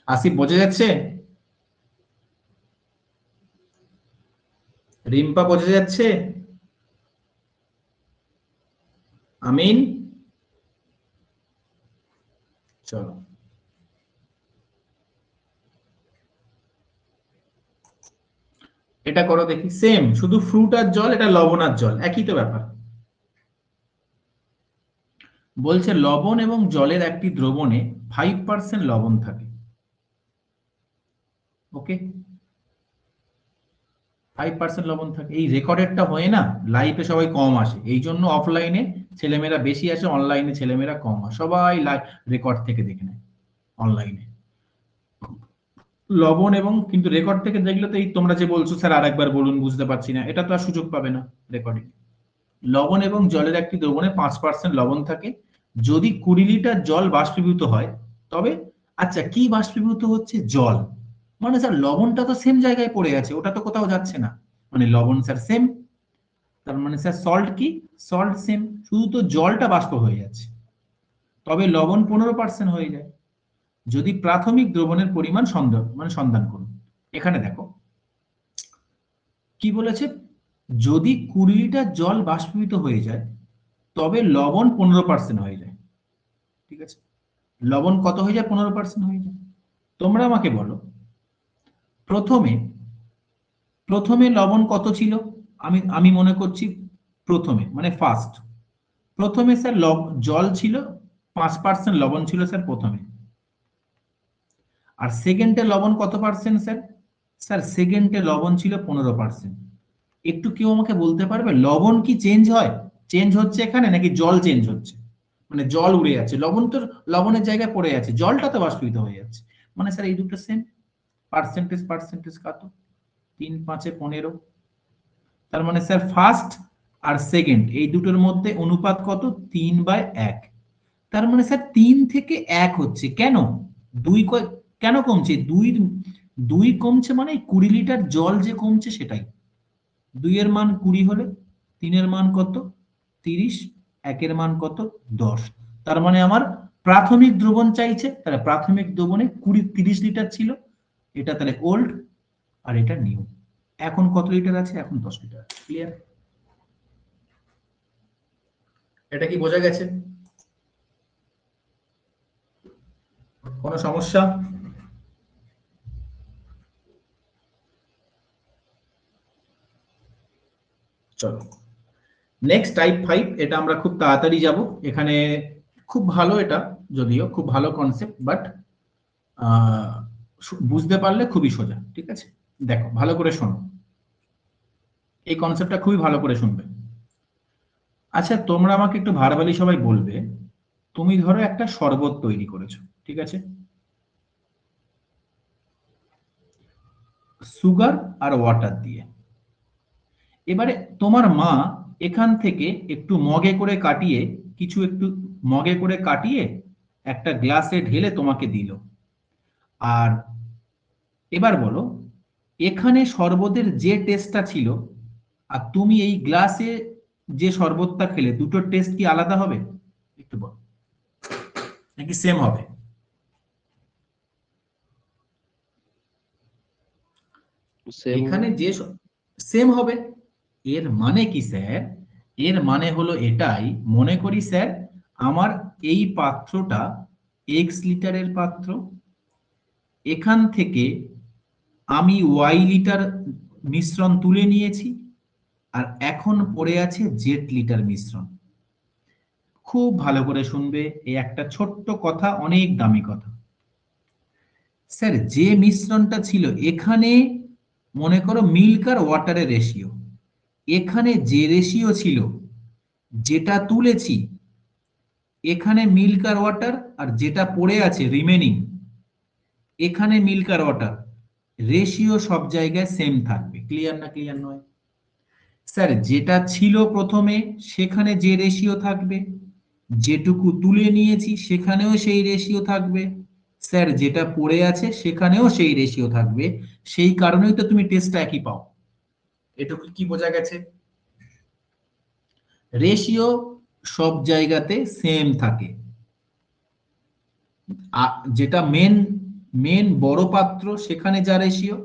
Asif বোঝা যাচ্ছে? রিম্পা বোঝা যাচ্ছে? আমিন? চলো, এটা করো দেখি। সেম, শুধু ফ্রুট আর জল, এটা লবণ আর জল, একই তো ব্যাপার। বলছে লবণ এবং জলের একটি দ্রবণে 5% লবণ থাকে। ওকে, 5% লবণ থাকে। এই রেকর্ডেডটা হয়ে না লাইভে সবাই কম আসে, এই জন্য অফলাইনে ছেলেমেয়েরা বেশি আসে, অনলাইনে ছেলেমেয়েরা কম আসে। সবাই রেকর্ড থেকে দেখে নেয় অনলাইনে। লবণ এবং, কিন্তু রেকর্ড থেকে দেখলে তো এই তোমরা যে বলছো স্যার আরেকবার বলুন বুঝতে পারছি না, এটা তো আর সুযোগ পাবে না রেকর্ডিং। লবণ এবং জলের একটি দ্রবণে 5% লবণ থাকে। যদি 20 লিটার জল বাষ্পীভূত হয় তবে, আচ্ছা কি বাষ্পীভূত হচ্ছে? জল। মানে স্যার লবণটা তো সেম জায়গায় পড়ে আছে, ওটা তো কোথাও যাচ্ছে না, মানে লবণ স্যার সেম, তার মানে স্যার সল্ট কি? সল্ট সেম, শুধু তো জলটা বাষ্প হয়ে যাচ্ছে, তবে লবণ 15% হয়ে যায়। যদি প্রাথমিক দ্রবণের পরিমাণ সন্ধান করুন। এখানে দেখো কি বলেছে, যদি 20 লিটার জল বাষ্পীভূত হয়ে যায় তবে লবণ 15% হয়ে যায়। ঠিক আছে, লবণ কত হয়ে যায়? 15% হয়ে যায়। তোমরা আমাকে বলো, প্রথমে প্রথমে লবণ কত ছিল? আমি আমি মনে করছি প্রথমে মানে ফার্স্ট, প্রথমে স্যার জল ছিল 5% লবণ ছিল স্যার প্রথমে। আর সেকেন্ডে লবণ কত পার্সেন্ট স্যার? স্যার সেকেন্ডে লবণ ছিল 15%। একটু কেউ আমাকে বলতে পারবে লবণ কি চেঞ্জ হয়? চেঞ্জ হচ্ছে এখানে নাকি জল চেঞ্জ হচ্ছে? মানে জল উড়ে যাচ্ছে, লবণ তো লবণের জায়গায় পড়ে আছে, জলটা তো বাষ্পীভূত হয়ে যাচ্ছে। মানে স্যার এই দুটো সেম, পার্সেন্টেজ পার্সেন্টেজ কত? 3 5 15। তার মানে স্যার ফার্স্ট আর সেকেন্ড এই দুটোর মধ্যে অনুপাত কত? 3/1। তার মানে স্যার 3 থেকে 1 হচ্ছে কেন? 2 কেন কমছে? 2 কমছে মানে 20 লিটার জল যে কমছে সেটাই। 2 এর মান 20 হলে 3 এর মান কত? 30, 1 এর মান কত? 10। তার মানে আমার প্রাথমিক দ্রবণ চাইছে, তাহলে প্রাথমিক দ্রবণে 30 লিটার ছিল, এটা তাহলে ওল্ড আর এটা নিউ। এখন কত লিটার আছে? এখন 10 লিটার। ক্লিয়ার? এটা কি বোঝা গেছে? কোনো সমস্যা? চলো নেক্সট টাইপ 5, এটা আমরা খুব তাড়াতাড়ি যাব। এখানে খুব ভালো, এটা যদিও খুব ভালো কনসেপ্ট, বাট বুঝতে পারলে খুবই সোজা। ঠিক আছে, দেখো ভালো করে শোনো, এই কনসেপ্টটা খুবই ভালো করে শুনবে। আচ্ছা তোমরা আমাকে একটু ভার্বালি সবাই বলবে, তুমি ধরো একটা শরবত তৈরি করেছো, ঠিক আছে, সুগার আর ওয়াটার দিয়ে। এবারে তোমার মা এখান থেকে একটু মগে করে কাটিয়ে, কিছু একটু মগে করে কাটিয়ে একটা গ্লাসে ঢেলে তোমাকে দিল। আর এবার বলো, এখানে শরবতের যে টেস্টটা ছিল আর তুমি এই গ্লাসে যে শরবতটা খেলে, দুটোর টেস্ট কি আলাদা হবে? একটু বলো, নাকি সেম হবে? এখানে যে সেম হবে। এর মানে কি স্যার? এর মানে হলো এটাই, মনে করি স্যার আমার এই পাত্রটা এক্স লিটারের পাত্র, এখান থেকে আমি ওয়াই লিটার মিশ্রণ তুলে নিয়েছি, আর এখন পড়ে আছে জেড লিটার মিশ্রণ। খুব ভালো করে শুনবে, এই একটা ছোট্ট কথা, অনেক দামি কথা। স্যার যে মিশ্রণটা ছিল এখানে মনে করো মিল্ক আর ওয়াটারের রেশিও, এখানে যে রেশিও ছিল যেটা তুলেছি, এখানে মিল্ক আর ওয়াটার, আর যেটা পড়ে আছে রিমেনিং এখানে মিল্ক আর ওয়াটার, রেশিও সব জায়গায় সেম থাকবে। ক্লিয়ার না ক্লিয়ার নয়? স্যার যেটা ছিল প্রথমে সেখানে যে রেশিও থাকবে, যেটুকু তুলে নিয়েছি সেখানেও সেই রেশিও থাকবে, স্যার যেটা পড়ে আছে সেখানেও সেই রেশিও থাকবে। সেই কারণেই তো তুমি টেস্টটা একই পাও। এটুকু কি বোঝা গেছে? রেশিও সব জায়গাতে সেম থাকে। যেটা মেন বড় পাত্র সেখানে যা রেশিও,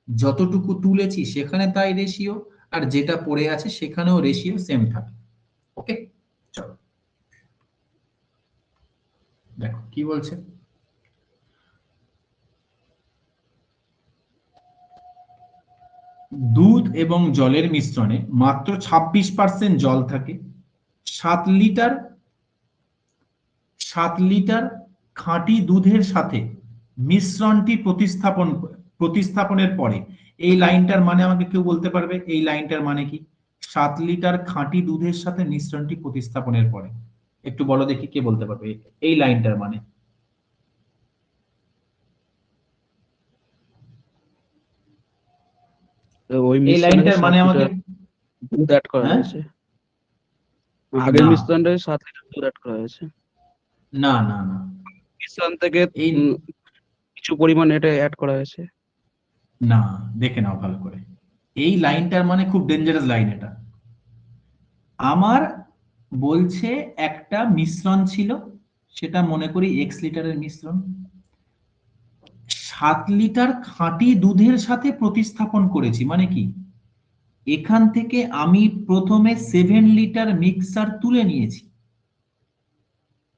যতটুকু তুলেছি সেখানে তাই রেশিও, আর যেটা পড়ে আছে সেখানেও রেশিও সেম থাকে। ওকে, চলো দেখো কি বলছে। দুধ এবং জলের মিশ্রণে মাত্র 26% জল থাকে। 7 লিটার খাঁটি দুধের সাথে মিশ্রণটি প্রতিস্থাপনের পরে, এই লাইনটার মানে আমাকে কেউ বলতে পারবে এই লাইনটার মানে কি? 7 লিটার খাঁটি দুধের সাথে মিশ্রণটি প্রতিস্থাপনের পরে, একটু বলো দেখি কে বলতে পারবে এই লাইনটার মানে? তো ওই এই মিশ্রণে লাইনটার 7 মানে আমাকে, লিটার দুধ অ্যাড করা হ্যাঁ হয়েছে। আগের না মিশ্রণে 7 লিটার দুধ অ্যাড করা হয়েছে। না না না, মিশ্রণ থেকে এই কিছু পরিমাণ এটা অ্যাড করা হয়েছে। না, দেখে নাও ভালো করে। এই লাইনটার মানে খুব ডেঞ্জারাস লাইন এটা। আমার বলছে একটা মিশ্রণ ছিল, সেটা মনে করি এক্স লিটারের মিশ্রণ, 7 লিটার খাঁটি দুধের সাথে প্রতিস্থাপন করেছি। মানে কি, এখান থেকে আমি প্রথমে 7 লিটার মিক্সার তুলে নিয়েছি,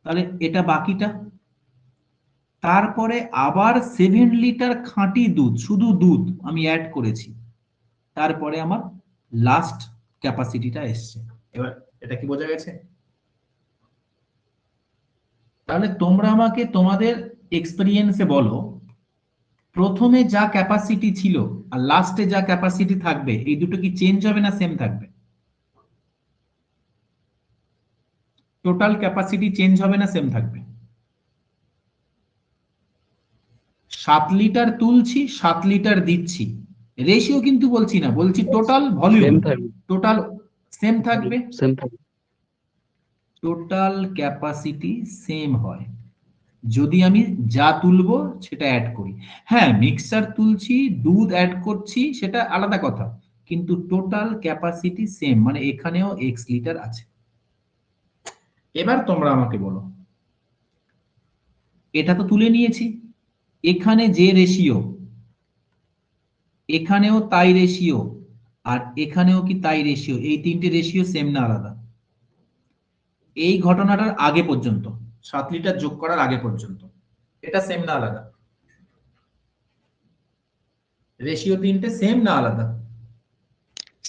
তাহলে এটা বাকিটা, তারপরে আবার 7 লিটার খাঁটি দুধ, শুধু দুধ আমি অ্যাড করেছি, তারপরে আমার লাস্ট ক্যাপাসিটিটা এসছে। এবার এটা কি বোঝা গেছে? তাহলে তোমরা আমাকে তোমাদের এক্সপেরিয়েন্সে বলো, প্রথমে যা ক্যাপাসিটি ছিল আর লাস্টে যা ক্যাপাসিটি থাকবে, এই দুটো কি চেঞ্জ হবে না সেম থাকবে? টোটাল ক্যাপাসিটি চেঞ্জ হবে না সেম থাকবে? 7 লিটার তুলছি, 7 লিটার দিচ্ছি, রেশিও কিন্তু বলছি না, বলছি টোটাল ভলিউম, সেম থাকবে। টোটাল সেম থাকবে। সেম থাকবে। টোটাল ক্যাপাসিটি সেম হয় যদি আমি যা তুলবো সেটা অ্যাড করি। হ্যাঁ, মিক্সার তুলছি, দুধ অ্যাড করছি, সেটা আলাদা কথা, কিন্তু টোটাল ক্যাপাসিটি সেম, মানে এখানেও এক্স লিটার আছে। এবার তোমরা আমাকে বলো, এটা তো তুলে নিয়েছি, এখানে যে রেশিও এখানেও তাই রেশিও, আর এখানেও কি তাই রেশিও, এই তিনটে রেশিও সেম না আলাদা? এই ঘটনাটার আগে পর্যন্ত, 7 লিটার যোগ করার আগে পর্যন্ত এটা সেম না আলাদা? রেশিও তিনটে সেম না আলাদা?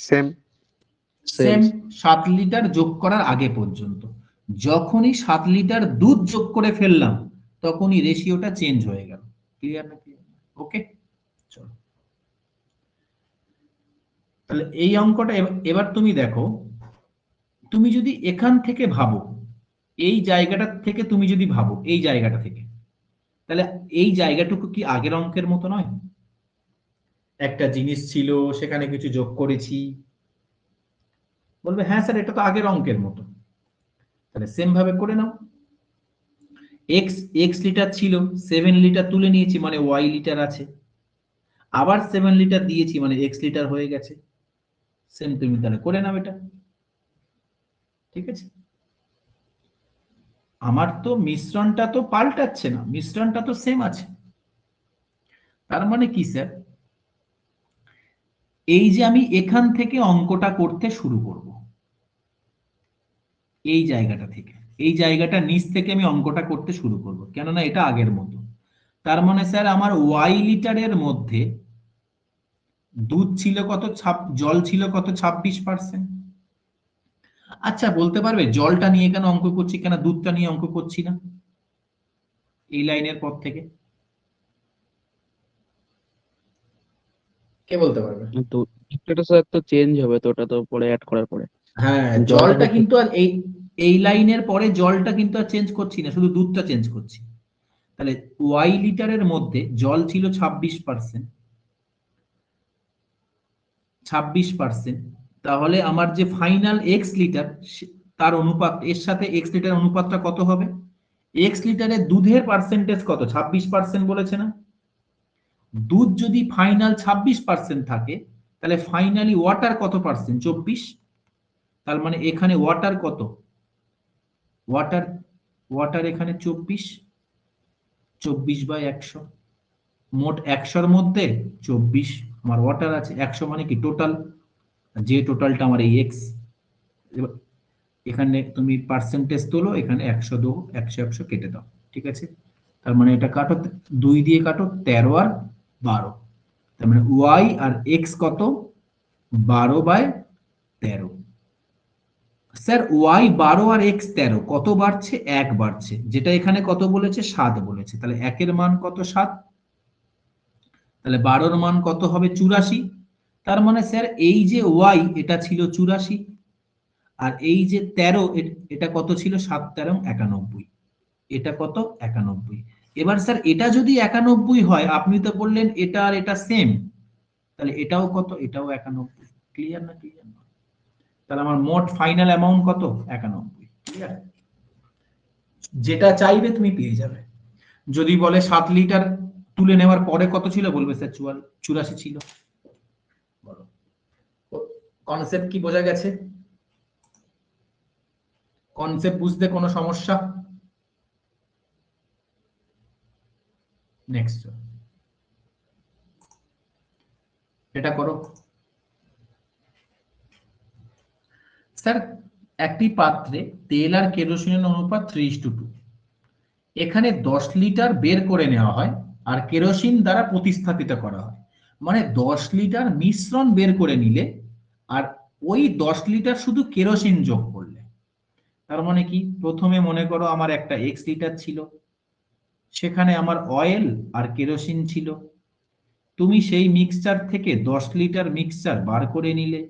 সেম। সেম। 7 লিটার যোগ করার আগে পর্যন্ত, যখনই 7 লিটার দুধ যোগ করে ফেললাম তখনই রেশিওটা চেঞ্জ হয়ে গেল। ক্লিয়ার না ক্লিয়ার? ওকে, চলো তাহলে এই অঙ্কটা এবার তুমি দেখো, তুমি যদি এখান থেকে ভাবো, এই জায়গাটা থেকে তুমি যদি ভাবো এই জায়গাটা থেকে, তাহলে এই জায়গাটুকু কি আগের অঙ্কের মতো নয়? একটা জিনিস ছিল, সেখানে কিছু যোগ করেছি, বলবে হ্যাঁ স্যার এটা তো আগের অঙ্কের মতো। তাহলে সেম ভাবে করে নাও। এক্স লিটার ছিল, 7 লিটার তুলে নিয়েছি মানে ওয়াই লিটার আছে, আবার 7 লিটার দিয়েছি মানে এক্স লিটার হয়ে গেছে। সেম তুমি তাহলে করে নাও এটা, ঠিক আছে? আমার তো মিশ্রণটা তো পাল্টাচ্ছে না, মিশ্রণটা তো সেম আছে। তার মানে কি স্যার, এই যে আমি এখান থেকে অঙ্কটা করতে শুরু করব, এই জায়গাটা থেকে, এই জায়গাটা নিচ থেকে আমি অঙ্কটা করতে শুরু করব, কেননা এটা আগের মতো। তার মানে স্যার আমার ওয়াই লিটারের মধ্যে দুধ ছিল কত, জল ছিল কত, 26%। আচ্ছা বলতে পারবে জলটা নিয়ে কেন অঙ্ক করছি, কেন দুধটা নিয়ে অঙ্ক করছি না এই লাইনের পর থেকে? কে বলতে পারবে? তো একটা স্যার তো চেঞ্জ হবে, তো ওটা তো পরে অ্যাড করার পরে হ্যাঁ, জলটা জলটা তো কিন্তু আর এই লাইনের পরে জলটা কিন্তু আর চেঞ্জ করছি না, শুধু দুধটা চেঞ্জ করছি। তাহলে ওয়াই লিটারের মধ্যে জল ছিল 26%, 26%। তাহলে আমার যে ফাইনাল এক্স লিটার, তার অনুপাত এর সাথে এক্স লিটার অনুপাতটা কত হবে? এক্স লিটারের দুধের পার্সেন্টেজ কত? 26% বলেছে না? দুধ যদি ফাইনাল 26% থাকে, তাহলে ফাইনালি ওয়াটার কত পার্সেন্ট? 24। তার মানে এখানে ওয়াটার কত? ওয়াটার ওয়াটার এখানে 24, 24/100। মোট 100-র মধ্যে 24 আমার ওয়াটার আছে। 100 মানে কি টোটাল, যে টোটালটা আমার এই এক্স। এখানে তুমি পার্সেন্টেজ তোলো, এখানে 100 দেবো, 100 100 কেটে দাও, ঠিক আছে? তার মানে এটা কাটো, 2 দিয়ে কাটো, 13 আর 12। তার মানে ওয়াই আর এক্স কত? 12/13। স্যার ওয়াই 12 আর এক্স 13 কত বাড়ছে? 1 বাড়ছে, যেটা এখানে কত বলেছে? 7 বলেছে। তাহলে 1 এর মান কত? 7। তাহলে 12-র মান কত হবে? 84। তার মানে স্যার এই যে ওয়াই এটা ছিল 84, আর এই যে 13 এটা কত ছিল? 7 13 91। এটা কত? 91। এবার স্যার এটা যদি 91 হয়, আপনি তো বললেন এটা আর এটা সেম, তাহলে এটাও কত? এটাও 91। ক্লিয়ার না? ক্লিয়ার না? তাহলে আমার মোট ফাইনাল অ্যামাউন্ট কত? 91। ক্লিয়ার? যেটা চাইবে তুমি পেয়ে যাবে। যদি বলে 7 লিটার তুলে নেওয়ার পরে কত ছিল, বলবে স্যার 84 ছিল। বলো, কনসেপ্ট কি বোঝা গেছে? কনসেপ্ট বুঝতে কোনো সমস্যা? নেক্সট এটা করো। স্যার একটি পাত্রে তেল আর কেরোসিনের অনুপাত 3:2। এখানে 10 লিটার বের করে নেওয়া হয় আর কেরোসিন দ্বারা প্রতিস্থাপিত করা হয়। মানে 10 লিটার মিশ্রণ বের করে নিলে আর ওই 10 লিটার শুধু কেরোসিন যোগ করলে, তার মানে কি? প্রথমে মনে করো আমার একটা এক্স লিটার ছিল, সেখানে আমার অয়েল আর কেরোসিন ছিল। তুমি সেই মিক্সচার থেকে 10 লিটার মিক্সচার বার করে নিলে,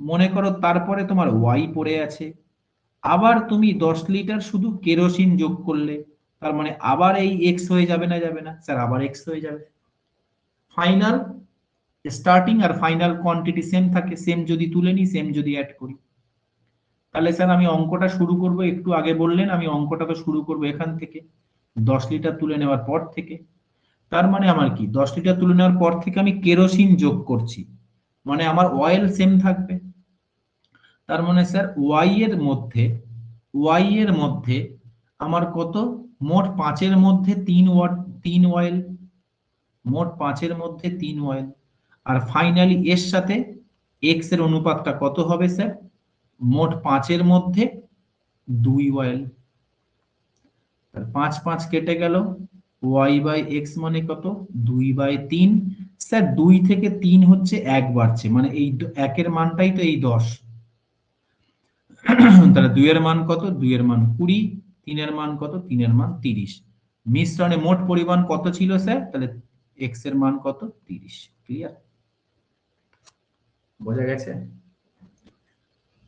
মনে করো তারপরে তোমার ওয়াই পড়ে আছে, আবার তুমি 10 লিটার শুধু কেরোসিন যোগ করলে, তার মানে আবার এই এক্স হয়ে যাবে না? যাবে না স্যার, আবার এক্স হয়ে যাবে। ফাইনাল স্টার্টিং আর ফাইনাল কোয়ান্টিটি সেম থাকে, সেম যদি তুলে নিই, সেম যদি অ্যাড করি। তাহলে স্যার আমি অঙ্কটা শুরু করব, একটু আগে বললেন আমি অঙ্কটা তো শুরু করব এখান থেকে, 10 লিটার তুলে নেওয়ার পর থেকে। তার মানে আমার কি, 10 লিটার তুলে নেওয়ার পর থেকে আমি কেরোসিন যোগ করছি, মানে আমার অয়েল সেম থাকবে। তার মানে স্যার ওয়াই এর মধ্যে আমার কত? মোট 5-এর মধ্যে 3 অয়েল, মোট 5-এর মধ্যে 3 অয়েল। আর ফাইনালি এর সাথে এক্স এর অনুপাতটা কত হবে স্যার? মোট 5-এর মধ্যে 2 অয়েল। 5 5 কেটে গেল, y/x মানে কত? 2/3। স্যার 2 থেকে 3 হচ্ছে 1 বাড়ছে, মানে এই 1-এর মানটাই তো এই 10। তাহলে 2 এর মান কত? 2 এর মান 20। 3 এর মান কত? 3 এর মান 30। মিশ্রণে মোট পরিমাণ কত ছিল স্যার? তাহলে x এর মান কত? 30। ক্লিয়ার? বোঝা গেছে?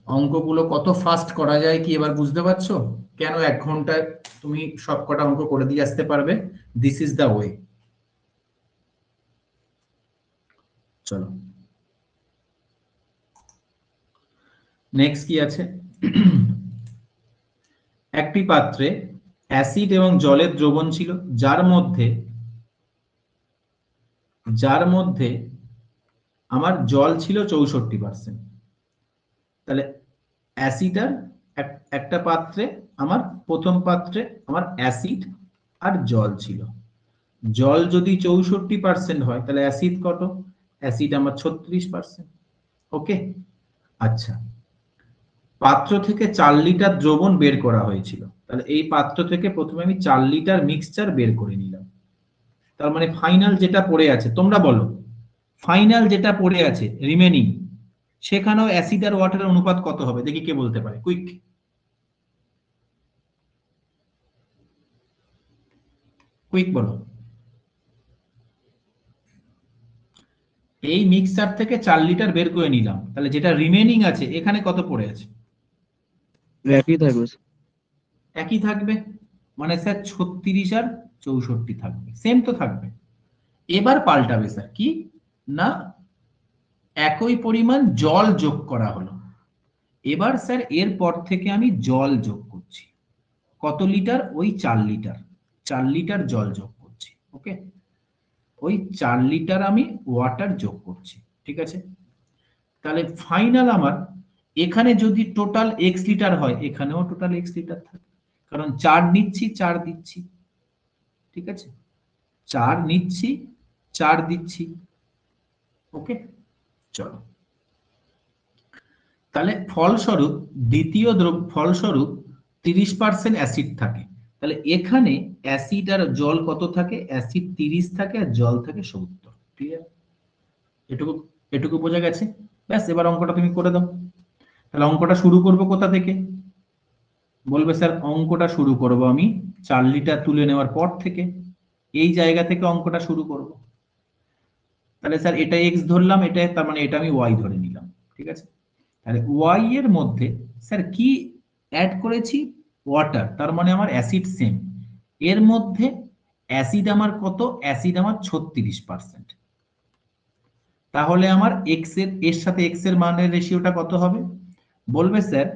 অঙ্কগুলো কত ফাস্ট করা যায় কি এবার বুঝতে পারছো? কেন 1 ঘন্টায় তুমি সবকটা অঙ্ক করে দিয়ে আসতে পারবে? This is the way. চলো নেক্সট কি আছে? একটি পাত্রে অ্যাসিড এবং জলের দ্রবণ ছিল, যার মধ্যে আমার জল ছিল 64%। তাহলে অ্যাসিড আর একটা পাত্রে, আমার প্রথম পাত্রে আমার অ্যাসিড আর জল ছিল। জল যদি 64% হয়, তাহলে অ্যাসিড কত? অ্যাসিড আমার 36%। ওকে, আচ্ছা। পাত্র থেকে 4 লিটার দ্রবণ বের করা হয়েছিল, তাহলে এই পাত্র থেকে প্রথমে আমি 4 লিটার মিক্সচার বের করে নিলাম। তার মানে ফাইনাল যেটা পড়ে আছে, তোমরা বলো, ফাইনাল যেটা পড়ে আছে রিমেনিং, সেখানেও অ্যাসিড আর ওয়াটারের অনুপাত কত হবে? দেখি কে বলতে পারে, কুইক কুইক বলো। এই মিক্সচার থেকে 4 লিটার বের করে নিলাম, তাহলে যেটা রিমেনিং আছে এখানে কত পড়ে আছে? একই থাকবে স্যার। একই থাকবে, মানে স্যার 36 আর 64 থাকবে, সেম তো থাকবে। এবার পাল্টাবে স্যার, কি না একই পরিমাণ জল যোগ করা হলো। এবার স্যার এরপর থেকে আমি জল যোগ করছি। কত লিটার? ওই 4 লিটার, 4 লিটার জল যোগ করছি। ওকে, ওই 4 লিটার আমি ওয়াটার যোগ করছি, ঠিক আছে? তাহলে ফাইনাল আমার এখানে যদি টোটাল এক্স লিটার হয়, এখানেও টোটাল এক্স লিটার থাকে, কারণ 4 নিচ্ছি 4 দিচ্ছি, ঠিক আছে? 4 নিচ্ছি 4 দিচ্ছি। ওকে, চলো। তাহলে ফলস্বরূপ দ্বিতীয় ফলস্বরূপ 30% অ্যাসিড থাকে। তাহলে এখানে অ্যাসিড আর জল কত থাকে? অ্যাসিড 30 থাকে আর জল থাকে 70। ক্লিয়ার? এটুকু এটুকু বোঝা গেছে? ব্যাস, এবার অঙ্কটা তুমি করে দাও। তাহলে অঙ্কটা শুরু করব কোথা থেকে? বলবে স্যার অঙ্কটা শুরু করব আমি 4 লিটার তুলে নেওয়ার পর থেকে, এই জায়গা থেকে অঙ্কটা শুরু করব। তাহলে স্যার এটা এক্স ধরলাম, এটা তার মানে এটা আমি ওয়াই ধরে নিলাম, ঠিক আছে? তাহলে ওয়াই এর মধ্যে স্যার কি অ্যাড করেছি? ওয়াটার, তার মানে আমার অ্যাসিড সেম। এর মধ্যে অ্যাসিড আমার কত? অ্যাসিড আমার 36%। তাহলে আমার এক্স এর সাথে এক্স এর মানের রেশিওটা কত হবে? বলবে স্যার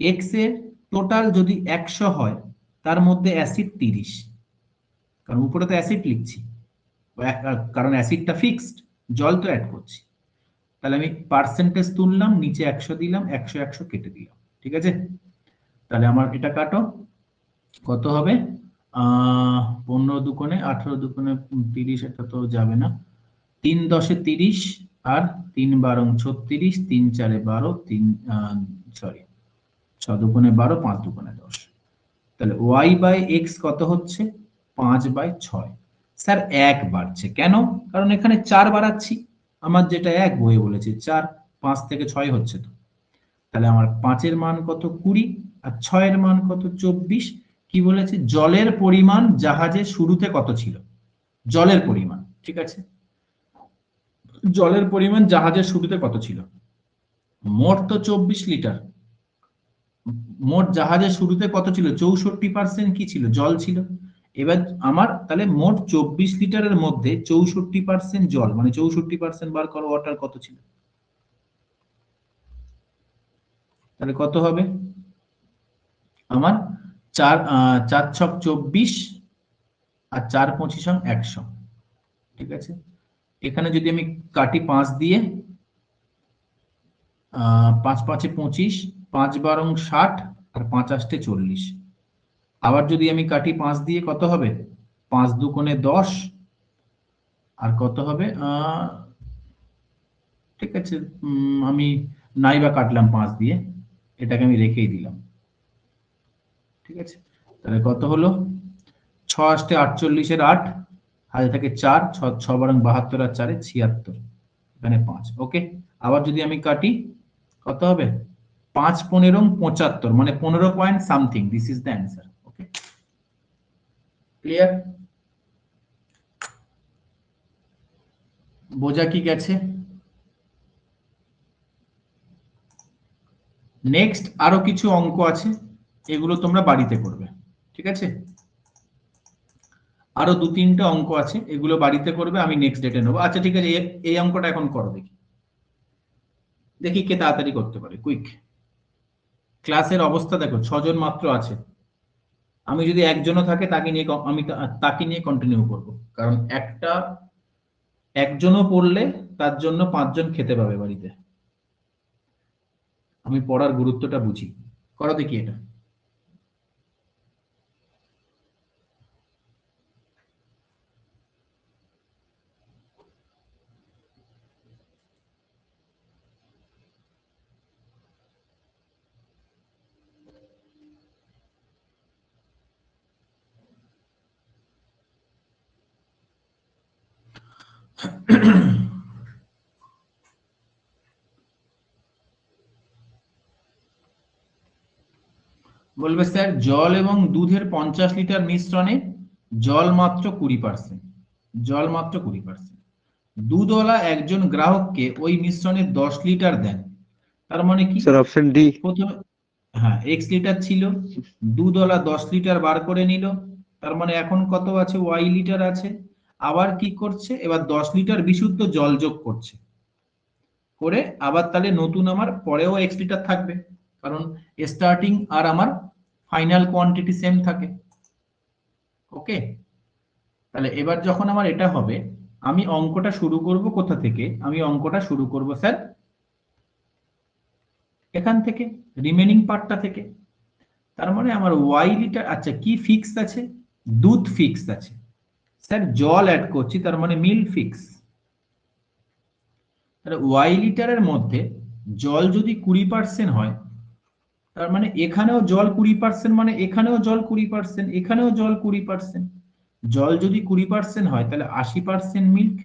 এক্স এর টোটাল যদি 100 হয়, তার মধ্যে অ্যাসিড 30, কারণ উপরে তো অ্যাসিড লিখছি, কারণ অ্যাসিডটা ফিক্সড, জল তো অ্যাড করছি। তাহলে আমি পার্সেন্টেজ তুললাম, নিচে 100 দিলাম, 100 100 কেটে দিলাম, ঠিক আছে? তাহলে আমার এটা কাটো, কত হবে? 15 দুগুণে 18 দুগুণে 30, এটা তো যাবে না। 3 10 30 আর 3 12 36, 3 4 12, 3 সরি 6 দুগুণে 12, 5 দুগুণে 10। তাহলে y বাই x কত হচ্ছে? 5/6। স্যার 1 বাড়ছে কেন? কারণ এখানে 4 বাড়াচ্ছি, আমার যেটা 1 বইয়ে বলেছে 4, 5 থেকে 6 হচ্ছে তো। তাহলে আমার 5 এর মান কত? 20, আর 6 এর মান কত? 24। কি বলেছে? জলের পরিমাণ জাহাজের শুরুতে কত ছিল? জলের পরিমাণ, ঠিক আছে? জলের পরিমাণ জাহাজের শুরুতে কত ছিল? মোট তো 24 লিটার। মোট জাহাজের শুরুতে কত ছিল? 64% কি ছিল? জল ছিল। এবার আমার তাহলে মোট 24 লিটারের মধ্যে 64% জল, মানে 64% বার করো ওয়াটার কত ছিল? তাহলে কত হবে আমার? 4 4 ছক 24 আর 4 25 100, ঠিক আছে? এখানে যদি আমি কাটি 5 দিয়ে, 5 5 25, 5 12 60 আর 5 8 40। আবার যদি আমি কাটি 5 দিয়ে, কত হবে? 5 দুগুণে 10 আর কত হবে? ঠিক আছে, আমি নাইবা কাটলাম 5 দিয়ে, এটাকে আমি রেখেই দিলাম, ঠিক আছে? তাহলে কত হলো? 6 8 48 এর 8, হাতে থাকে 4, 6 6 12 72 আর 4 76, এখানে 5। ওকে, আবার যদি আমি কাটি, কত হবে? 5 15 75, মানে 15 point something. This is the answer. Okay, clear? বোঝা কি গেছে? নেক্সট আরো কিছু অঙ্ক আছে, এগুলো তোমরা বাড়িতে করবে, ঠিক আছে? আরো 2-3টা অঙ্ক আছে, এগুলো বাড়িতে করবে, আমি নেক্সট ডেটে নেবো। আচ্ছা ঠিক আছে, এই অঙ্কটা এখন করো, দেখি দেখি কে তাড়াতাড়ি করতে পারে, কুইক। ক্লাসের অবস্থা দেখো, 6 জন মাত্র আছে। আমি যদি একজনও থাকে তাকে নিয়ে আমি তাকে নিয়ে কন্টিনিউ করব, কারণ একজনও পড়লে তার জন্য 5 জন খেতে পাবে বাড়িতে। আমি পড়ার গুরুত্বটা বুঝি। করো দেখি এটা। বলবে স্যার জল এবং দুধের 50 লিটার মিশ্রণে জল মাত্র 20%, জল মাত্র 20%। দুধওয়ালা একজন গ্রাহককে ওই মিশ্রণে 10 লিটার দেন, তার মানে কি? Sir option D. প্রথমে হ্যাঁ x লিটার ছিল, দুধওয়ালা 10 লিটার বার করে নিল, তার মানে এখন কত আছে? y লিটার আছে। আবার কি করছে? এবার 10 লিটার বিশুদ্ধ জল যোগ করছে, করে আবার তাহলে নতুন আমার পরেও x লিটার থাকবে, কারণ স্টার্টিং আর আমার ফাইনাল কোয়ান্টিটি সেম থাকে। ওকে, তাহলে এবার যখন আমার এটা হবে, আমি অঙ্কটা শুরু করব কোথা থেকে? আমি অঙ্কটা শুরু করব স্যার এখান থেকে, রিমেনিং পার্টটা থেকে। তার মানে আমার y লিটার, আচ্ছা কি ফিক্স আছে? দুধ ফিক্স আছে স্যার, জল অ্যাড করছি তার মানে মিল ফিক্স। তাহলে y লিটারের মধ্যে জল যদি 20% হয়, তার মানে এখানেও জল 20%, মানে এখানেও জল 20%, এখানেও জল 20%। জল যদি 20% হয় তাহলে 80% মিল্ক।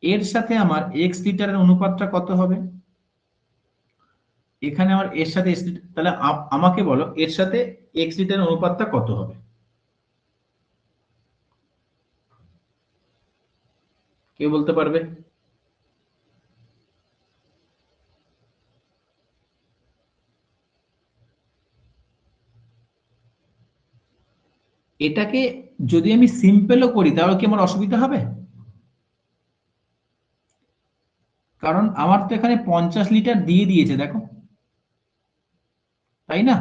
এর সাথে আমার x লিটারের অনুপাতটা কত হবে? এখানে আমার এর সাথে x লিটার, তাহলে আমাকে বলো এর সাথে x লিটারের অনুপাতটা কত হবে? কে বলতে পারবে? এটাকে যদি আমি সিম্পলও করি তাহলে কি আমার অসুবিধা হবে? কারণ আমার তো এখানে 50 লিটার দিয়ে দিয়েছে, দেখো, তাই না?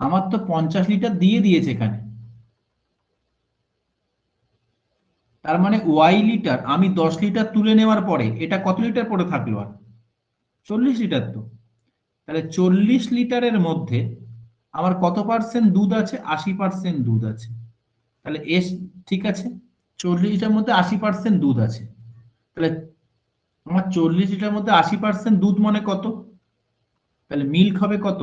আমার তো 50 লিটার দিয়ে দিয়েছে এখানে, তার মানে y লিটার আমি 10 লিটার তুলে নেওয়ার পরে এটা কত লিটার পড়ে থাকলো? আর 40 লিটার। তো তাহলে 40 লিটারের মধ্যে আমার কত পার্সেন্ট দুধ আছে? 80% দুধ আছে। তাহলে এস, ঠিক আছে, 40 লিটার মধ্যে 80% দুধ আছে, তাহলে আমার 40 লিটার মধ্যে 80% দুধ মানে কত? তাহলে মিল্ক হবে কত?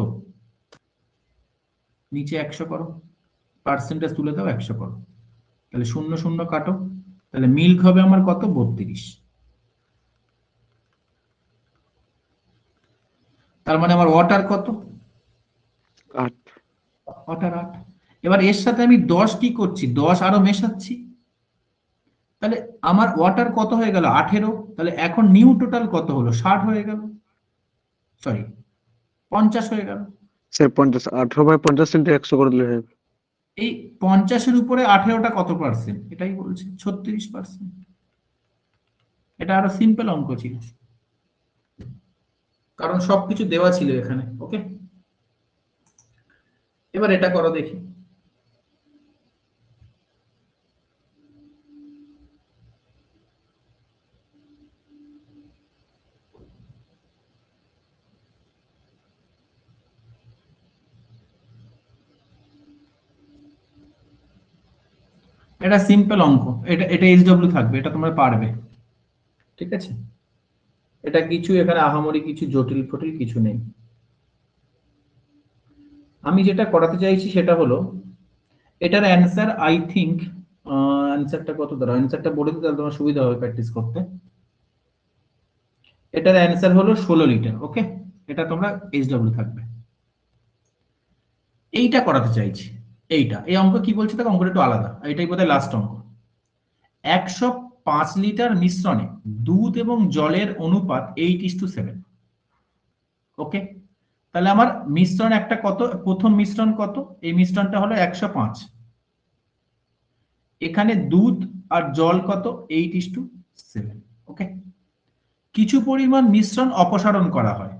নিচে 100 করো, পার্সেন্টেজ তুলে দাও, 100 করো, তাহলে 0 0 কাটো, তাহলে মিল্ক হবে আমার কত? 32। তার মানে আমার ওয়াটার কত? 8। ওয়াটার 8। এবার এর সাথে আমি 10 কি করছি? 10 আরো মেশাচ্ছি, তাহলে আমার ওয়াটার কত হয়ে গেল? 18। তাহলে এখন নিউ টোটাল কত হলো? 60 হয়ে গেল, সরি 50 হয়ে গেল। স্যার 50, 18/50 ইন্টু 100 করে দিলে হবে। এই 50-এর উপরে 18টা কত পার্সেন্ট? এটাই বলছে 36%। এটা আরো সিম্পল অঙ্ক ছিল, কারণ সবকিছু দেওয়া ছিল এখানে। ওকে, এবার এটা করো দেখি। এটা সিম্পল অঙ্ক, এটা এটা SW থাকবে, এটা তোমরা পারবে, ঠিক আছে? এটা কিছু এখানে আহামরি কিছু জটিল ফটিল কিছু নেই। আমি যেটা করাতে চাইছি সেটা হলো এটার অ্যান্সার, আই থিংক অ্যান্সারটা কত দাঁড়াও, অ্যান্সারটা বলে দিতে তাহলে তোমার সুবিধা হবে প্র্যাকটিস করতে। এটার অ্যান্সার হলো 16 লিটার। ওকে, এটা তোমরা SW থাকবে। এইটা করাতে চাইছি, এইটা, এই অঙ্ক কি বলছে দেখো, অঙ্কটা একটু আলাদা, এটাই বোধহয় লাস্ট অঙ্ক। 105 লিটার মিশ্রণে দুধ এবং জলের অনুপাত 8:7। ওকে, তাহলে আমার মিশ্রণ একটা কত? প্রথম মিশ্রণ কত? এই মিশ্রণটা হলো 105, এখানে দুধ আর জল কত? 8:7। ওকে, কিছু পরিমাণ মিশ্রণ অপসারণ করা হয়,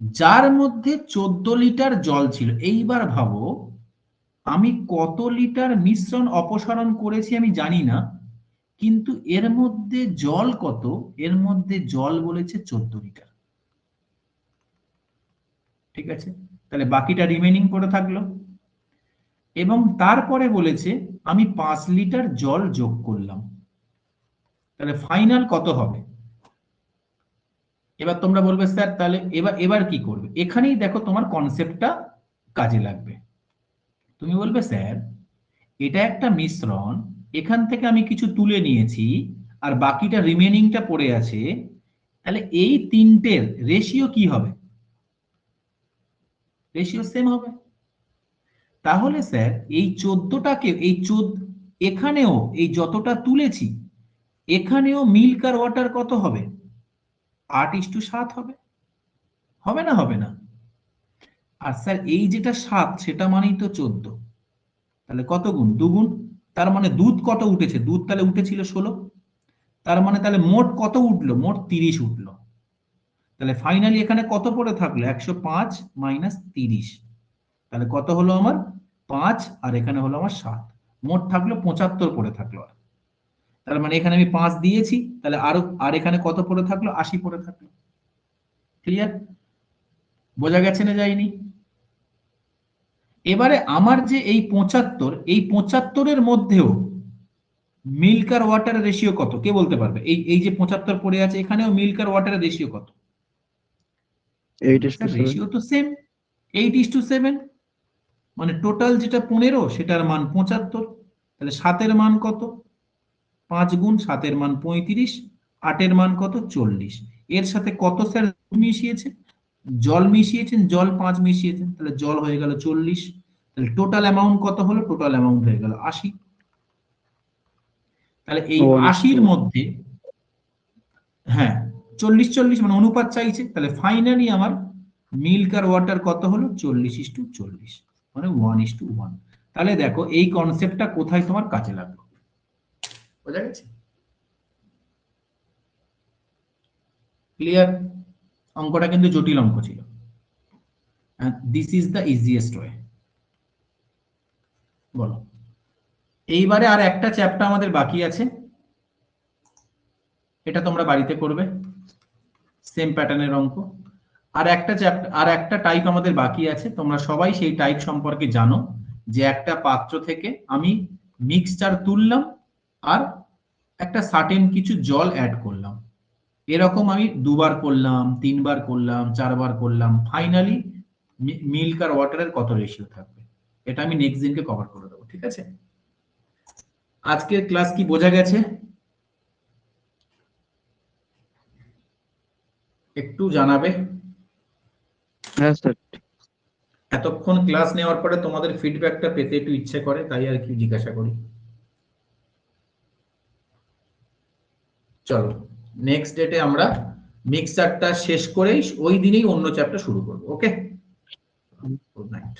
যার মধ্যে 14 লিটার জল ছিল। এইবার ভাবো আমি কত লিটার মিশ্রণ অপসারণ করেছি আমি জানি না, কিন্তু এর মধ্যে জল কত? এর মধ্যে জল বলেছে 14 লিটার। ঠিক আছে, তাহলে বাকিটা রিমেনিং পড়ে থাকলো, এবং তারপরে বলেছে আমি 5 লিটার জল যোগ করলাম, তাহলে ফাইনাল কত হবে? এবার তোমরা বলবে স্যার তাহলে এবার এবার কি করবে? এখানেই দেখো তোমার কনসেপ্টটা কাজে লাগবে। তুমি বলবে স্যার এটা একটা মিশ্রণ, এখান থেকে আমি কিছু তুলে নিয়েছি আর বাকিটা রিমেনিংটা পড়ে আছে, তাহলে এই তিনটের রেশিও কি হবে? রেশিও সেম হবে। তাহলে স্যার এই 14টাকে, এই এখানেও এই যতটা তুলেছি এখানেও মিল্ক আর ওয়াটার কত হবে? 8:7 হবে, হবে না হবে না? আর স্যার এই যেটা 7 সেটা মানেই তো 14, তাহলে কত গুণ? 2 গুণ। তার মানে দুধ কত উঠেছে? দুধ তাহলে উঠেছিল 16, তার মানে তাহলে মোট কত উঠলো? মোট 30 উঠলো। তাহলে ফাইনালি এখানে কত পড়ে থাকলো? 105 মাইনাস 30, তাহলে কত হলো আমার? 5, আর এখানে হলো আমার 7, মোট থাকলো 75 পড়ে থাকলো। তার মানে এখানে আমি 5 দিয়েছি, তাহলে আর এখানে কত পড়ে থাকলো? 80 পড়ে থাকলো। ক্লিয়ার? বোঝা গেছে না যায়নি? এবারে আমার যে এই 75, এই 75-এর মধ্যেও মিল্ক আর ওয়াটারের রেশিও কত? কে বলতে পারবে? এই যে 75 পড়ে আছে এখানেও মিল্ক আর ওয়াটারের রেশিও কত? 8:7 রেশিও তো সেম, 8:7, মানে টোটাল যেটা 15 সেটার মান 75, তাহলে 7-এর মান কত? 5 গুণ 7-এর মান 35, 8-এর মান কত? 40। এর সাথে কত স্যার মিশিয়েছে? জল মিশিয়েছেন, জল 5 মিশিয়েছেন, তাহলে জল হয়ে গেল 40। তাহলে টোটাল অ্যামাউন্ট কত হলো? টোটাল অ্যামাউন্ট হয়ে গেল 80। তাহলে এই 80-র মধ্যে, হ্যাঁ 40-40 মানে অনুপাত চাইছে, তাহলে ফাইনালি আমার মিল্ক আর ওয়াটার কত হলো? 40:40, মানে 1:1। তাহলে দেখো এই কনসেপ্টটা কোথায় তোমার কাজে লাগলো, বোঝা গেছে? ক্লিয়ার? অঙ্কটা কিন্তু জটিল অঙ্ক ছিল, this is the easiest way. বলো, এইবারে আর একটা চ্যাপ্টার আমাদের বাকি আছে, এটা তোমরা বাড়িতে করবে, সেম প্যাটার্নের অঙ্ক। আর একটা চ্যাপ্টার, আর একটা টাইপ আমাদের বাকি আছে, তোমরা সবাই সেই টাইপ সম্পর্কে জানো, যে একটা পাত্র থেকে আমি মিক্সচার তুললাম আর একটা সার্টেন কিছু জল অ্যাড করলাম, এরকম আমি 2 বার করলাম, 3 বার করলাম, 4 বার করলাম, ফাইনালি মিল্ক আর ওয়াটারের কত রেশিও থাকবে, এটা আমি নেক্সট দিনকে কভার করে দেবো। ঠিক আছে? আজকের ক্লাস কি বোঝা গেছে? একটু জানাবে। হ্যাঁ স্যার। এতক্ষণ ক্লাস নেওয়ার পরে তোমাদের ফিডব্যাকটা পেতে একটু ইচ্ছে করে, তাই আর কি জিজ্ঞাসা করি। চলো নেক্সট ডেটে আমরা মিক্সচারটা শেষ করেই ওই দিনেই অন্য চ্যাপ্টার শুরু করবো। ওকে, গুড নাইট।